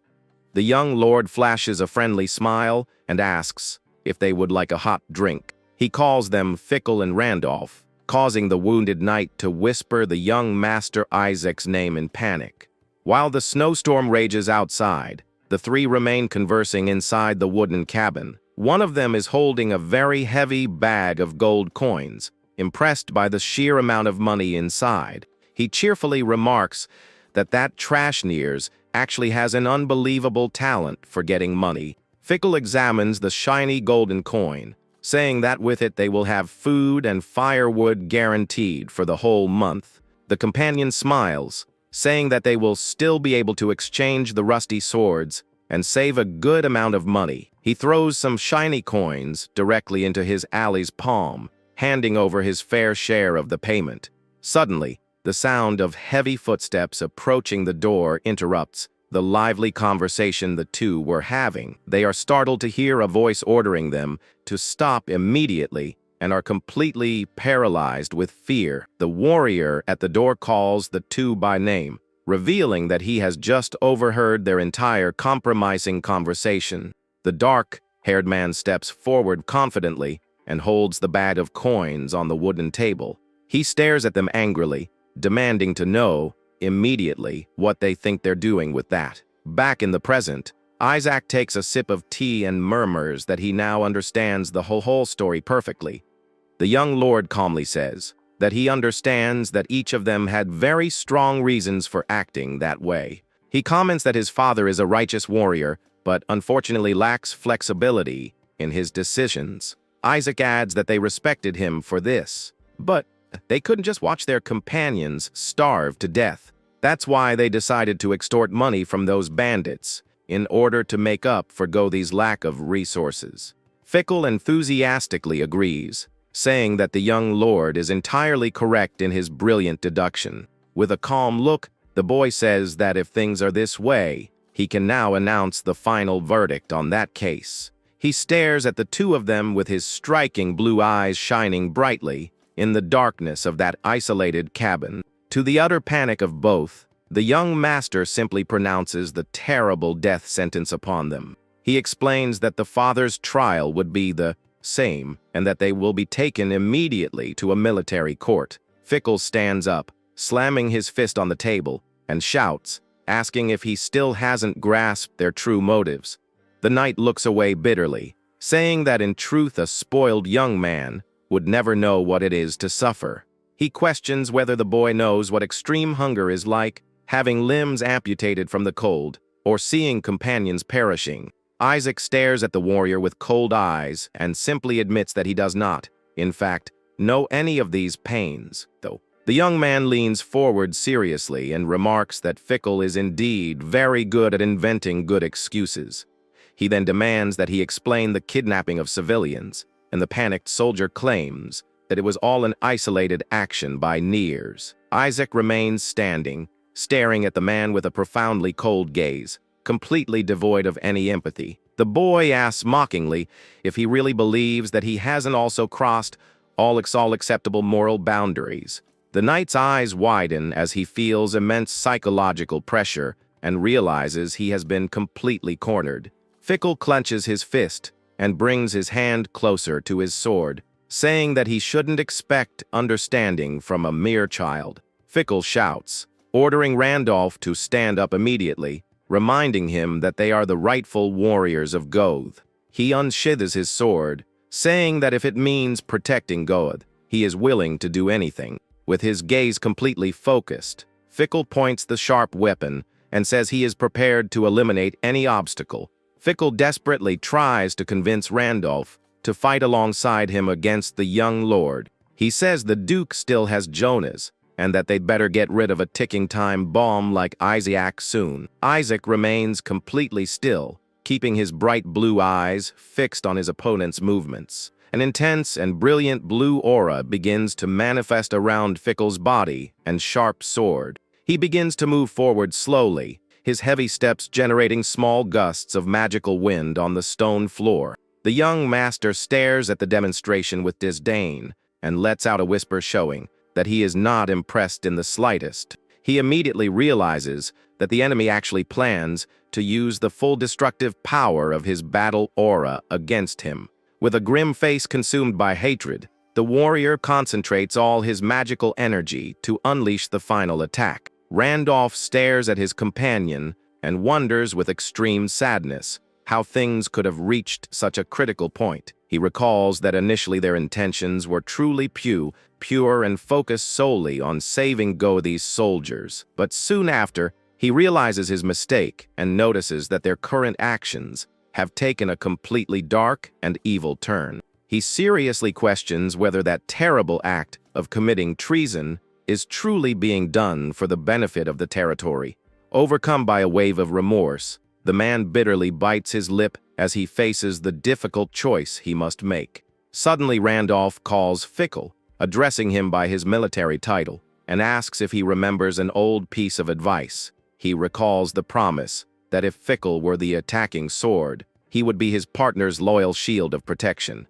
The young lord flashes a friendly smile and asks if they would like a hot drink. He calls them Fickle and Randolph, causing the wounded knight to whisper the young master Isaac's name in panic. While the snowstorm rages outside, the three remain conversing inside the wooden cabin. One of them is holding a very heavy bag of gold coins, impressed by the sheer amount of money inside. He cheerfully remarks that trash Nier's actually has an unbelievable talent for getting money. Fickle examines the shiny golden coin, saying that with it they will have food and firewood guaranteed for the whole month. The companion smiles, saying that they will still be able to exchange the rusty swords and save a good amount of money. He throws some shiny coins directly into his ally's palm, handing over his fair share of the payment. Suddenly, the sound of heavy footsteps approaching the door interrupts the lively conversation the two were having. They are startled to hear a voice ordering them to stop immediately and are completely paralyzed with fear. The warrior at the door calls the two by name, revealing that he has just overheard their entire compromising conversation. The dark-haired man steps forward confidently and holds the bag of coins on the wooden table. He stares at them angrily, demanding to know immediately what they think they're doing with that. Back in the present, Isaac takes a sip of tea and murmurs that he now understands the whole story perfectly. The young lord calmly says that he understands that each of them had very strong reasons for acting that way. He comments that his father is a righteous warrior, but unfortunately lacks flexibility in his decisions. Isaac adds that they respected him for this, but they couldn't just watch their companions starve to death. That's why they decided to extort money from those bandits in order to make up for Gothi's lack of resources. Fickle enthusiastically agrees, saying that the young lord is entirely correct in his brilliant deduction. With a calm look, the boy says that if things are this way, he can now announce the final verdict on that case. He stares at the two of them with his striking blue eyes shining brightly in the darkness of that isolated cabin. To the utter panic of both, the young master simply pronounces the terrible death sentence upon them. He explains that the father's trial would be the same and that they will be taken immediately to a military court. Fickle stands up, slamming his fist on the table, and shouts, asking if he still hasn't grasped their true motives. The knight looks away bitterly, saying that in truth a spoiled young man would never know what it is to suffer. He questions whether the boy knows what extreme hunger is like, having limbs amputated from the cold, or seeing companions perishing. Isaac stares at the warrior with cold eyes and simply admits that he does not, in fact, know any of these pains, though. The young man leans forward seriously and remarks that Fickle is indeed very good at inventing good excuses. He then demands that he explain the kidnapping of civilians, and the panicked soldier claims that it was all an isolated action by Nears. Isaac remains standing, staring at the man with a profoundly cold gaze, completely devoid of any empathy. The boy asks mockingly if he really believes that he hasn't also crossed all acceptable moral boundaries. The knight's eyes widen as he feels immense psychological pressure and realizes he has been completely cornered. Fickle clenches his fist and brings his hand closer to his sword, saying that he shouldn't expect understanding from a mere child. Fickle shouts, ordering Randolph to stand up immediately, reminding him that they are the rightful warriors of Goth. He unsheathes his sword, saying that if it means protecting Goth, he is willing to do anything. With his gaze completely focused, Fickle points the sharp weapon and says he is prepared to eliminate any obstacle. Fickle desperately tries to convince Randolph to fight alongside him against the young lord. He says the Duke still has Jonas, and that they'd better get rid of a ticking time bomb like Isaac soon. Isaac remains completely still, keeping his bright blue eyes fixed on his opponent's movements. An intense and brilliant blue aura begins to manifest around Fickle's body and sharp sword. He begins to move forward slowly, his heavy steps generating small gusts of magical wind on the stone floor. The young master stares at the demonstration with disdain and lets out a whisper showing that he is not impressed in the slightest. He immediately realizes that the enemy actually plans to use the full destructive power of his battle aura against him. With a grim face consumed by hatred, the warrior concentrates all his magical energy to unleash the final attack. Randolph stares at his companion and wonders with extreme sadness how things could have reached such a critical point. He recalls that initially their intentions were truly pure and focused solely on saving Gothi's soldiers. But soon after, he realizes his mistake and notices that their current actions have taken a completely dark and evil turn. He seriously questions whether that terrible act of committing treason is truly being done for the benefit of the territory. Overcome by a wave of remorse, the man bitterly bites his lip as he faces the difficult choice he must make. Suddenly, Randolph calls Fickle, addressing him by his military title, and asks if he remembers an old piece of advice. He recalls the promise that if Fickle were the attacking sword, he would be his partner's loyal shield of protection.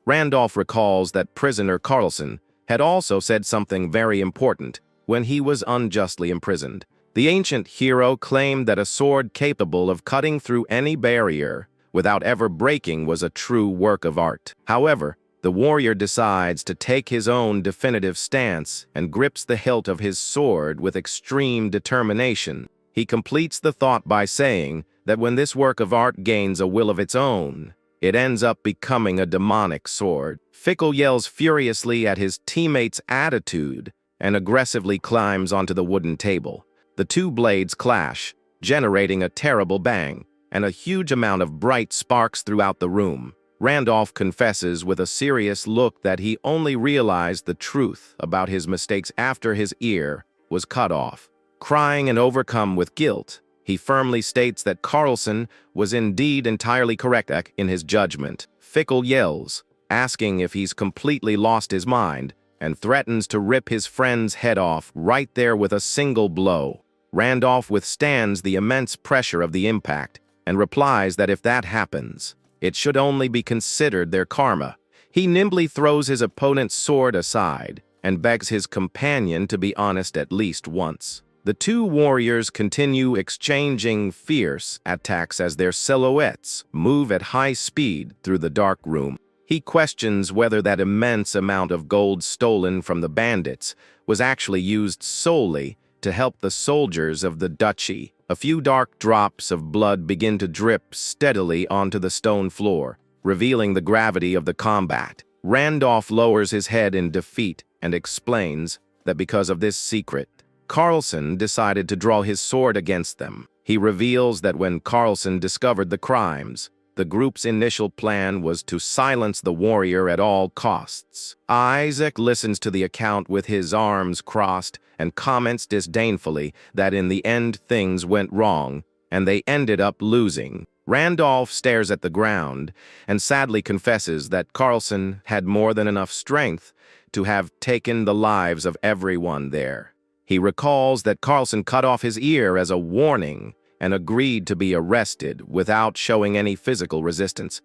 Randolph recalls that prisoner Carlson had also said something very important when he was unjustly imprisoned, The ancient hero claimed that a sword capable of cutting through any barrier without ever breaking was a true work of art. However, the warrior decides to take his own definitive stance and grips the hilt of his sword with extreme determination. He completes the thought by saying that when this work of art gains a will of its own, it ends up becoming a demonic sword. Fickle yells furiously at his teammate's attitude and aggressively climbs onto the wooden table. The two blades clash, generating a terrible bang, and a huge amount of bright sparks throughout the room. Randolph confesses with a serious look that he only realized the truth about his mistakes after his ear was cut off. Crying and overcome with guilt, he firmly states that Carlson was indeed entirely correct in his judgment. Fickle yells, asking if he's completely lost his mind, and threatens to rip his friend's head off right there with a single blow. Randolph withstands the immense pressure of the impact and replies that if that happens, it should only be considered their karma. He nimbly throws his opponent's sword aside and begs his companion to be honest at least once. The two warriors continue exchanging fierce attacks as their silhouettes move at high speed through the dark room. He questions whether that immense amount of gold stolen from the bandits was actually used solely to help the soldiers of the duchy. A few dark drops of blood begin to drip steadily onto the stone floor, revealing the gravity of the combat. Randolph lowers his head in defeat and explains that because of this secret, Carlson decided to draw his sword against them. He reveals that when Carlson discovered the crimes, the group's initial plan was to silence the warrior at all costs. Isaac listens to the account with his arms crossed and comments disdainfully that in the end things went wrong and they ended up losing. Randolph stares at the ground and sadly confesses that Carlson had more than enough strength to have taken the lives of everyone there. He recalls that Carlson cut off his ear as a warning and agreed to be arrested without showing any physical resistance.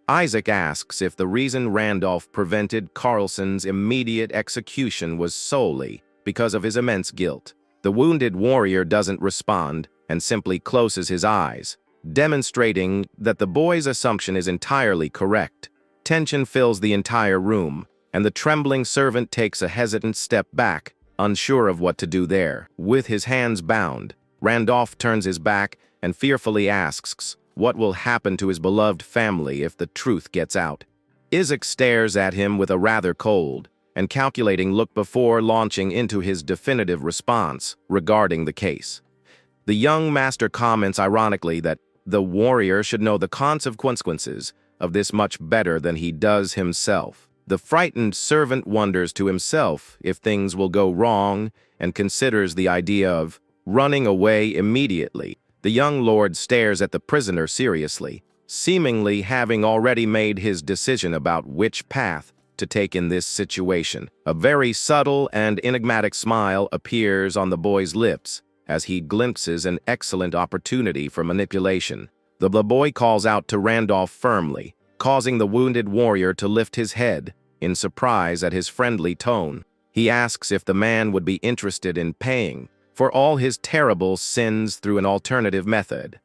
Isaac asks if the reason Randolph prevented Carlson's immediate execution was solely because of his immense guilt. The wounded warrior doesn't respond and simply closes his eyes, demonstrating that the boy's assumption is entirely correct. Tension fills the entire room, and the trembling servant takes a hesitant step back, unsure of what to do there. With his hands bound, Randolph turns his back and fearfully asks what will happen to his beloved family if the truth gets out. Isaac stares at him with a rather cold and calculating look before launching into his definitive response regarding the case. The young master comments ironically that the warrior should know the consequences of this much better than he does himself. The frightened servant wonders to himself if things will go wrong and considers the idea of running away immediately. The young lord stares at the prisoner seriously, seemingly having already made his decision about which path to take in this situation. A very subtle and enigmatic smile appears on the boy's lips as he glimpses an excellent opportunity for manipulation. The boy calls out to Randolph firmly, causing the wounded warrior to lift his head in surprise at his friendly tone. He asks if the man would be interested in paying for all his terrible sins through an alternative method.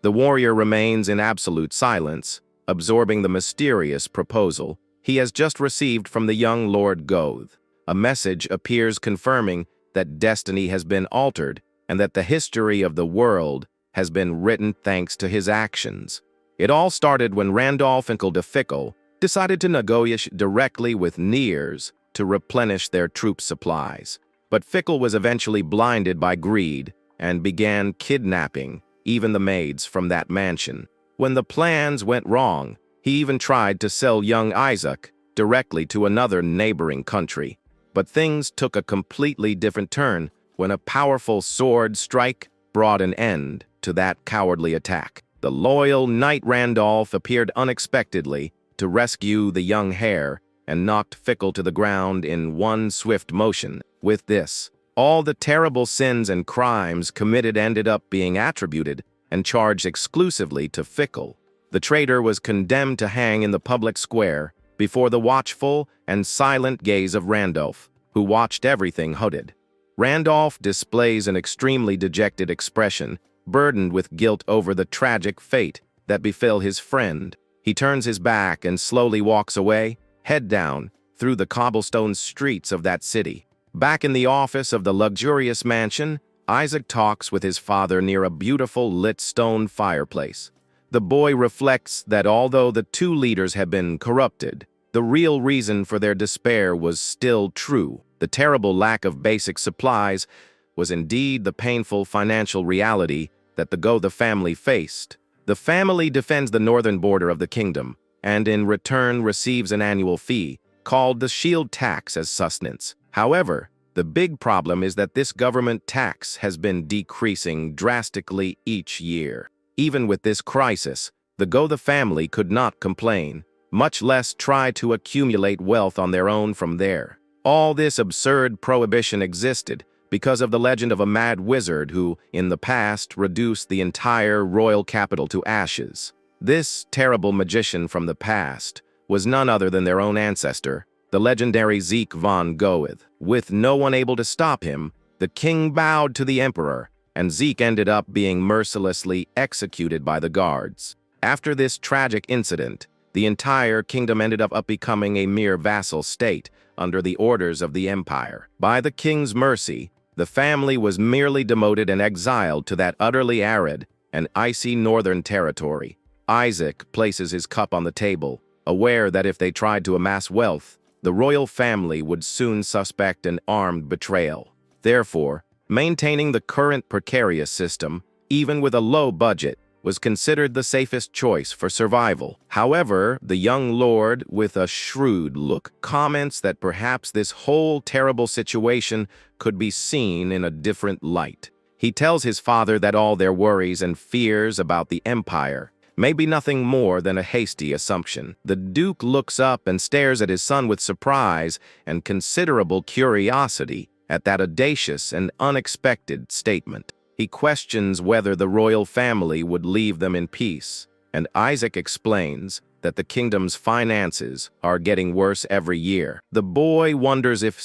The warrior remains in absolute silence, absorbing the mysterious proposal he has just received from the young Lord Goth. A message appears confirming that destiny has been altered and that the history of the world has been written thanks to his actions. It all started when Randolph and Fickle decided to negotiate directly with Nears to replenish their troop supplies. But Fickle was eventually blinded by greed and began kidnapping even the maids from that mansion. When the plans went wrong, he even tried to sell young Isaac directly to another neighboring country. But things took a completely different turn when a powerful sword strike brought an end to that cowardly attack. The loyal Knight Randolph appeared unexpectedly to rescue the young hare and knocked Fickle to the ground in one swift motion. With this, all the terrible sins and crimes committed ended up being attributed and charged exclusively to Fickle. The traitor was condemned to hang in the public square before the watchful and silent gaze of Randolph, who watched everything hooded. Randolph displays an extremely dejected expression, burdened with guilt over the tragic fate that befell his friend. He turns his back and slowly walks away, head down, through the cobblestone streets of that city. Back in the office of the luxurious mansion, Isaac talks with his father near a beautiful lit stone fireplace. The boy reflects that although the two leaders have been corrupted, the real reason for their despair was still true. The terrible lack of basic supplies was indeed the painful financial reality that the Gotha family faced. The family defends the northern border of the kingdom, and in return receives an annual fee, called the shield tax, as sustenance. However, the big problem is that this government tax has been decreasing drastically each year. Even with this crisis, the Gotha family could not complain, much less try to accumulate wealth on their own from there. All this absurd prohibition existed because of the legend of a mad wizard who, in the past, reduced the entire royal capital to ashes. This terrible magician from the past was none other than their own ancestor, the legendary Zeke von Goeth. With no one able to stop him, the king bowed to the emperor, and Zeke ended up being mercilessly executed by the guards. After this tragic incident, the entire kingdom ended up becoming a mere vassal state under the orders of the empire. By the king's mercy, the family was merely demoted and exiled to that utterly arid and icy northern territory. Isaac places his cup on the table, aware that if they tried to amass wealth, the royal family would soon suspect an armed betrayal. Therefore, maintaining the current precarious system, even with a low budget, was considered the safest choice for survival. However, the young lord, with a shrewd look, comments that perhaps this whole terrible situation could be seen in a different light. He tells his father that all their worries and fears about the empire may be nothing more than a hasty assumption. The Duke looks up and stares at his son with surprise and considerable curiosity at that audacious and unexpected statement. He questions whether the royal family would leave them in peace, and Isaac explains that the kingdom's finances are getting worse every year. The boy wonders if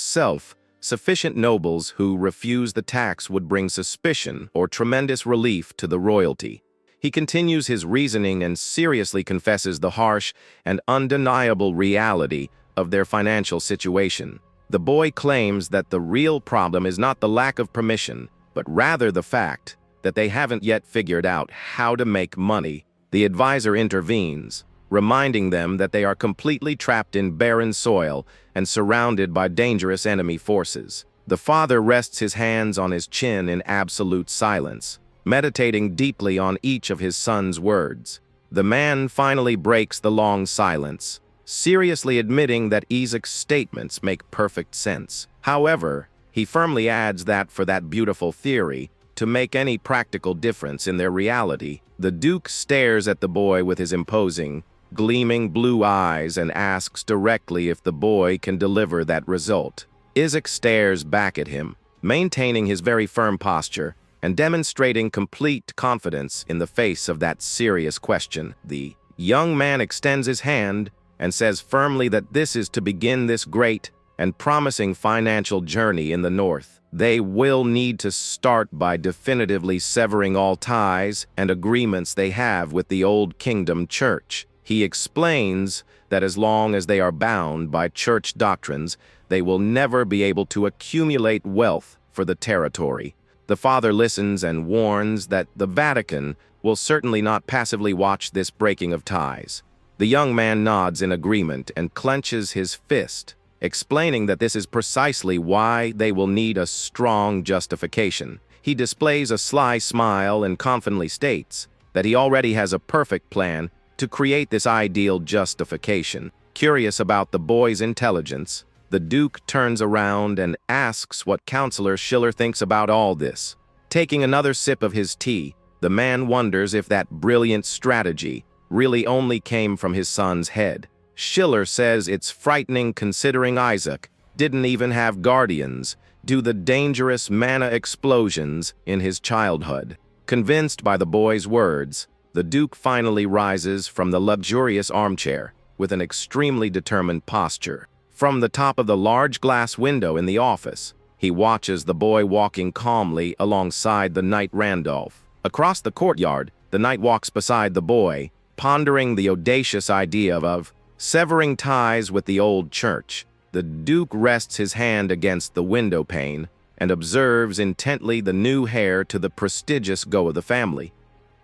sufficient nobles who refuse the tax would bring suspicion or tremendous relief to the royalty. He continues his reasoning and seriously confesses the harsh and undeniable reality of their financial situation. The boy claims that the real problem is not the lack of permission, but rather the fact that they haven't yet figured out how to make money. The advisor intervenes, reminding them that they are completely trapped in barren soil and surrounded by dangerous enemy forces. The father rests his hands on his chin in absolute silence, meditating deeply on each of his son's words. The man finally breaks the long silence, seriously admitting that Isaac's statements make perfect sense. However, he firmly adds that for that beautiful theory to make any practical difference in their reality, the Duke stares at the boy with his imposing, gleaming blue eyes and asks directly if the boy can deliver that result. Isaac stares back at him, maintaining his very firm posture and demonstrating complete confidence in the face of that serious question. The young man extends his hand and says firmly that this is to begin this great and promising financial journey in the north. They will need to start by definitively severing all ties and agreements they have with the Old Kingdom Church. He explains that as long as they are bound by church doctrines, they will never be able to accumulate wealth for the territory. The father listens and warns that the Vatican will certainly not passively watch this breaking of ties. The young man nods in agreement and clenches his fist, explaining that this is precisely why they will need a strong justification. He displays a sly smile and confidently states that he already has a perfect plan to create this ideal justification. Curious about the boy's intelligence, the Duke turns around and asks what Counselor Schiller thinks about all this. Taking another sip of his tea, the man wonders if that brilliant strategy really only came from his son's head. Schiller says it's frightening considering Isaac didn't even have guardians due to the dangerous mana explosions in his childhood. Convinced by the boy's words, the Duke finally rises from the luxurious armchair with an extremely determined posture. From the top of the large glass window in the office, He watches the boy walking calmly alongside the knight Randolph. Across the courtyard, the knight walks beside the boy, pondering the audacious idea of severing ties with the old church. The Duke rests his hand against the window pane and observes intently the new heir to the prestigious go of the family.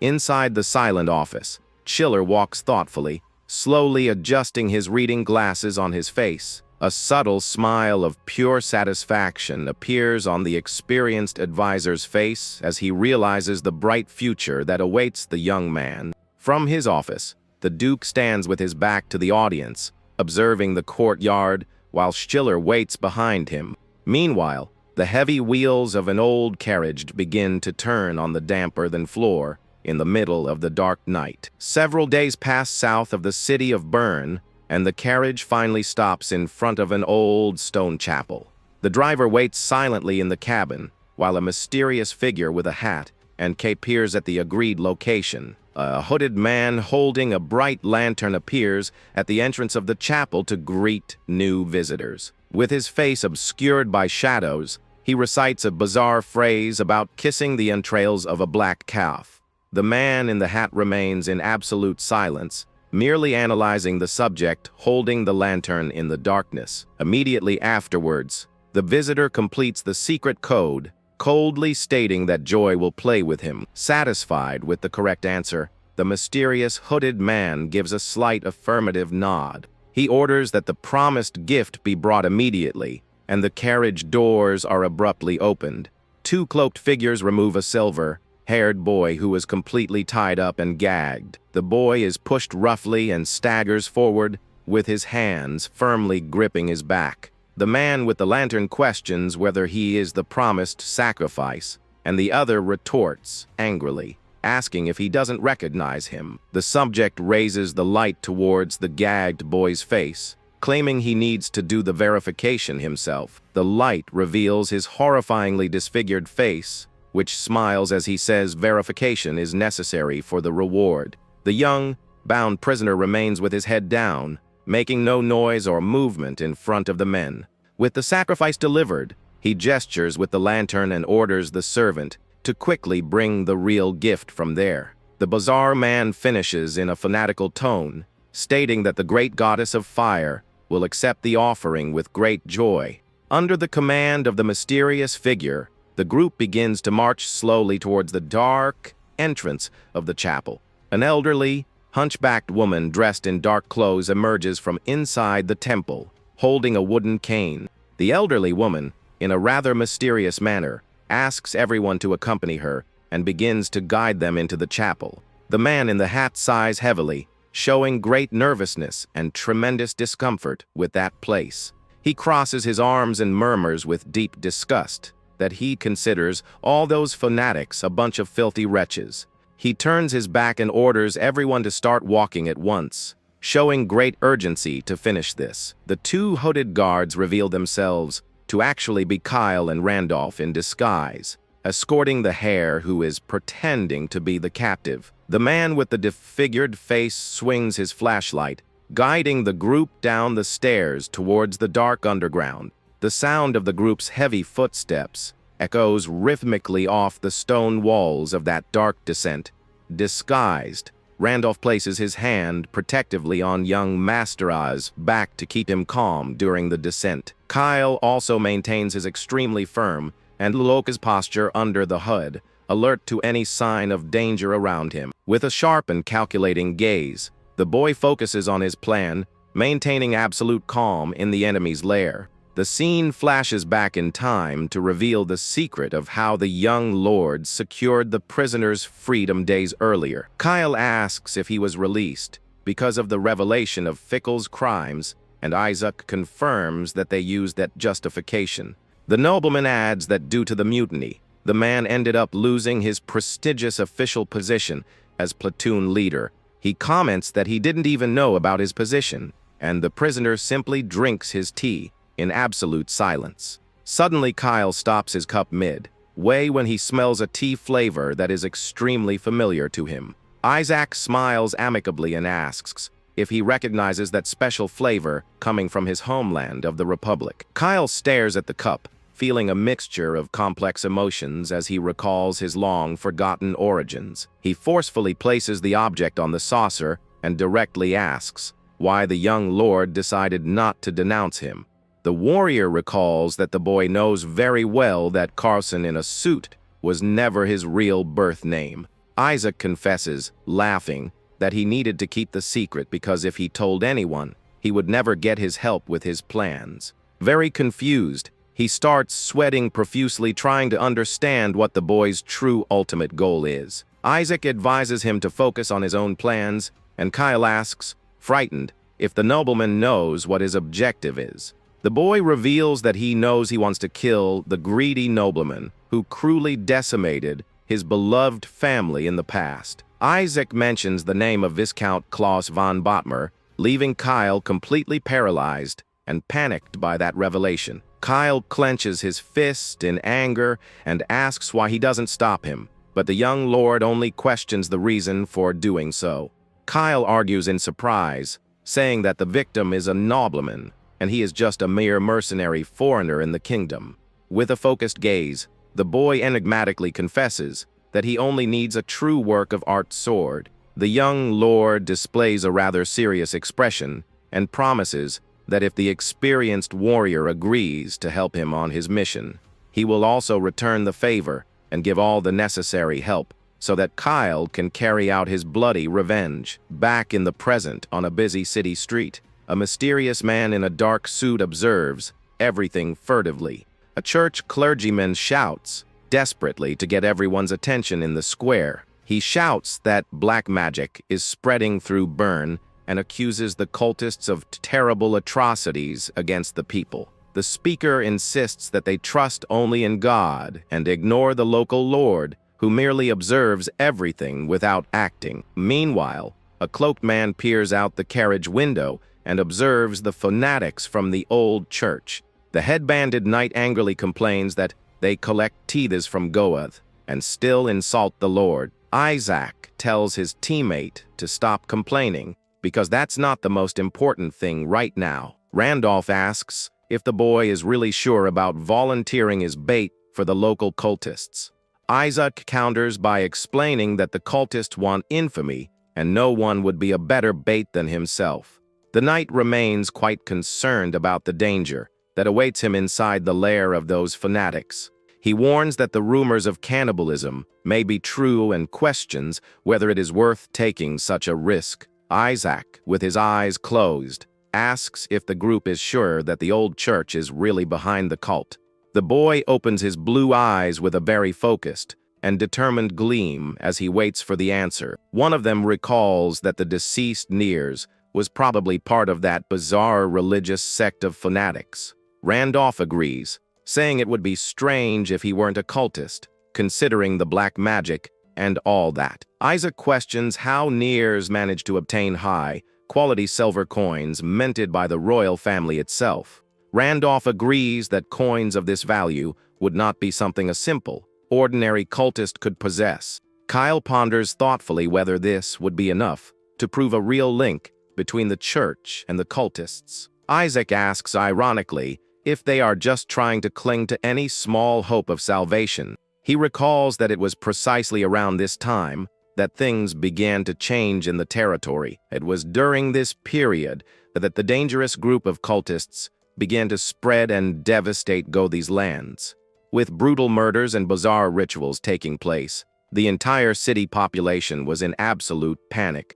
Inside the silent office, Chiller walks thoughtfully, slowly adjusting his reading glasses on his face. A subtle smile of pure satisfaction appears on the experienced advisor's face as he realizes the bright future that awaits the young man. From his office, the Duke stands with his back to the audience, observing the courtyard while Schiller waits behind him. Meanwhile, the heavy wheels of an old carriage begin to turn on the damper-than floor in the middle of the dark night. Several days pass south of the city of Bern, and the carriage finally stops in front of an old stone chapel. The driver waits silently in the cabin, while a mysterious figure with a hat and cape appears at the agreed location. A hooded man holding a bright lantern appears at the entrance of the chapel to greet new visitors. With his face obscured by shadows, he recites a bizarre phrase about kissing the entrails of a black calf. The man in the hat remains in absolute silence, merely analyzing the subject, holding the lantern in the darkness. Immediately afterwards, the visitor completes the secret code, coldly stating that Joy will play with him. Satisfied with the correct answer, the mysterious hooded man gives a slight affirmative nod. He orders that the promised gift be brought immediately, and the carriage doors are abruptly opened. Two cloaked figures remove a silver-haired boy who is completely tied up and gagged. The boy is pushed roughly and staggers forward, with his hands firmly gripping his back. The man with the lantern questions whether he is the promised sacrifice, and the other retorts angrily, asking if he doesn't recognize him. The subject raises the light towards the gagged boy's face, claiming he needs to do the verification himself. The light reveals his horrifyingly disfigured face, which smiles as he says verification is necessary for the reward. The young, bound prisoner remains with his head down, making no noise or movement in front of the men. With the sacrifice delivered, he gestures with the lantern and orders the servant to quickly bring the real gift from there. The bizarre man finishes in a fanatical tone, stating that the great goddess of fire will accept the offering with great joy. Under the command of the mysterious figure, the group begins to march slowly towards the dark entrance of the chapel. An elderly, hunchbacked woman dressed in dark clothes emerges from inside the temple, holding a wooden cane. The elderly woman, in a rather mysterious manner, asks everyone to accompany her and begins to guide them into the chapel. The man in the hat sighs heavily, showing great nervousness and tremendous discomfort with that place. He crosses his arms and murmurs with deep disgust that he considers all those fanatics a bunch of filthy wretches. He turns his back and orders everyone to start walking at once, showing great urgency to finish this. The two hooded guards reveal themselves to actually be Kyle and Randolph in disguise, escorting the hare who is pretending to be the captive. The man with the disfigured face swings his flashlight, guiding the group down the stairs towards the dark underground. The sound of the group's heavy footsteps echoes rhythmically off the stone walls of that dark descent. Disguised, Randolph places his hand protectively on young Master's back to keep him calm during the descent. Kyle also maintains his extremely firm and loquacious posture under the hood, alert to any sign of danger around him. With a sharp and calculating gaze, the boy focuses on his plan, maintaining absolute calm in the enemy's lair. The scene flashes back in time to reveal the secret of how the young lord secured the prisoner's freedom days earlier. Kyle asks if he was released because of the revelation of Fickle's crimes, and Isaac confirms that they used that justification. The nobleman adds that due to the mutiny, the man ended up losing his prestigious official position as platoon leader. He comments that he didn't even know about his position, and the prisoner simply drinks his tea in absolute silence. Suddenly, Kyle stops his cup mid-way when he smells a tea flavor that is extremely familiar to him. Isaac smiles amicably and asks if he recognizes that special flavor coming from his homeland of the Republic. Kyle stares at the cup, feeling a mixture of complex emotions as he recalls his long-forgotten origins. He forcefully places the object on the saucer and directly asks why the young lord decided not to denounce him. The warrior recalls that the boy knows very well that Carson in a suit was never his real birth name. Isaac confesses, laughing, that he needed to keep the secret because if he told anyone, he would never get his help with his plans. Very confused, he starts sweating profusely trying to understand what the boy's true ultimate goal is. Isaac advises him to focus on his own plans, and Kyle asks, frightened, if the nobleman knows what his objective is. The boy reveals that he knows he wants to kill the greedy nobleman who cruelly decimated his beloved family in the past. Isaac mentions the name of Viscount Klaus von Bottmer, leaving Kyle completely paralyzed and panicked by that revelation. Kyle clenches his fist in anger and asks why he doesn't stop him, but the young lord only questions the reason for doing so. Kyle argues in surprise, saying that the victim is a nobleman and he is just a mere mercenary foreigner in the kingdom. With a focused gaze, the boy enigmatically confesses that he only needs a true work of art sword. The young lord displays a rather serious expression and promises that if the experienced warrior agrees to help him on his mission, he will also return the favor and give all the necessary help so that Kyle can carry out his bloody revenge. Back in the present on a busy city street, a mysterious man in a dark suit observes everything furtively. A church clergyman shouts desperately to get everyone's attention in the square. He shouts that black magic is spreading through Bern and accuses the cultists of terrible atrocities against the people. The speaker insists that they trust only in God and ignore the local lord, who merely observes everything without acting. Meanwhile, a cloaked man peers out the carriage window and observes the fanatics from the old church. The headbanded knight angrily complains that they collect tithes from Goath and still insult the Lord. Isaac tells his teammate to stop complaining because that's not the most important thing right now. Randolph asks if the boy is really sure about volunteering as bait for the local cultists. Isaac counters by explaining that the cultists want infamy and no one would be a better bait than himself. The knight remains quite concerned about the danger that awaits him inside the lair of those fanatics. He warns that the rumors of cannibalism may be true and questions whether it is worth taking such a risk. Isaac, with his eyes closed, asks if the group is sure that the old church is really behind the cult. The boy opens his blue eyes with a very focused and determined gleam as he waits for the answer. One of them recalls that the deceased Nears was probably part of that bizarre religious sect of fanatics. Randolph agrees, saying it would be strange if he weren't a cultist, considering the black magic and all that. Isaac questions how Nears managed to obtain high-quality silver coins minted by the royal family itself. Randolph agrees that coins of this value would not be something a simple, ordinary cultist could possess. Kyle ponders thoughtfully whether this would be enough to prove a real link between the church and the cultists. Isaac asks ironically if they are just trying to cling to any small hope of salvation. He recalls that it was precisely around this time that things began to change in the territory. It was during this period that the dangerous group of cultists began to spread and devastate Goath's lands. With brutal murders and bizarre rituals taking place, the entire city population was in absolute panic.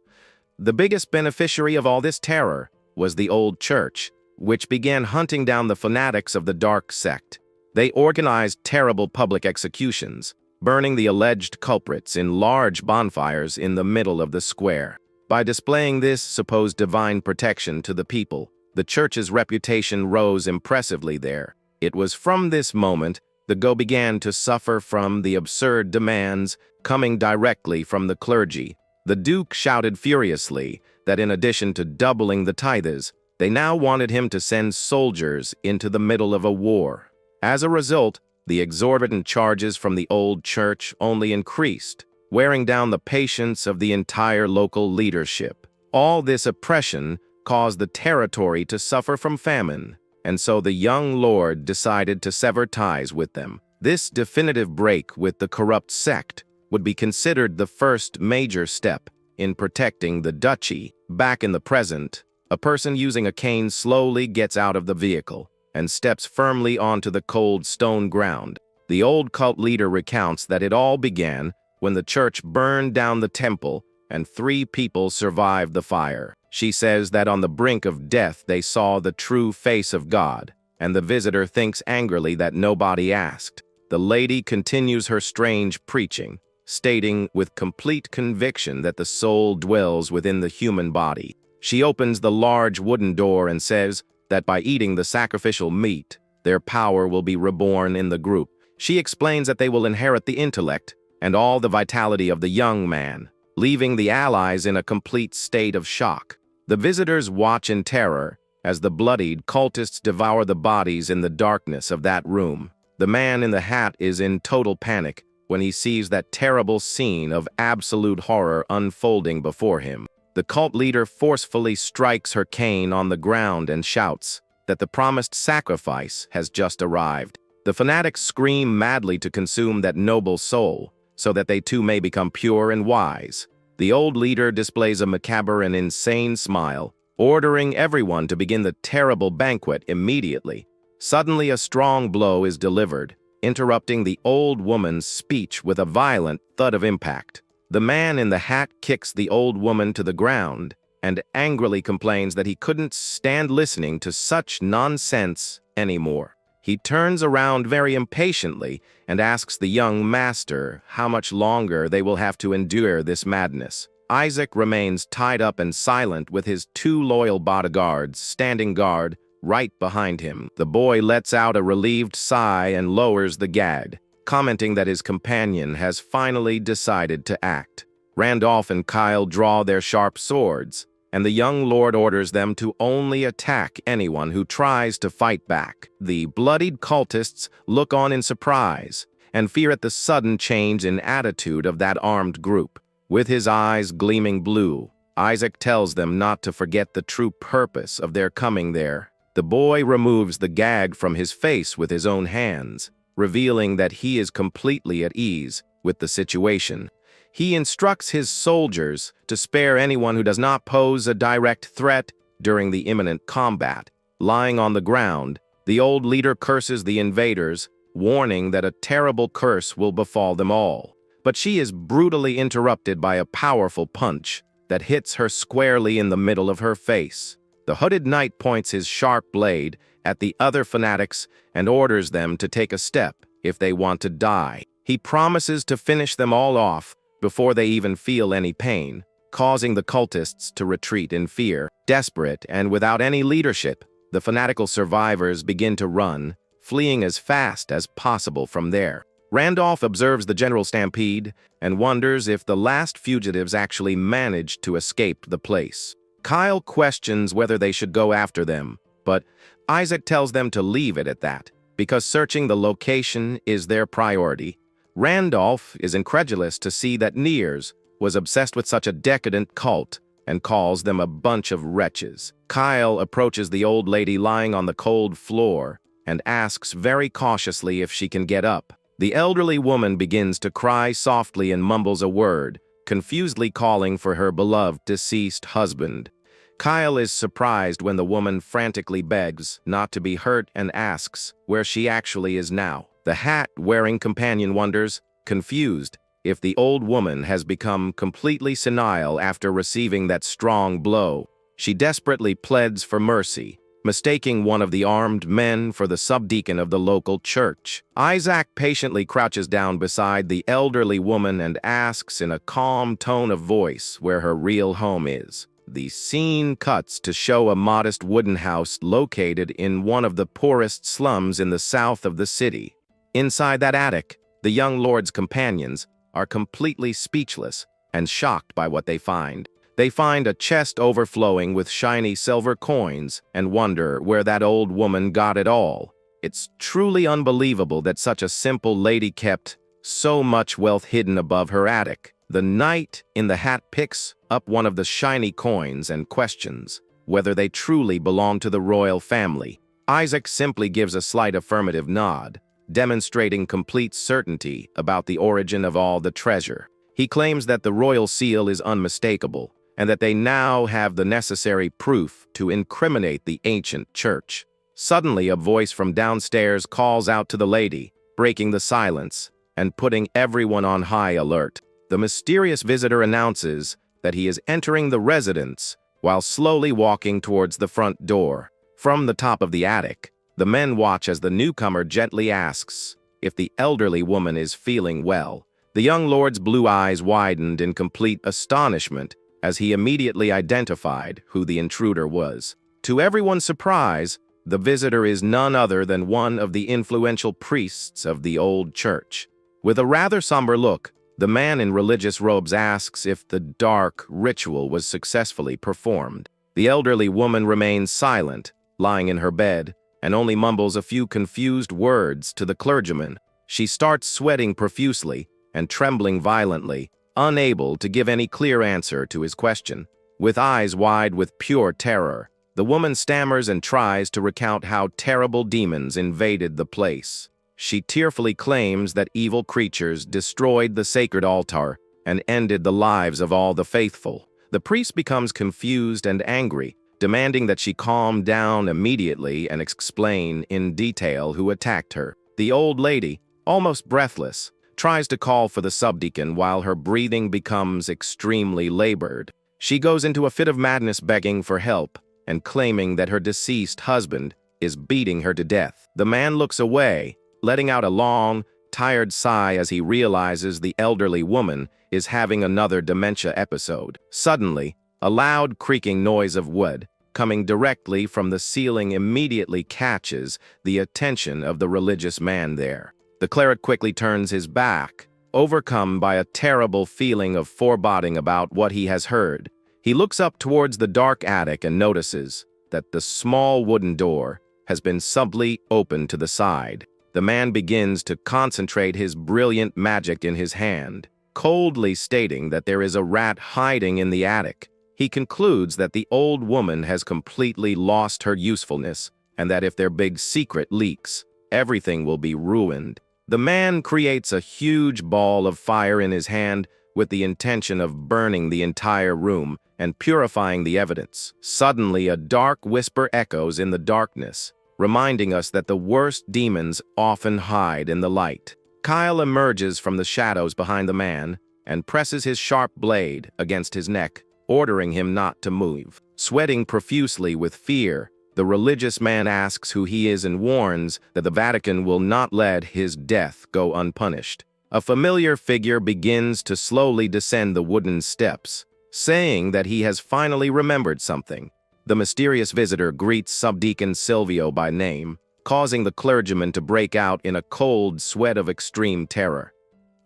The biggest beneficiary of all this terror was the old church, which began hunting down the fanatics of the dark sect. They organized terrible public executions, burning the alleged culprits in large bonfires in the middle of the square. By displaying this supposed divine protection to the people, the church's reputation rose impressively there. It was from this moment the Go began to suffer from the absurd demands coming directly from the clergy. The Duke shouted furiously that in addition to doubling the tithes, they now wanted him to send soldiers into the middle of a war. As a result, the exorbitant charges from the old church only increased, wearing down the patience of the entire local leadership. All this oppression caused the territory to suffer from famine. and so the young lord decided to sever ties with them. This definitive break with the corrupt sect would be considered the first major step in protecting the duchy. Back in the present, a person using a cane slowly gets out of the vehicle and steps firmly onto the cold stone ground. The old cult leader recounts that it all began when the church burned down the temple and 3 people survived the fire. She says that on the brink of death they saw the true face of God, and the visitor thinks angrily that nobody asked. The lady continues her strange preaching, stating with complete conviction that the soul dwells within the human body. She opens the large wooden door and says that by eating the sacrificial meat, their power will be reborn in the group. She explains that they will inherit the intellect and all the vitality of the young man, leaving the allies in a complete state of shock. The visitors watch in terror as the bloodied cultists devour the bodies in the darkness of that room. The man in the hat is in total panic when he sees that terrible scene of absolute horror unfolding before him. The cult leader forcefully strikes her cane on the ground and shouts that the promised sacrifice has just arrived. The fanatics scream madly to consume that noble soul, so that they too may become pure and wise. The old leader displays a macabre and insane smile, ordering everyone to begin the terrible banquet immediately. Suddenly a strong blow is delivered, interrupting the old woman's speech with a violent thud of impact. The man in the hat kicks the old woman to the ground and angrily complains that he couldn't stand listening to such nonsense anymore. He turns around very impatiently and asks the young master how much longer they will have to endure this madness. Isaac remains tied up and silent with his 2 loyal bodyguards standing guard right behind him. The boy lets out a relieved sigh and lowers the gag, commenting that his companion has finally decided to act. Randolph and Kyle draw their sharp swords, and the young lord orders them to only attack anyone who tries to fight back. The bloodied cultists look on in surprise and fear at the sudden change in attitude of that armed group. With his eyes gleaming blue, Isaac tells them not to forget the true purpose of their coming there. The boy removes the gag from his face with his own hands, revealing that he is completely at ease with the situation. He instructs his soldiers to spare anyone who does not pose a direct threat during the imminent combat. Lying on the ground, the old leader curses the invaders, warning that a terrible curse will befall them all. But she is brutally interrupted by a powerful punch that hits her squarely in the middle of her face. The hooded knight points his sharp blade at the other fanatics and orders them to take a step if they want to die. He promises to finish them all off before they even feel any pain, causing the cultists to retreat in fear. Desperate and without any leadership, the fanatical survivors begin to run, fleeing as fast as possible from there. Randolph observes the general stampede and wonders if the last fugitives actually managed to escape the place. Kyle questions whether they should go after them, but Isaac tells them to leave it at that, because searching the location is their priority. Randolph is incredulous to see that Nears was obsessed with such a decadent cult and calls them a bunch of wretches. Kyle approaches the old lady lying on the cold floor and asks very cautiously if she can get up. The elderly woman begins to cry softly and mumbles a word, confusedly calling for her beloved deceased husband. Kyle is surprised when the woman frantically begs not to be hurt and asks where she actually is now. The hat-wearing companion wonders, confused, if the old woman has become completely senile after receiving that strong blow. She desperately pleads for mercy, mistaking one of the armed men for the subdeacon of the local church. Isaac patiently crouches down beside the elderly woman and asks in a calm tone of voice where her real home is. The scene cuts to show a modest wooden house located in one of the poorest slums in the south of the city. Inside that attic, the young lord's companions are completely speechless and shocked by what they find. They find a chest overflowing with shiny silver coins and wonder where that old woman got it all. It's truly unbelievable that such a simple lady kept so much wealth hidden above her attic. The knight in the hat picks up one of the shiny coins and questions whether they truly belong to the royal family. Isaac simply gives a slight affirmative nod, demonstrating complete certainty about the origin of all the treasure. He claims that the royal seal is unmistakable, and that they now have the necessary proof to incriminate the ancient church. Suddenly, a voice from downstairs calls out to the lady, breaking the silence and putting everyone on high alert. The mysterious visitor announces that he is entering the residence while slowly walking towards the front door. From the top of the attic, the men watch as the newcomer gently asks if the elderly woman is feeling well. The young lord's blue eyes widened in complete astonishment as he immediately identified who the intruder was. To everyone's surprise, the visitor is none other than one of the influential priests of the old church. With a rather somber look, the man in religious robes asks if the dark ritual was successfully performed. The elderly woman remains silent, lying in her bed, and only mumbles a few confused words to the clergyman. She starts sweating profusely and trembling violently, unable to give any clear answer to his question. With eyes wide with pure terror, the woman stammers and tries to recount how terrible demons invaded the place. She tearfully claims that evil creatures destroyed the sacred altar and ended the lives of all the faithful. The priest becomes confused and angry, demanding that she calm down immediately and explain in detail who attacked her. The old lady, almost breathless, tries to call for the subdeacon while her breathing becomes extremely labored. She goes into a fit of madness begging for help and claiming that her deceased husband is beating her to death. The man looks away, letting out a long, tired sigh as he realizes the elderly woman is having another dementia episode. Suddenly, a loud creaking noise of wood, coming directly from the ceiling, immediately catches the attention of the religious man there. The cleric quickly turns his back, overcome by a terrible feeling of foreboding about what he has heard. He looks up towards the dark attic and notices that the small wooden door has been subtly opened to the side. The man begins to concentrate his brilliant magic in his hand, coldly stating that there is a rat hiding in the attic. He concludes that the old woman has completely lost her usefulness, and that if their big secret leaks, everything will be ruined. The man creates a huge ball of fire in his hand with the intention of burning the entire room and purifying the evidence. Suddenly, a dark whisper echoes in the darkness, reminding us that the worst demons often hide in the light. Kyle emerges from the shadows behind the man and presses his sharp blade against his neck, ordering him not to move. Sweating profusely with fear, the religious man asks who he is and warns that the Vatican will not let his death go unpunished. A familiar figure begins to slowly descend the wooden steps, saying that he has finally remembered something. The mysterious visitor greets Subdeacon Silvio by name, causing the clergyman to break out in a cold sweat of extreme terror.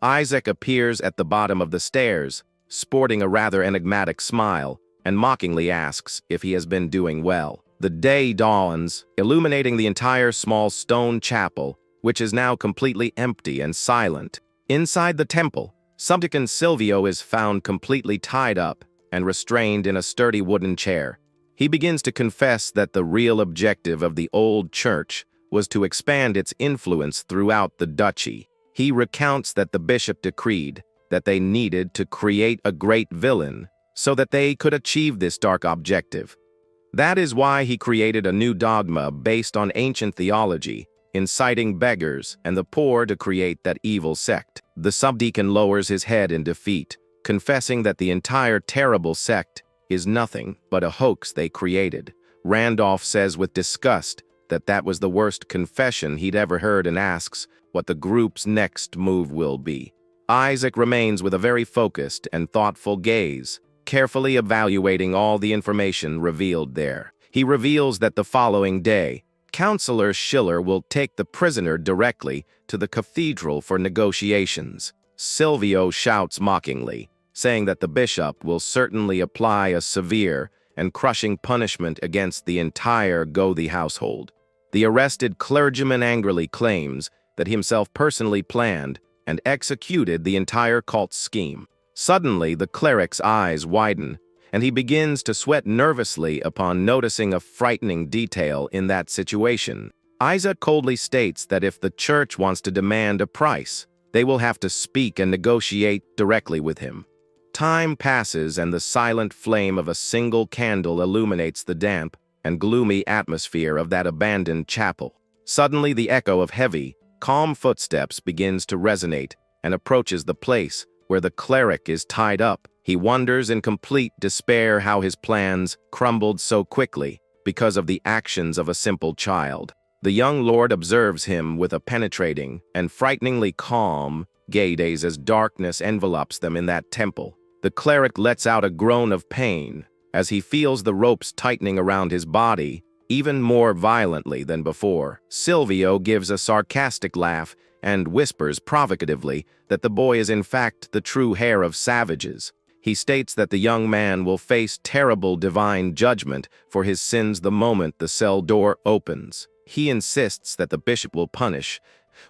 Isaac appears at the bottom of the stairs, sporting a rather enigmatic smile, and mockingly asks if he has been doing well. The day dawns, illuminating the entire small stone chapel, which is now completely empty and silent. Inside the temple, Subdeacon Silvio is found completely tied up and restrained in a sturdy wooden chair. He begins to confess that the real objective of the old church was to expand its influence throughout the duchy. He recounts that the bishop decreed that they needed to create a great villain so that they could achieve this dark objective. That is why he created a new dogma based on ancient theology, inciting beggars and the poor to create that evil sect. The subdeacon lowers his head in defeat, confessing that the entire terrible sect is nothing but a hoax they created. Randolph says with disgust that that was the worst confession he'd ever heard and asks what the group's next move will be. Isaac remains with a very focused and thoughtful gaze, carefully evaluating all the information revealed there. He reveals that the following day, Counselor Schiller will take the prisoner directly to the cathedral for negotiations. Silvio shouts mockingly, saying that the bishop will certainly apply a severe and crushing punishment against the entire Gothi household. The arrested clergyman angrily claims that himself personally planned and executed the entire cult scheme. Suddenly, the cleric's eyes widen, and he begins to sweat nervously upon noticing a frightening detail in that situation. Isa coldly states that if the church wants to demand a price, they will have to speak and negotiate directly with him. Time passes and the silent flame of a single candle illuminates the damp and gloomy atmosphere of that abandoned chapel. Suddenly the echo of heavy, calm footsteps begins to resonate and approaches the place where the cleric is tied up. He wonders in complete despair how his plans crumbled so quickly because of the actions of a simple child. The young lord observes him with a penetrating and frighteningly calm gaze as darkness envelops them in that temple. The cleric lets out a groan of pain as he feels the ropes tightening around his body even more violently than before. Silvio gives a sarcastic laugh and whispers provocatively that the boy is in fact the true heir of savages. He states that the young man will face terrible divine judgment for his sins the moment the cell door opens. He insists that the bishop will punish,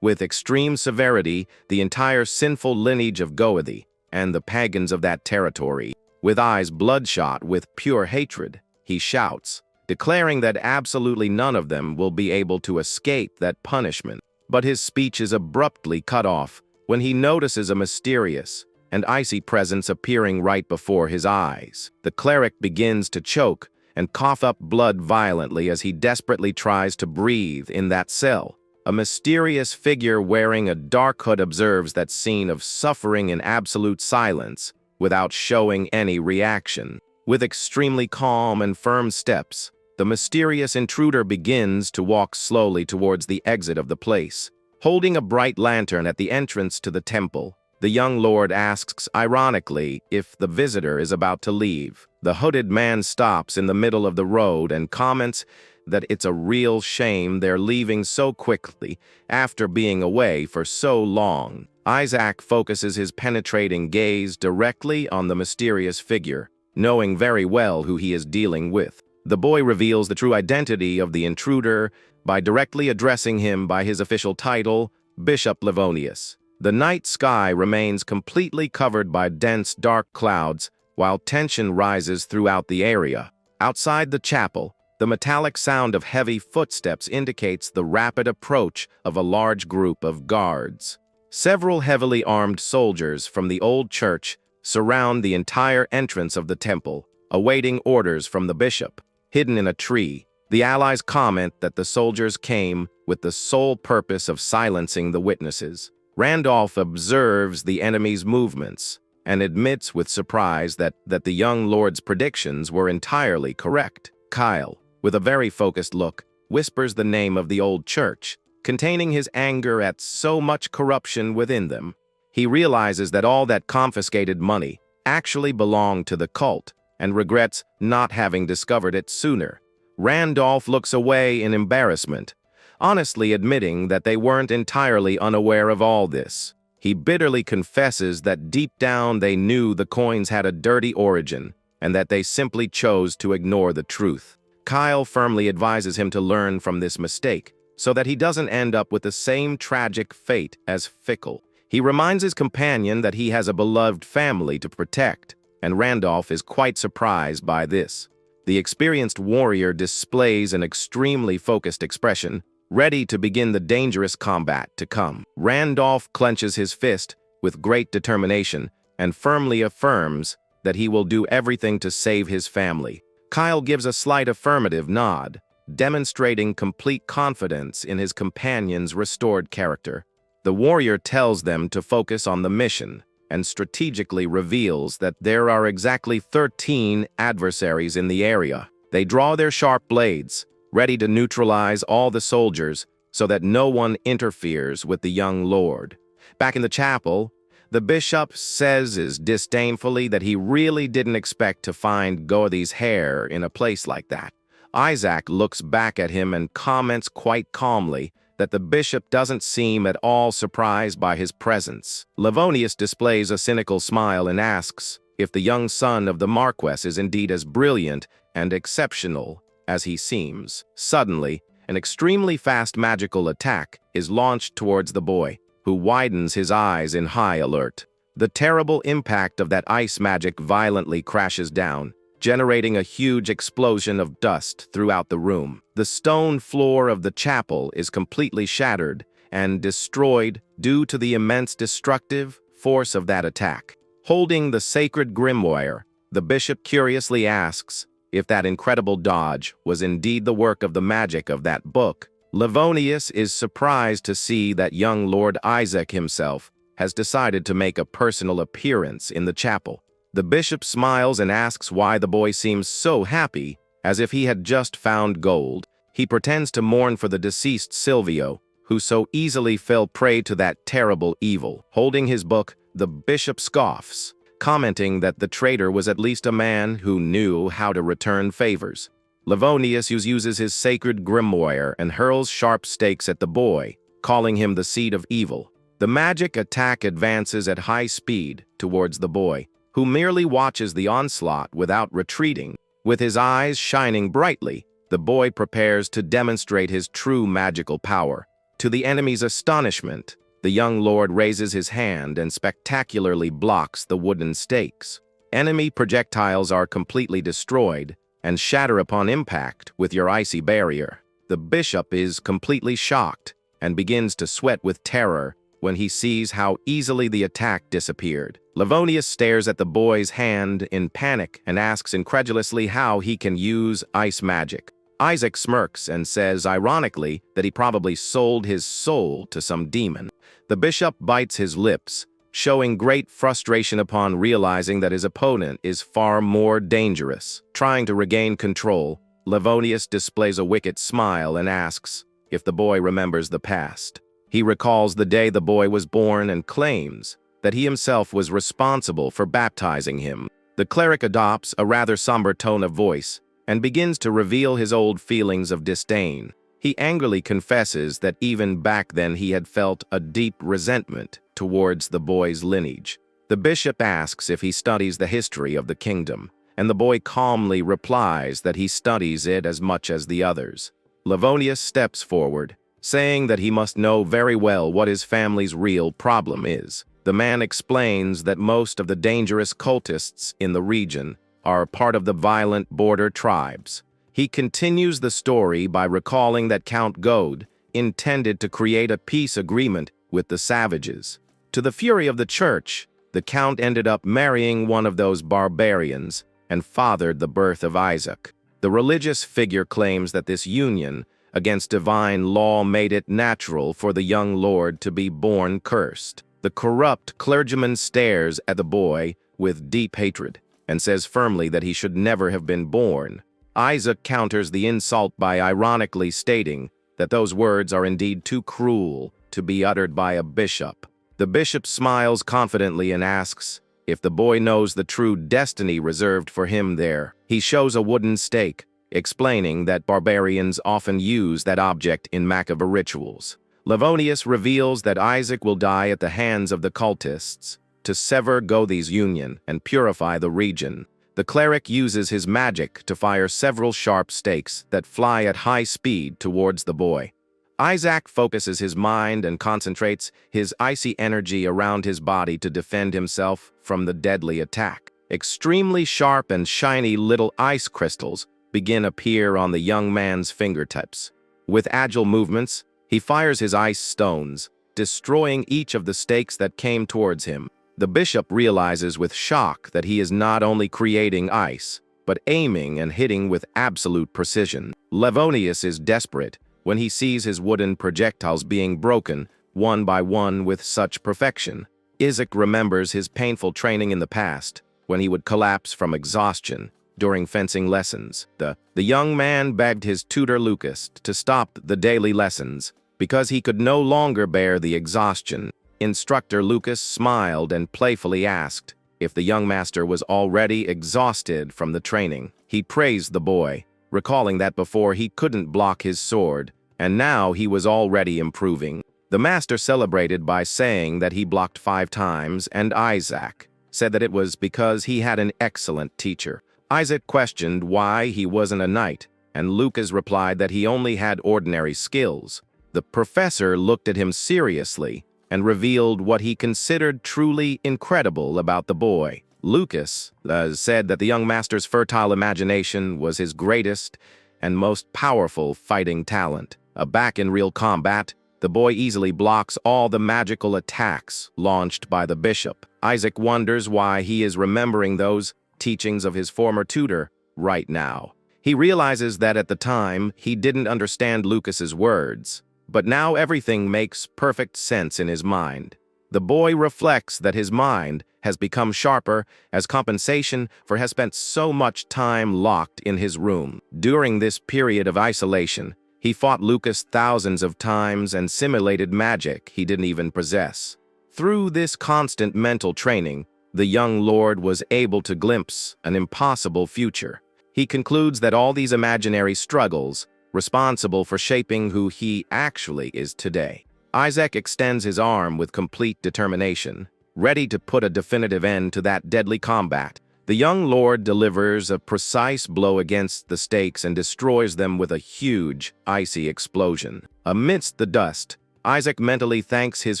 with extreme severity, the entire sinful lineage of Goethi and the pagans of that territory. With eyes bloodshot with pure hatred, he shouts, declaring that absolutely none of them will be able to escape that punishment. But his speech is abruptly cut off when he notices a mysterious and icy presence appearing right before his eyes. The cleric begins to choke and cough up blood violently as he desperately tries to breathe in that cell. A mysterious figure wearing a dark hood observes that scene of suffering in absolute silence without showing any reaction. With extremely calm and firm steps, the mysterious intruder begins to walk slowly towards the exit of the place. Holding a bright lantern at the entrance to the temple, the young lord asks ironically if the visitor is about to leave. The hooded man stops in the middle of the road and comments that it's a real shame they're leaving so quickly after being away for so long. Isaac focuses his penetrating gaze directly on the mysterious figure, knowing very well who he is dealing with. The boy reveals the true identity of the intruder by directly addressing him by his official title, Bishop Livonius. The night sky remains completely covered by dense dark clouds, while tension rises throughout the area. Outside the chapel, the metallic sound of heavy footsteps indicates the rapid approach of a large group of guards. Several heavily armed soldiers from the old church surround the entire entrance of the temple, awaiting orders from the bishop. Hidden in a tree, the allies comment that the soldiers came with the sole purpose of silencing the witnesses. Randolph observes the enemy's movements and admits with surprise that the young lord's predictions were entirely correct. Kyle, with a very focused look, whispers the name of the old church, containing his anger at so much corruption within them. He realizes that all that confiscated money actually belonged to the cult and regrets not having discovered it sooner. Randolph looks away in embarrassment, honestly admitting that they weren't entirely unaware of all this. He bitterly confesses that deep down they knew the coins had a dirty origin and that they simply chose to ignore the truth. Kyle firmly advises him to learn from this mistake so that he doesn't end up with the same tragic fate as Fickle. He reminds his companion that he has a beloved family to protect, and Randolph is quite surprised by this. The experienced warrior displays an extremely focused expression, ready to begin the dangerous combat to come. Randolph clenches his fist with great determination and firmly affirms that he will do everything to save his family. Kyle gives a slight affirmative nod, demonstrating complete confidence in his companion's restored character. The warrior tells them to focus on the mission and strategically reveals that there are exactly 13 adversaries in the area. They draw their sharp blades, ready to neutralize all the soldiers so that no one interferes with the young lord. Back in the chapel, the bishop says disdainfully that he really didn't expect to find Goethi's hair in a place like that. Isaac looks back at him and comments quite calmly that the bishop doesn't seem at all surprised by his presence. Livonius displays a cynical smile and asks if the young son of the Marquess is indeed as brilliant and exceptional as he seems. Suddenly, an extremely fast magical attack is launched towards the boy, who widens his eyes in high alert. The terrible impact of that ice magic violently crashes down, generating a huge explosion of dust throughout the room. The stone floor of the chapel is completely shattered and destroyed due to the immense destructive force of that attack. Holding the sacred grimoire, the bishop curiously asks if that incredible dodge was indeed the work of the magic of that book. Livonius is surprised to see that young Lord Isaac himself has decided to make a personal appearance in the chapel. The bishop smiles and asks why the boy seems so happy, as if he had just found gold. He pretends to mourn for the deceased Silvio, who so easily fell prey to that terrible evil. Holding his book, the bishop scoffs, commenting that the traitor was at least a man who knew how to return favors. Livonius uses his sacred grimoire and hurls sharp stakes at the boy, calling him the seed of evil. The magic attack advances at high speed towards the boy, who merely watches the onslaught without retreating. With his eyes shining brightly, the boy prepares to demonstrate his true magical power. To the enemy's astonishment, the young lord raises his hand and spectacularly blocks the wooden stakes. Enemy projectiles are completely destroyed and shatter upon impact with your icy barrier. The bishop is completely shocked and begins to sweat with terror when he sees how easily the attack disappeared. Livonius stares at the boy's hand in panic and asks incredulously how he can use ice magic. Isaac smirks and says ironically that he probably sold his soul to some demon. The bishop bites his lips, showing great frustration upon realizing that his opponent is far more dangerous. Trying to regain control, Livonius displays a wicked smile and asks if the boy remembers the past. He recalls the day the boy was born and claims that he himself was responsible for baptizing him. The cleric adopts a rather somber tone of voice and begins to reveal his old feelings of disdain. He angrily confesses that even back then he had felt a deep resentment towards the boy's lineage. The bishop asks if he studies the history of the kingdom, and the boy calmly replies that he studies it as much as the others. Livonius steps forward, saying that he must know very well what his family's real problem is. The man explains that most of the dangerous cultists in the region are part of the violent border tribes. He continues the story by recalling that Count Gode intended to create a peace agreement with the savages. To the fury of the church, the Count ended up marrying one of those barbarians and fathered the birth of Isaac. The religious figure claims that this union against divine law made it natural for the young lord to be born cursed. The corrupt clergyman stares at the boy with deep hatred and says firmly that he should never have been born. Isaac counters the insult by ironically stating that those words are indeed too cruel to be uttered by a bishop. The bishop smiles confidently and asks if the boy knows the true destiny reserved for him there. He shows a wooden stake, explaining that barbarians often use that object in macabre rituals. Livonius reveals that Isaac will die at the hands of the cultists to sever Gothi's union and purify the region. The cleric uses his magic to fire several sharp stakes that fly at high speed towards the boy. Isaac focuses his mind and concentrates his icy energy around his body to defend himself from the deadly attack. Extremely sharp and shiny little ice crystals begin appear on the young man's fingertips. With agile movements, he fires his ice stones, destroying each of the stakes that came towards him. The bishop realizes with shock that he is not only creating ice, but aiming and hitting with absolute precision. Livonius is desperate when he sees his wooden projectiles being broken one by one with such perfection. Isaac remembers his painful training in the past, when he would collapse from exhaustion during fencing lessons. The young man begged his tutor Lucas to stop the daily lessons because he could no longer bear the exhaustion. Instructor Lucas smiled and playfully asked if the young master was already exhausted from the training. He praised the boy, recalling that before he couldn't block his sword, and now he was already improving. The master celebrated by saying that he blocked 5 times, and Isaac said that it was because he had an excellent teacher. Isaac questioned why he wasn't a knight, and Lucas replied that he only had ordinary skills. The professor looked at him seriously and revealed what he considered truly incredible about the boy. Lucas said that the young master's fertile imagination was his greatest and most powerful fighting talent. Back in real combat, the boy easily blocks all the magical attacks launched by the bishop. Isaac wonders why he is remembering those teachings of his former tutor right now. He realizes that at the time, he didn't understand Lucas's words, but now everything makes perfect sense in his mind. The boy reflects that his mind has become sharper as compensation for has spent so much time locked in his room. During this period of isolation, he fought Lucas thousands of times and simulated magic he didn't even possess. Through this constant mental training, the young lord was able to glimpse an impossible future. He concludes that all these imaginary struggles responsible for shaping who he actually is today. Isaac extends his arm with complete determination, ready to put a definitive end to that deadly combat. The young lord delivers a precise blow against the stakes and destroys them with a huge, icy explosion. Amidst the dust, Isaac mentally thanks his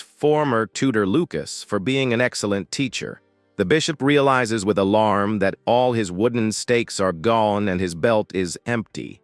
former tutor Lucas for being an excellent teacher. The bishop realizes with alarm that all his wooden stakes are gone and his belt is empty.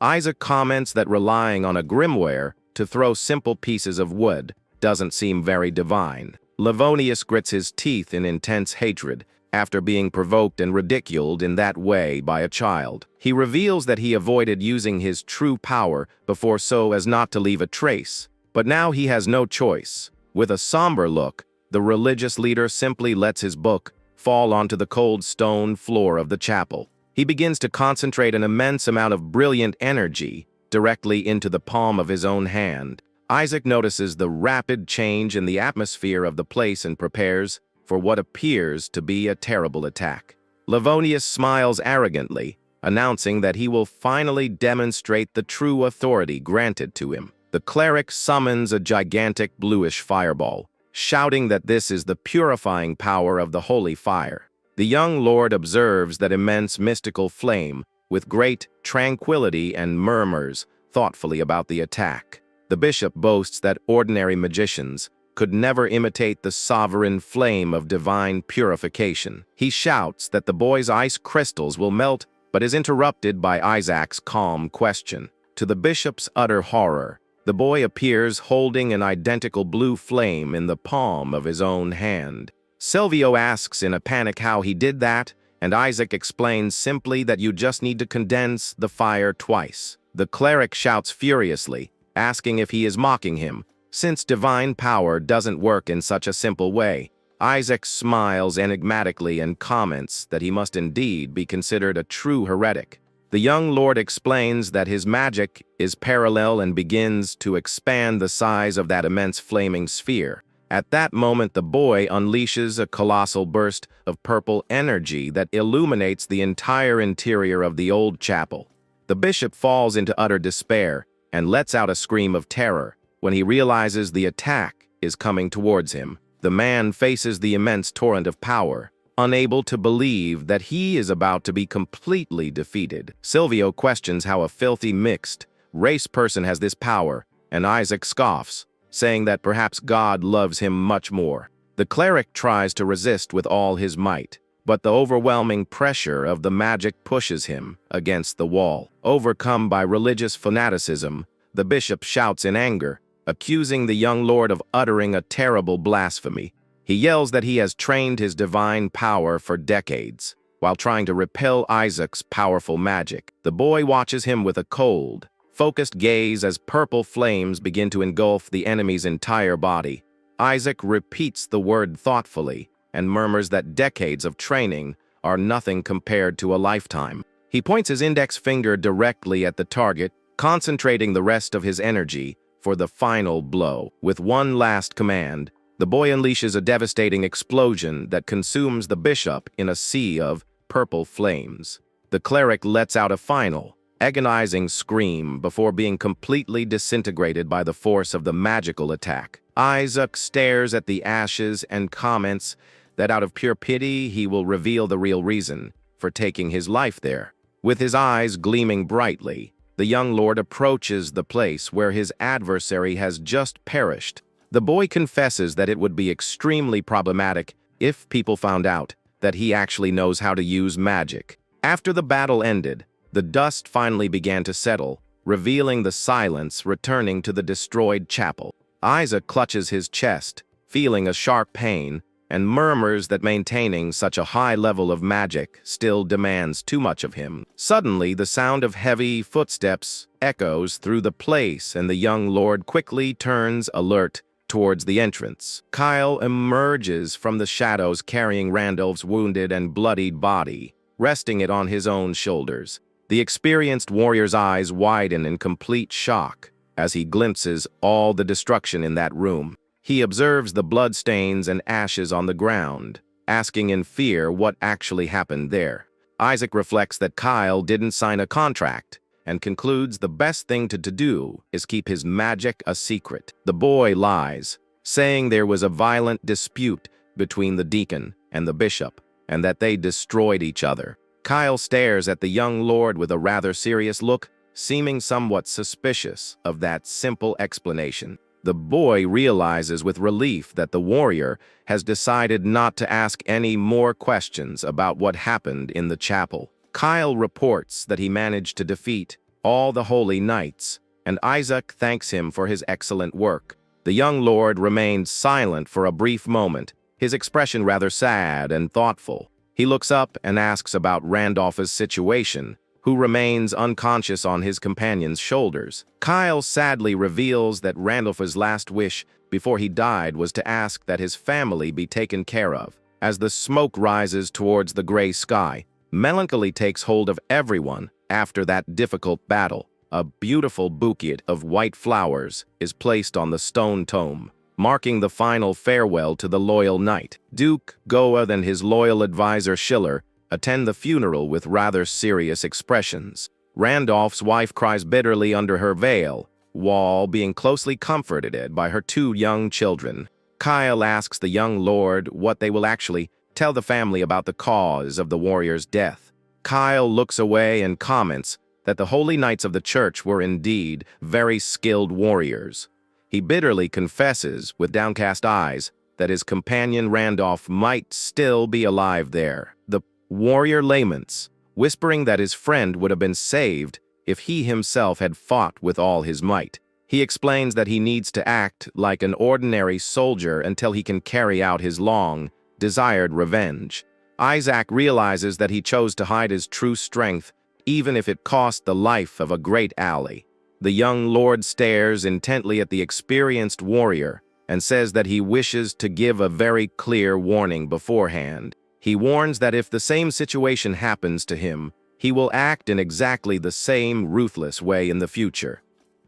Isaac comments that relying on a grimoire to throw simple pieces of wood doesn't seem very divine. Livonius grits his teeth in intense hatred after being provoked and ridiculed in that way by a child. He reveals that he avoided using his true power before so as not to leave a trace, but now he has no choice. With a somber look, the religious leader simply lets his book fall onto the cold stone floor of the chapel. He begins to concentrate an immense amount of brilliant energy directly into the palm of his own hand. Isaac notices the rapid change in the atmosphere of the place and prepares for what appears to be a terrible attack. Livonius smiles arrogantly, announcing that he will finally demonstrate the true authority granted to him. The cleric summons a gigantic bluish fireball, shouting that this is the purifying power of the holy fire. The young lord observes that immense mystical flame with great tranquility and murmurs thoughtfully about the attack. The bishop boasts that ordinary magicians could never imitate the sovereign flame of divine purification. He shouts that the boy's ice crystals will melt, but is interrupted by Isaac's calm question. To the bishop's utter horror, the boy appears holding an identical blue flame in the palm of his own hand. Silvio asks in a panic how he did that, and Isaac explains simply that you just need to condense the fire twice. The cleric shouts furiously, asking if he is mocking him, since divine power doesn't work in such a simple way. Isaac smiles enigmatically and comments that he must indeed be considered a true heretic. The young lord explains that his magic is parallel and begins to expand the size of that immense flaming sphere. At that moment, the boy unleashes a colossal burst of purple energy that illuminates the entire interior of the old chapel. The bishop falls into utter despair and lets out a scream of terror when he realizes the attack is coming towards him. The man faces the immense torrent of power, unable to believe that he is about to be completely defeated. Silvio questions how a filthy mixed race person has this power, and Isaac scoffs, saying that perhaps God loves him much more. The cleric tries to resist with all his might, but the overwhelming pressure of the magic pushes him against the wall. Overcome by religious fanaticism, the bishop shouts in anger, accusing the young lord of uttering a terrible blasphemy. He yells that he has trained his divine power for decades, while trying to repel Isaac's powerful magic. The boy watches him with a cold, focused gaze as purple flames begin to engulf the enemy's entire body. Isaac repeats the word thoughtfully and murmurs that decades of training are nothing compared to a lifetime. He points his index finger directly at the target, concentrating the rest of his energy for the final blow. With one last command, the boy unleashes a devastating explosion that consumes the bishop in a sea of purple flames. The cleric lets out a final, agonizing scream before being completely disintegrated by the force of the magical attack. Isaac stares at the ashes and comments that out of pure pity he will reveal the real reason for taking his life there. With his eyes gleaming brightly, the young lord approaches the place where his adversary has just perished. The boy confesses that it would be extremely problematic if people found out that he actually knows how to use magic. After the battle ended, the dust finally began to settle, revealing the silence returning to the destroyed chapel. Isaac clutches his chest, feeling a sharp pain, and murmurs that maintaining such a high level of magic still demands too much of him. Suddenly, the sound of heavy footsteps echoes through the place, and the young lord quickly turns, alert, towards the entrance. Kyle emerges from the shadows carrying Randolph's wounded and bloodied body, resting it on his own shoulders. The experienced warrior's eyes widen in complete shock as he glimpses all the destruction in that room. He observes the bloodstains and ashes on the ground, asking in fear what actually happened there. Isaac reflects that Kyle didn't sign a contract and concludes the best thing to do is keep his magic a secret. The boy lies, saying there was a violent dispute between the deacon and the bishop and that they destroyed each other. Kyle stares at the young lord with a rather serious look, seeming somewhat suspicious of that simple explanation. The boy realizes with relief that the warrior has decided not to ask any more questions about what happened in the chapel. Kyle reports that he managed to defeat all the holy knights, and Isaac thanks him for his excellent work. The young lord remained silent for a brief moment, his expression rather sad and thoughtful. He looks up and asks about Randolph's situation, who remains unconscious on his companion's shoulders. Kyle sadly reveals that Randolph's last wish before he died was to ask that his family be taken care of. As the smoke rises towards the gray sky, melancholy takes hold of everyone after that difficult battle. A beautiful bouquet of white flowers is placed on the stone tomb, marking the final farewell to the loyal knight. Duke Goa and his loyal advisor Schiller attend the funeral with rather serious expressions. Randolph's wife cries bitterly under her veil, while being closely comforted by her two young children. Kyle asks the young lord what they will actually tell the family about the cause of the warrior's death. Kyle looks away and comments that the holy knights of the church were indeed very skilled warriors. He bitterly confesses, with downcast eyes, that his companion Randolph might still be alive there. The warrior laments, whispering that his friend would have been saved if he himself had fought with all his might. He explains that he needs to act like an ordinary soldier until he can carry out his long-desired revenge. Isaac realizes that he chose to hide his true strength, even if it cost the life of a great ally. The young lord stares intently at the experienced warrior and says that he wishes to give a very clear warning beforehand. He warns that if the same situation happens to him, he will act in exactly the same ruthless way in the future.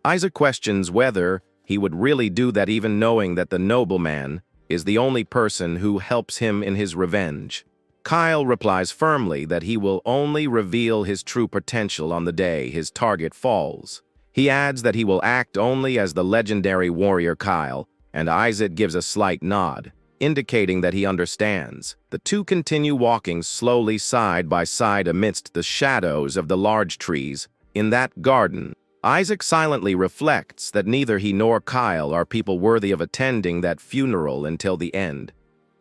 Isaac questions whether he would really do that, even knowing that the nobleman is the only person who helps him in his revenge. Kyle replies firmly that he will only reveal his true potential on the day his target falls. He adds that he will act only as the legendary warrior Kyle, and Isaac gives a slight nod, indicating that he understands. The two continue walking slowly side by side amidst the shadows of the large trees in that garden. Isaac silently reflects that neither he nor Kyle are people worthy of attending that funeral until the end.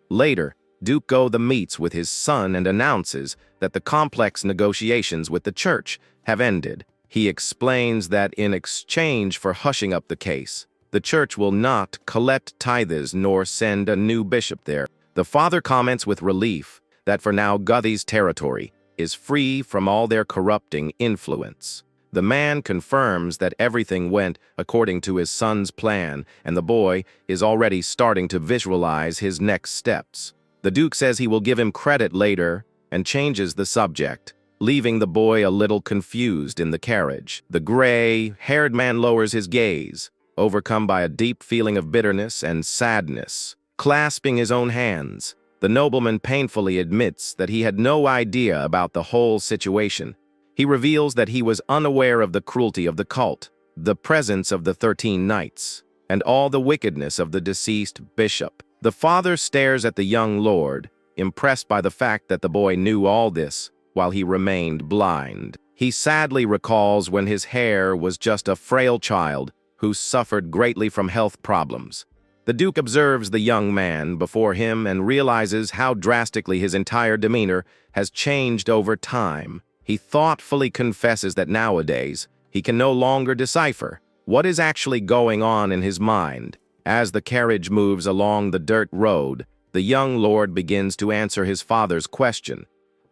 Later, Duke Goa meets with his son and announces that the complex negotiations with the church have ended. He explains that in exchange for hushing up the case, the church will not collect tithes nor send a new bishop there. The father comments with relief that for now Guthy's territory is free from all their corrupting influence. The man confirms that everything went according to his son's plan, and the boy is already starting to visualize his next steps. The Duke says he will give him credit later and changes the subject, leaving the boy a little confused in the carriage. The gray-haired man lowers his gaze, overcome by a deep feeling of bitterness and sadness. Clasping his own hands, the nobleman painfully admits that he had no idea about the whole situation. He reveals that he was unaware of the cruelty of the cult, the presence of the 13 knights, and all the wickedness of the deceased bishop. The father stares at the young lord, impressed by the fact that the boy knew all this while he remained blind. He sadly recalls when his heir was just a frail child who suffered greatly from health problems. The Duke observes the young man before him and realizes how drastically his entire demeanor has changed over time. He thoughtfully confesses that nowadays he can no longer decipher what is actually going on in his mind. As the carriage moves along the dirt road, the young lord begins to answer his father's question.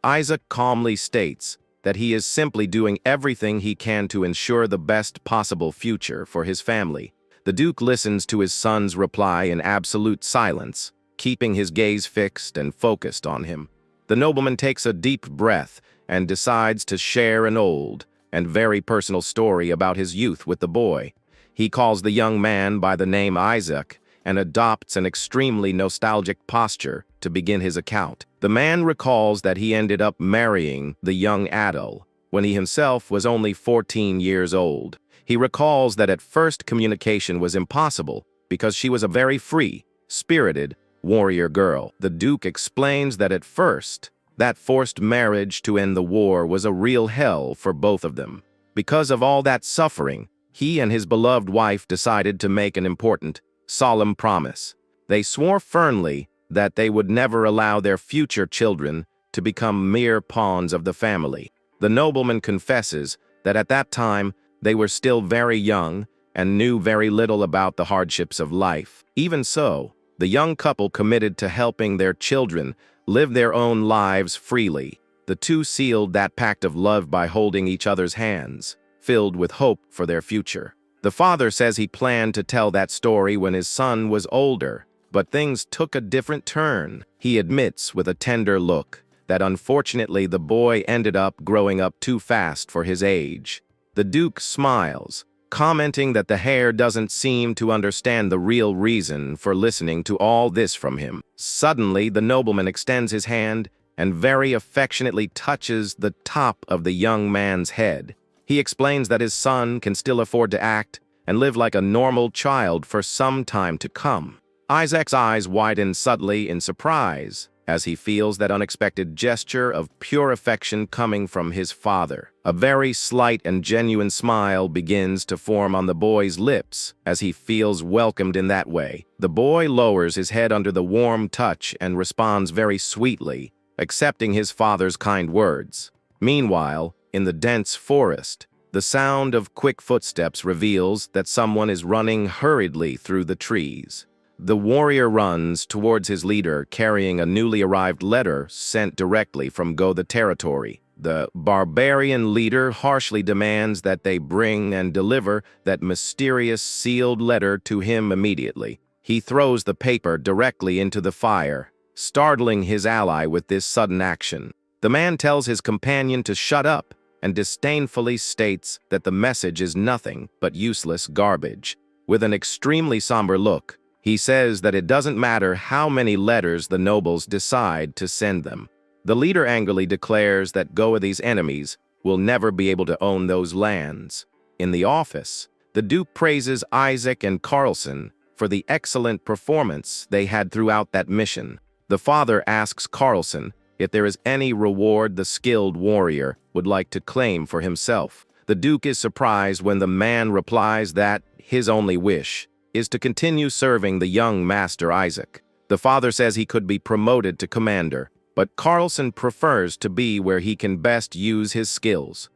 Isaac calmly states that he is simply doing everything he can to ensure the best possible future for his family. The Duke listens to his son's reply in absolute silence, keeping his gaze fixed and focused on him. The nobleman takes a deep breath and decides to share an old and very personal story about his youth with the boy. He calls the young man by the name Isaac and adopts an extremely nostalgic posture to begin his account. The man recalls that he ended up marrying the young Adel when he himself was only 14 years old. He recalls that at first communication was impossible because she was a very free, spirited warrior girl. The Duke explains that at first, that forced marriage to end the war was a real hell for both of them. Because of all that suffering, he and his beloved wife decided to make an important, solemn promise. They swore firmly that they would never allow their future children to become mere pawns of the family. The nobleman confesses that at that time they were still very young and knew very little about the hardships of life. Even so, the young couple committed to helping their children live their own lives freely. The two sealed that pact of love by holding each other's hands, filled with hope for their future. The father says he planned to tell that story when his son was older, but things took a different turn. He admits with a tender look that unfortunately the boy ended up growing up too fast for his age. The Duke smiles, commenting that the heir doesn't seem to understand the real reason for listening to all this from him. Suddenly, the nobleman extends his hand and very affectionately touches the top of the young man's head. He explains that his son can still afford to act and live like a normal child for some time to come. Isaac's eyes widen subtly in surprise as he feels that unexpected gesture of pure affection coming from his father. A very slight and genuine smile begins to form on the boy's lips as he feels welcomed in that way. The boy lowers his head under the warm touch and responds very sweetly, accepting his father's kind words. Meanwhile, in the dense forest, the sound of quick footsteps reveals that someone is running hurriedly through the trees. The warrior runs towards his leader carrying a newly arrived letter sent directly from the territory. The barbarian leader harshly demands that they bring and deliver that mysterious sealed letter to him immediately. He throws the paper directly into the fire, startling his ally with this sudden action. The man tells his companion to shut up and disdainfully states that the message is nothing but useless garbage. With an extremely somber look, he says that it doesn't matter how many letters the nobles decide to send them. The leader angrily declares that Goathe's enemies will never be able to own those lands. In the office, the Duke praises Isaac and Carlson for the excellent performance they had throughout that mission. The father asks Carlson if there is any reward the skilled warrior would like to claim for himself. The Duke is surprised when the man replies that his only wish is to continue serving the young master Isaac. The father says he could be promoted to commander, but Carlson prefers to be where he can best use his skills.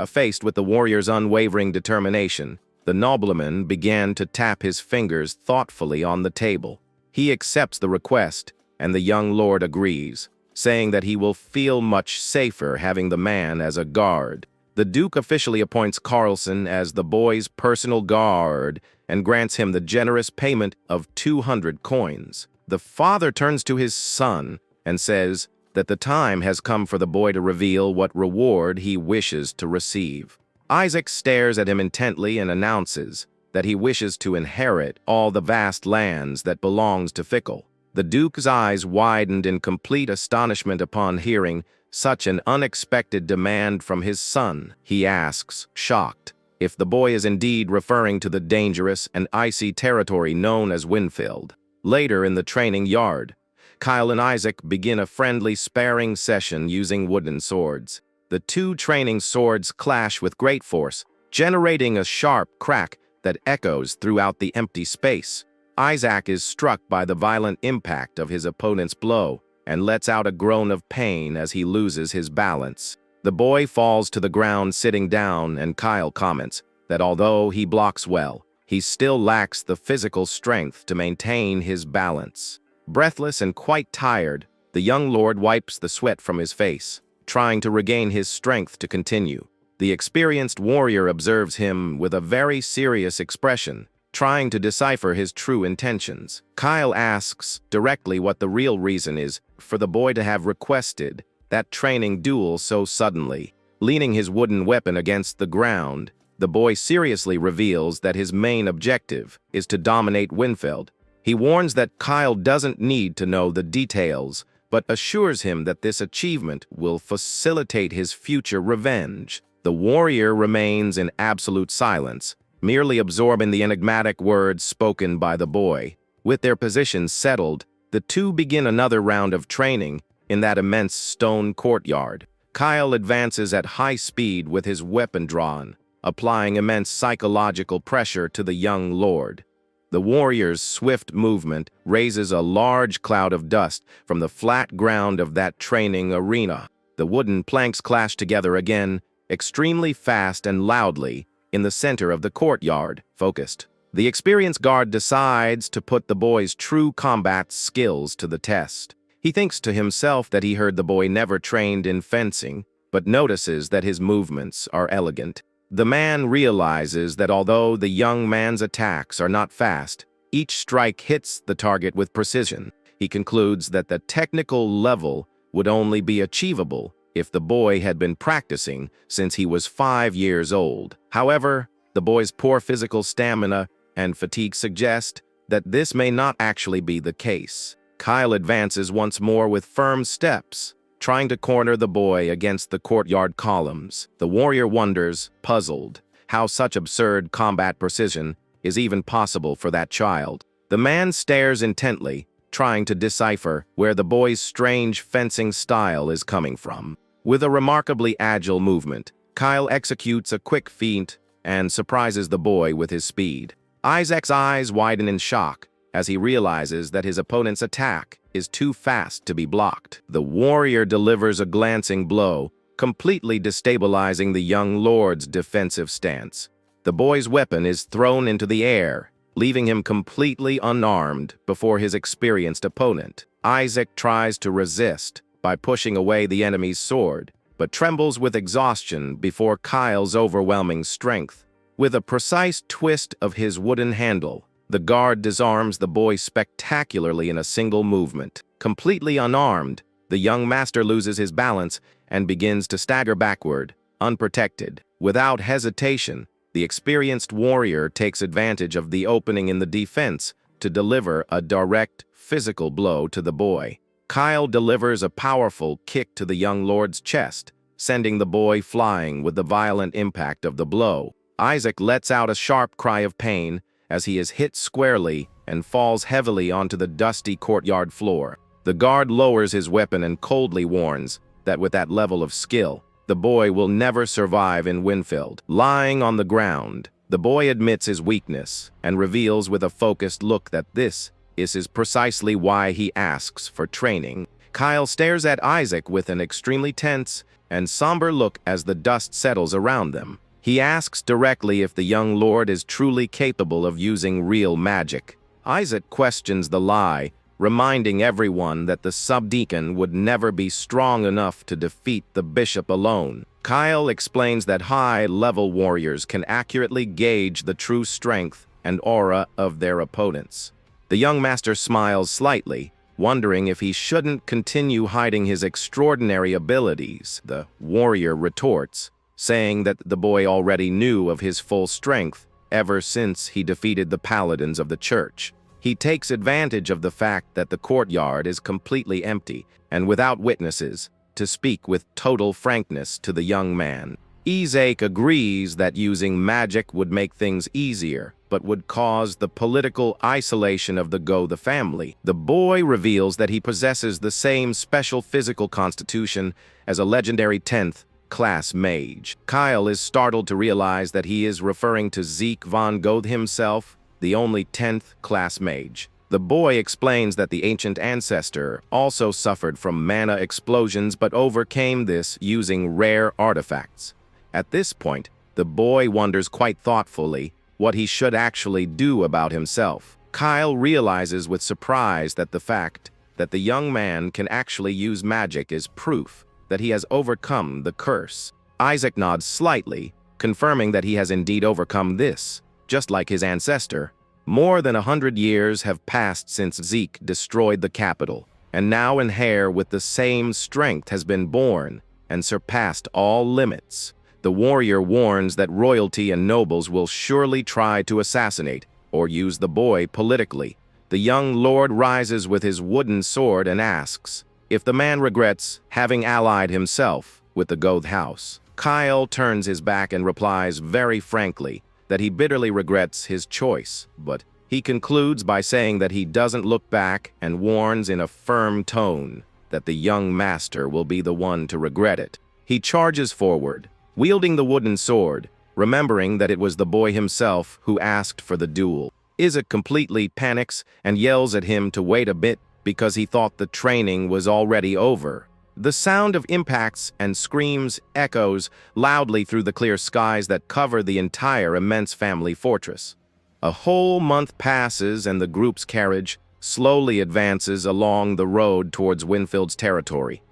Faced with the warrior's unwavering determination, the nobleman began to tap his fingers thoughtfully on the table. He accepts the request, and the young lord agrees, saying that he will feel much safer having the man as a guard. The Duke officially appoints Carlson as the boy's personal guard and grants him the generous payment of 200 coins. The father turns to his son and says that the time has come for the boy to reveal what reward he wishes to receive. Isaac stares at him intently and announces that he wishes to inherit all the vast lands that belongs to Fickle. The Duke's eyes widened in complete astonishment upon hearing such an unexpected demand from his son. He asks, shocked, if the boy is indeed referring to the dangerous and icy territory known as Winfield. Later in the training yard, Kyle and Isaac begin a friendly sparring session using wooden swords. The two training swords clash with great force, generating a sharp crack that echoes throughout the empty space. Isaac is struck by the violent impact of his opponent's blow and lets out a groan of pain as he loses his balance. The boy falls to the ground sitting down, and Kyle comments that although he blocks well, he still lacks the physical strength to maintain his balance. Breathless and quite tired, the young lord wipes the sweat from his face, trying to regain his strength to continue. The experienced warrior observes him with a very serious expression, trying to decipher his true intentions. Kyle asks directly what the real reason is for the boy to have requested that training duel so suddenly. Leaning his wooden weapon against the ground, the boy seriously reveals that his main objective is to dominate Winfield. He warns that Kyle doesn't need to know the details, but assures him that this achievement will facilitate his future revenge. The warrior remains in absolute silence, merely absorbing the enigmatic words spoken by the boy. With their positions settled, the two begin another round of training in that immense stone courtyard. Kyle advances at high speed with his weapon drawn, applying immense psychological pressure to the young lord. The warrior's swift movement raises a large cloud of dust from the flat ground of that training arena. The wooden planks clash together again, extremely fast and loudly, in the center of the courtyard, focused. The experienced guard decides to put the boy's true combat skills to the test. He thinks to himself that he heard the boy never trained in fencing, but notices that his movements are elegant. The man realizes that although the young man's attacks are not fast, each strike hits the target with precision. He concludes that the technical level would only be achievable if the boy had been practicing since he was 5 years old. However, the boy's poor physical stamina and fatigue suggest that this may not actually be the case. Kyle advances once more with firm steps, trying to corner the boy against the courtyard columns. The warrior wonders, puzzled, how such absurd combat precision is even possible for that child. The man stares intently, trying to decipher where the boy's strange fencing style is coming from. With a remarkably agile movement, Kyle executes a quick feint and surprises the boy with his speed. Isaac's eyes widen in shock as he realizes that his opponent's attack is too fast to be blocked. The warrior delivers a glancing blow, completely destabilizing the young lord's defensive stance. The boy's weapon is thrown into the air, leaving him completely unarmed before his experienced opponent. Isaac tries to resist by pushing away the enemy's sword, but trembles with exhaustion before Kyle's overwhelming strength. With a precise twist of his wooden handle, the guard disarms the boy spectacularly in a single movement. Completely unarmed, the young master loses his balance and begins to stagger backward, unprotected. Without hesitation, the experienced warrior takes advantage of the opening in the defense to deliver a direct physical blow to the boy. Kyle delivers a powerful kick to the young lord's chest, sending the boy flying with the violent impact of the blow. Isaac lets out a sharp cry of pain as he is hit squarely and falls heavily onto the dusty courtyard floor. The guard lowers his weapon and coldly warns that with that level of skill, the boy will never survive in Winfield. Lying on the ground, the boy admits his weakness and reveals with a focused look that this is precisely why he asks for training. Kyle stares at Isaac with an extremely tense and somber look as the dust settles around them. He asks directly if the young lord is truly capable of using real magic. Isaac questions the lie, reminding everyone that the subdeacon would never be strong enough to defeat the bishop alone. Kyle explains that high-level warriors can accurately gauge the true strength and aura of their opponents. The young master smiles slightly, wondering if he shouldn't continue hiding his extraordinary abilities. The warrior retorts, saying that the boy already knew of his full strength ever since he defeated the paladins of the church. He takes advantage of the fact that the courtyard is completely empty and without witnesses to speak with total frankness to the young man. Isaac agrees that using magic would make things easier, but would cause the political isolation of the Gotha family. The boy reveals that he possesses the same special physical constitution as a legendary 10th class mage. Kyle is startled to realize that he is referring to Zeke von Goth himself, the only 10th class mage. The boy explains that the ancient ancestor also suffered from mana explosions but overcame this using rare artifacts. At this point, the boy wonders quite thoughtfully what he should actually do about himself. Kyle realizes with surprise that the fact that the young man can actually use magic is proof that he has overcome the curse. Isaac nods slightly, confirming that he has indeed overcome this, just like his ancestor. More than 100 years have passed since Zeke destroyed the capital, and now an heir with the same strength has been born and surpassed all limits. The warrior warns that royalty and nobles will surely try to assassinate or use the boy politically. The young lord rises with his wooden sword and asks if the man regrets having allied himself with the Goth house. Kyle turns his back and replies very frankly that he bitterly regrets his choice, but he concludes by saying that he doesn't look back and warns in a firm tone that the young master will be the one to regret it. He charges forward, wielding the wooden sword, remembering that it was the boy himself who asked for the duel. Isaac completely panics and yells at him to wait a bit because he thought the training was already over. The sound of impacts and screams echoes loudly through the clear skies that cover the entire immense family fortress. A whole month passes and the group's carriage slowly advances along the road towards Winfield's territory.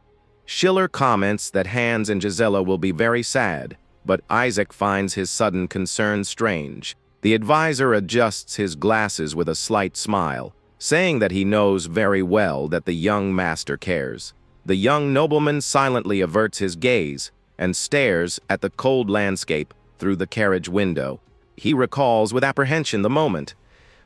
Schiller comments that Hans and Gisela will be very sad, but Isaac finds his sudden concern strange. The advisor adjusts his glasses with a slight smile, saying that he knows very well that the young master cares. The young nobleman silently averts his gaze and stares at the cold landscape through the carriage window. He recalls with apprehension the moment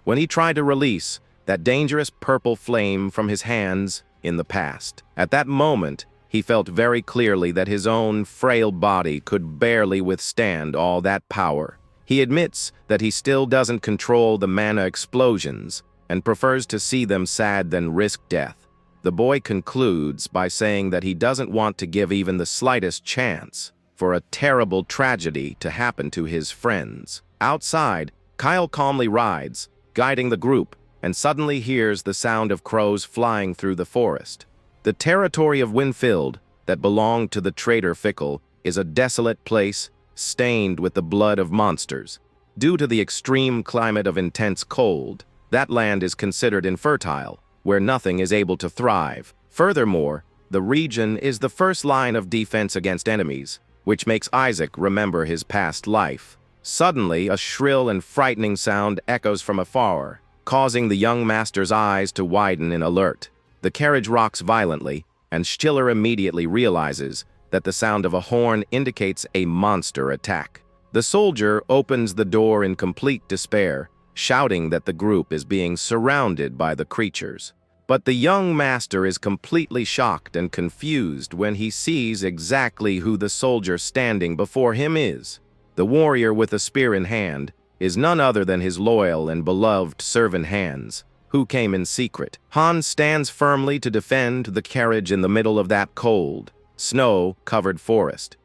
when he tried to release that dangerous purple flame from his hands in the past. At that moment, he felt very clearly that his own frail body could barely withstand all that power. He admits that he still doesn't control the mana explosions and prefers to see them sad than risk death. The boy concludes by saying that he doesn't want to give even the slightest chance for a terrible tragedy to happen to his friends. Outside, Kyle calmly rides, guiding the group, and suddenly hears the sound of crows flying through the forest. The territory of Winfield, that belonged to the traitor Fickle, is a desolate place stained with the blood of monsters. Due to the extreme climate of intense cold, that land is considered infertile, where nothing is able to thrive. Furthermore, the region is the first line of defense against enemies, which makes Isaac remember his past life. Suddenly, a shrill and frightening sound echoes from afar, causing the young master's eyes to widen in alert. The carriage rocks violently, and Schiller immediately realizes that the sound of a horn indicates a monster attack. The soldier opens the door in complete despair, shouting that the group is being surrounded by the creatures. But the young master is completely shocked and confused when he sees exactly who the soldier standing before him is. The warrior with a spear in hand is none other than his loyal and beloved servant Hans, who came in secret. Hans stands firmly to defend the carriage in the middle of that cold, snow-covered forest.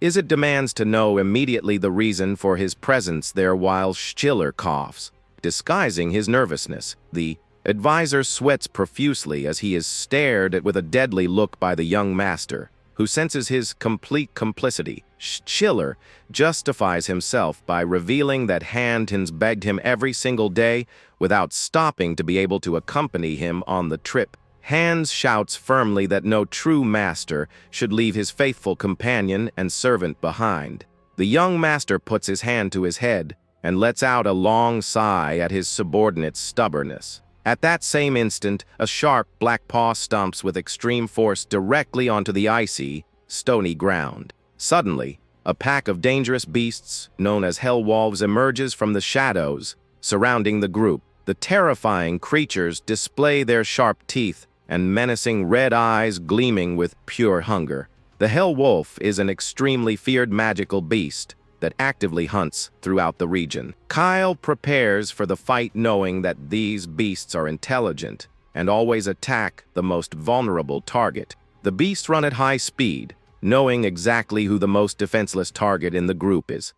Isaac demands to know immediately the reason for his presence there while Schiller coughs, disguising his nervousness. The advisor sweats profusely as he is stared at with a deadly look by the young master, who senses his complete complicity. Schiller justifies himself by revealing that Hans begged him every single day without stopping to be able to accompany him on the trip. Hans shouts firmly that no true master should leave his faithful companion and servant behind. The young master puts his hand to his head and lets out a long sigh at his subordinate's stubbornness. At that same instant, a sharp black paw stomps with extreme force directly onto the icy, stony ground. Suddenly, a pack of dangerous beasts, known as hell wolves, emerges from the shadows surrounding the group. The terrifying creatures display their sharp teeth and menacing red eyes gleaming with pure hunger. The hell wolf is an extremely feared magical beast that actively hunts throughout the region. Kyle prepares for the fight knowing that these beasts are intelligent and always attack the most vulnerable target. The beasts run at high speed, knowing exactly who the most defenseless target in the group is.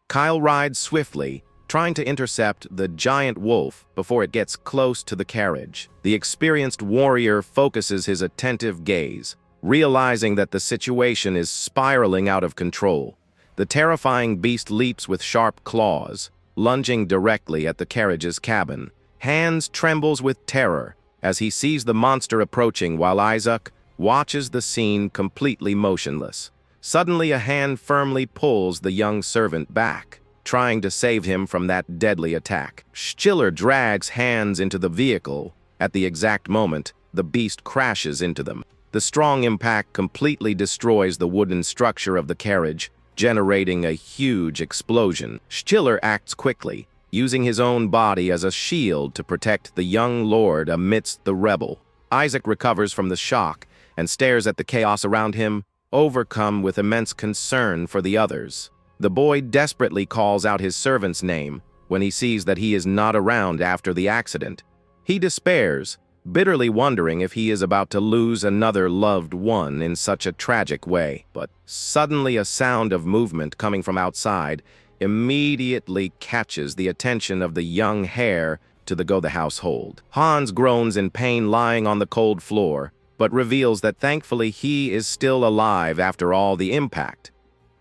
Kyle rides swiftly, trying to intercept the giant wolf before it gets close to the carriage. The experienced warrior focuses his attentive gaze, realizing that the situation is spiraling out of control. The terrifying beast leaps with sharp claws, lunging directly at the carriage's cabin. Hans trembles with terror as he sees the monster approaching while Isaac watches the scene completely motionless. Suddenly, a hand firmly pulls the young servant back, trying to save him from that deadly attack. Schiller drags Hans into the vehicle. At the exact moment, the beast crashes into them. The strong impact completely destroys the wooden structure of the carriage, generating a huge explosion. Schiller acts quickly, using his own body as a shield to protect the young lord amidst the rebel. Isaac recovers from the shock and stares at the chaos around him, overcome with immense concern for the others. The boy desperately calls out his servant's name when he sees that he is not around after the accident. He despairs, bitterly wondering if he is about to lose another loved one in such a tragic way. But suddenly a sound of movement coming from outside immediately catches the attention of the young heir to the household. Hans groans in pain lying on the cold floor, but reveals that thankfully he is still alive after all the impact.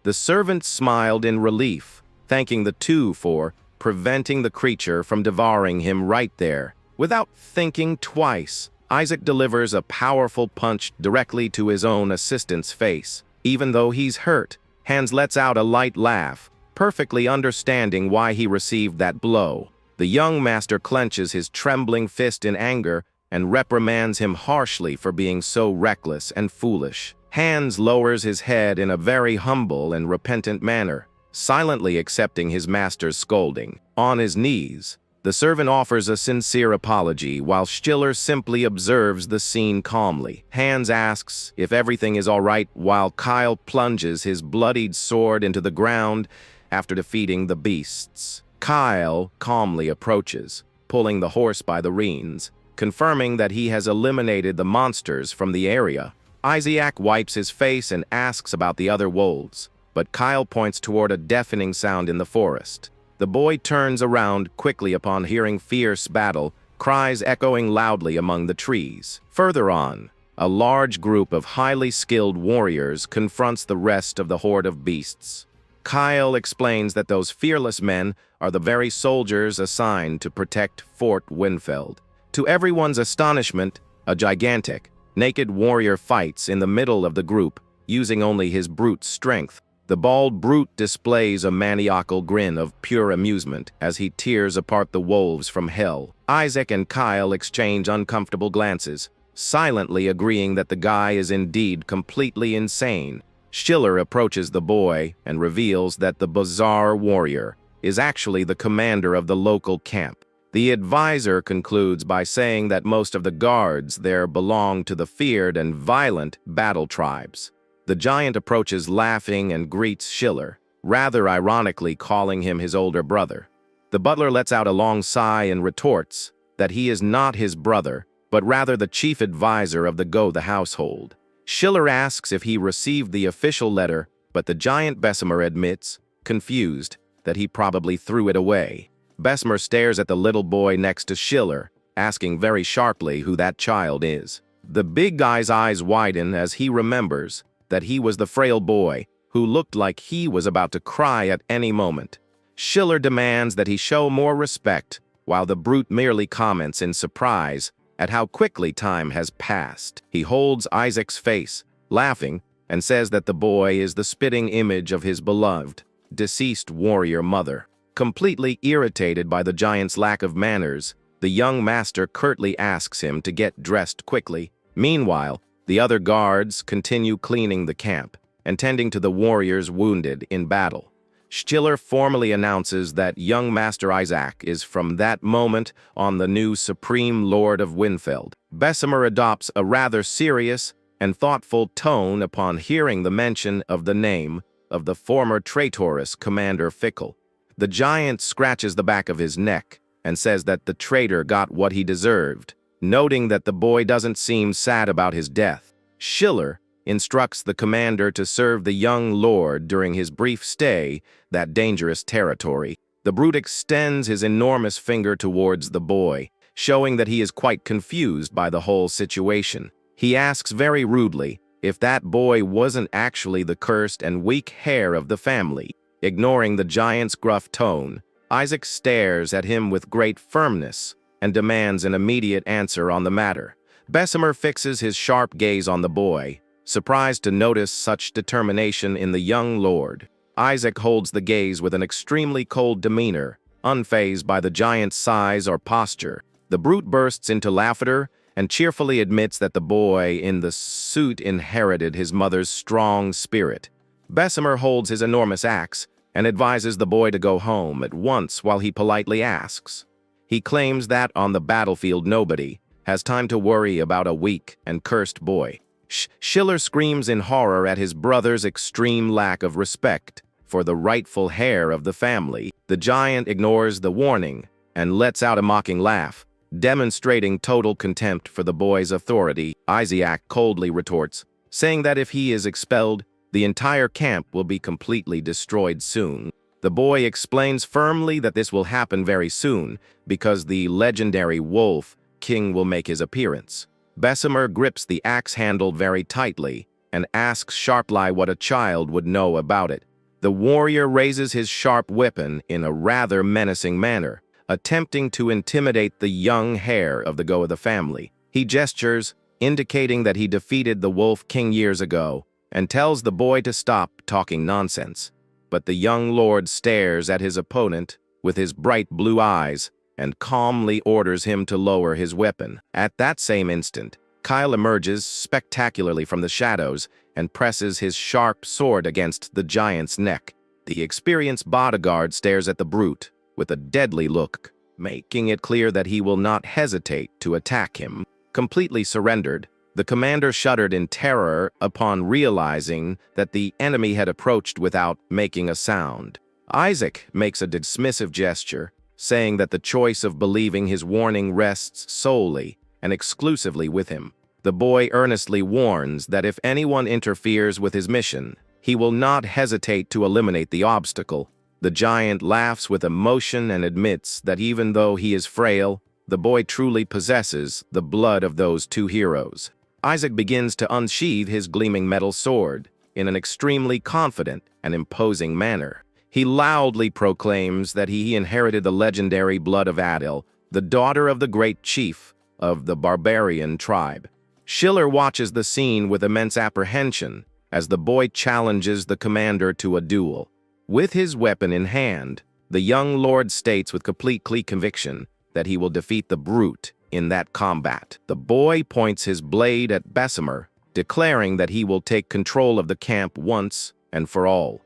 The servant smiled in relief, thanking the two for preventing the creature from devouring him right there. Without thinking twice, Isaac delivers a powerful punch directly to his own assistant's face. Even though he's hurt, Hans lets out a light laugh, perfectly understanding why he received that blow. The young master clenches his trembling fist in anger and reprimands him harshly for being so reckless and foolish. Hans lowers his head in a very humble and repentant manner, silently accepting his master's scolding. On his knees, the servant offers a sincere apology while Schiller simply observes the scene calmly. Hans asks if everything is all right while Kyle plunges his bloodied sword into the ground after defeating the beasts. Kyle calmly approaches, pulling the horse by the reins, confirming that he has eliminated the monsters from the area. Isaac wipes his face and asks about the other wolves, but Kyle points toward a deafening sound in the forest. The boy turns around quickly upon hearing fierce battle, cries echoing loudly among the trees. Further on, a large group of highly skilled warriors confronts the rest of the horde of beasts. Kyle explains that those fearless men are the very soldiers assigned to protect Fort Winfeld. To everyone's astonishment, a gigantic, naked warrior fights in the middle of the group, using only his brute strength. The bald brute displays a maniacal grin of pure amusement as he tears apart the wolves from hell. Isaac and Kyle exchange uncomfortable glances, silently agreeing that the guy is indeed completely insane. Schiller approaches the boy and reveals that the bizarre warrior is actually the commander of the local camp. The advisor concludes by saying that most of the guards there belong to the feared and violent battle tribes. The giant approaches laughing and greets Schiller, rather ironically calling him his older brother. The butler lets out a long sigh and retorts that he is not his brother, but rather the chief advisor of the household. Schiller asks if he received the official letter, but the giant Bessemer admits, confused, that he probably threw it away. Bessemer stares at the little boy next to Schiller, asking very sharply who that child is. The big guy's eyes widen as he remembers that he was the frail boy who looked like he was about to cry at any moment. Schiller demands that he show more respect, while the brute merely comments in surprise at how quickly time has passed. He holds Isaac's face, laughing, and says that the boy is the spitting image of his beloved, deceased warrior mother. Completely irritated by the giant's lack of manners, the young master curtly asks him to get dressed quickly. Meanwhile, the other guards continue cleaning the camp and tending to the warriors wounded in battle. Schiller formally announces that young Master Isaac is from that moment on the new Supreme Lord of Winfeld. Bessemer adopts a rather serious and thoughtful tone upon hearing the mention of the name of the former traitorous Commander Fickle. The giant scratches the back of his neck and says that the traitor got what he deserved, noting that the boy doesn't seem sad about his death. Schiller instructs the commander to serve the young lord during his brief stay that dangerous territory. The brute extends his enormous finger towards the boy, showing that he is quite confused by the whole situation. He asks very rudely if that boy wasn't actually the cursed and weak heir of the family. Ignoring the giant's gruff tone, Isaac stares at him with great firmness and demands an immediate answer on the matter. Bessemer fixes his sharp gaze on the boy, surprised to notice such determination in the young lord. Isaac holds the gaze with an extremely cold demeanor, unfazed by the giant's size or posture. The brute bursts into laughter and cheerfully admits that the boy in the suit inherited his mother's strong spirit. Bessemer holds his enormous axe and advises the boy to go home at once while he politely asks. He claims that on the battlefield nobody has time to worry about a weak and cursed boy. Schiller screams in horror at his brother's extreme lack of respect for the rightful heir of the family. The giant ignores the warning and lets out a mocking laugh, demonstrating total contempt for the boy's authority. Isaac coldly retorts, saying that if he is expelled, the entire camp will be completely destroyed soon. The boy explains firmly that this will happen very soon because the legendary wolf king will make his appearance. Bessemer grips the axe handle very tightly and asks sharply what a child would know about it. The warrior raises his sharp weapon in a rather menacing manner, attempting to intimidate the young heir of the family. He gestures, indicating that he defeated the Wolf King years ago, and tells the boy to stop talking nonsense. But the young lord stares at his opponent with his bright blue eyes and calmly orders him to lower his weapon. At that same instant, Kyle emerges spectacularly from the shadows and presses his sharp sword against the giant's neck. The experienced bodyguard stares at the brute with a deadly look, making it clear that he will not hesitate to attack him. Completely surrendered, the commander shuddered in terror upon realizing that the enemy had approached without making a sound. Isaac makes a dismissive gesture, saying that the choice of believing his warning rests solely and exclusively with him. The boy earnestly warns that if anyone interferes with his mission, he will not hesitate to eliminate the obstacle. The giant laughs with emotion and admits that even though he is frail, the boy truly possesses the blood of those two heroes. Isaac begins to unsheathe his gleaming metal sword in an extremely confident and imposing manner. He loudly proclaims that he inherited the legendary blood of Adil, the daughter of the great chief of the barbarian tribe. Schiller watches the scene with immense apprehension as the boy challenges the commander to a duel. With his weapon in hand, the young lord states with complete conviction that he will defeat the brute in that combat. The boy points his blade at Bessemer, declaring that he will take control of the camp once and for all.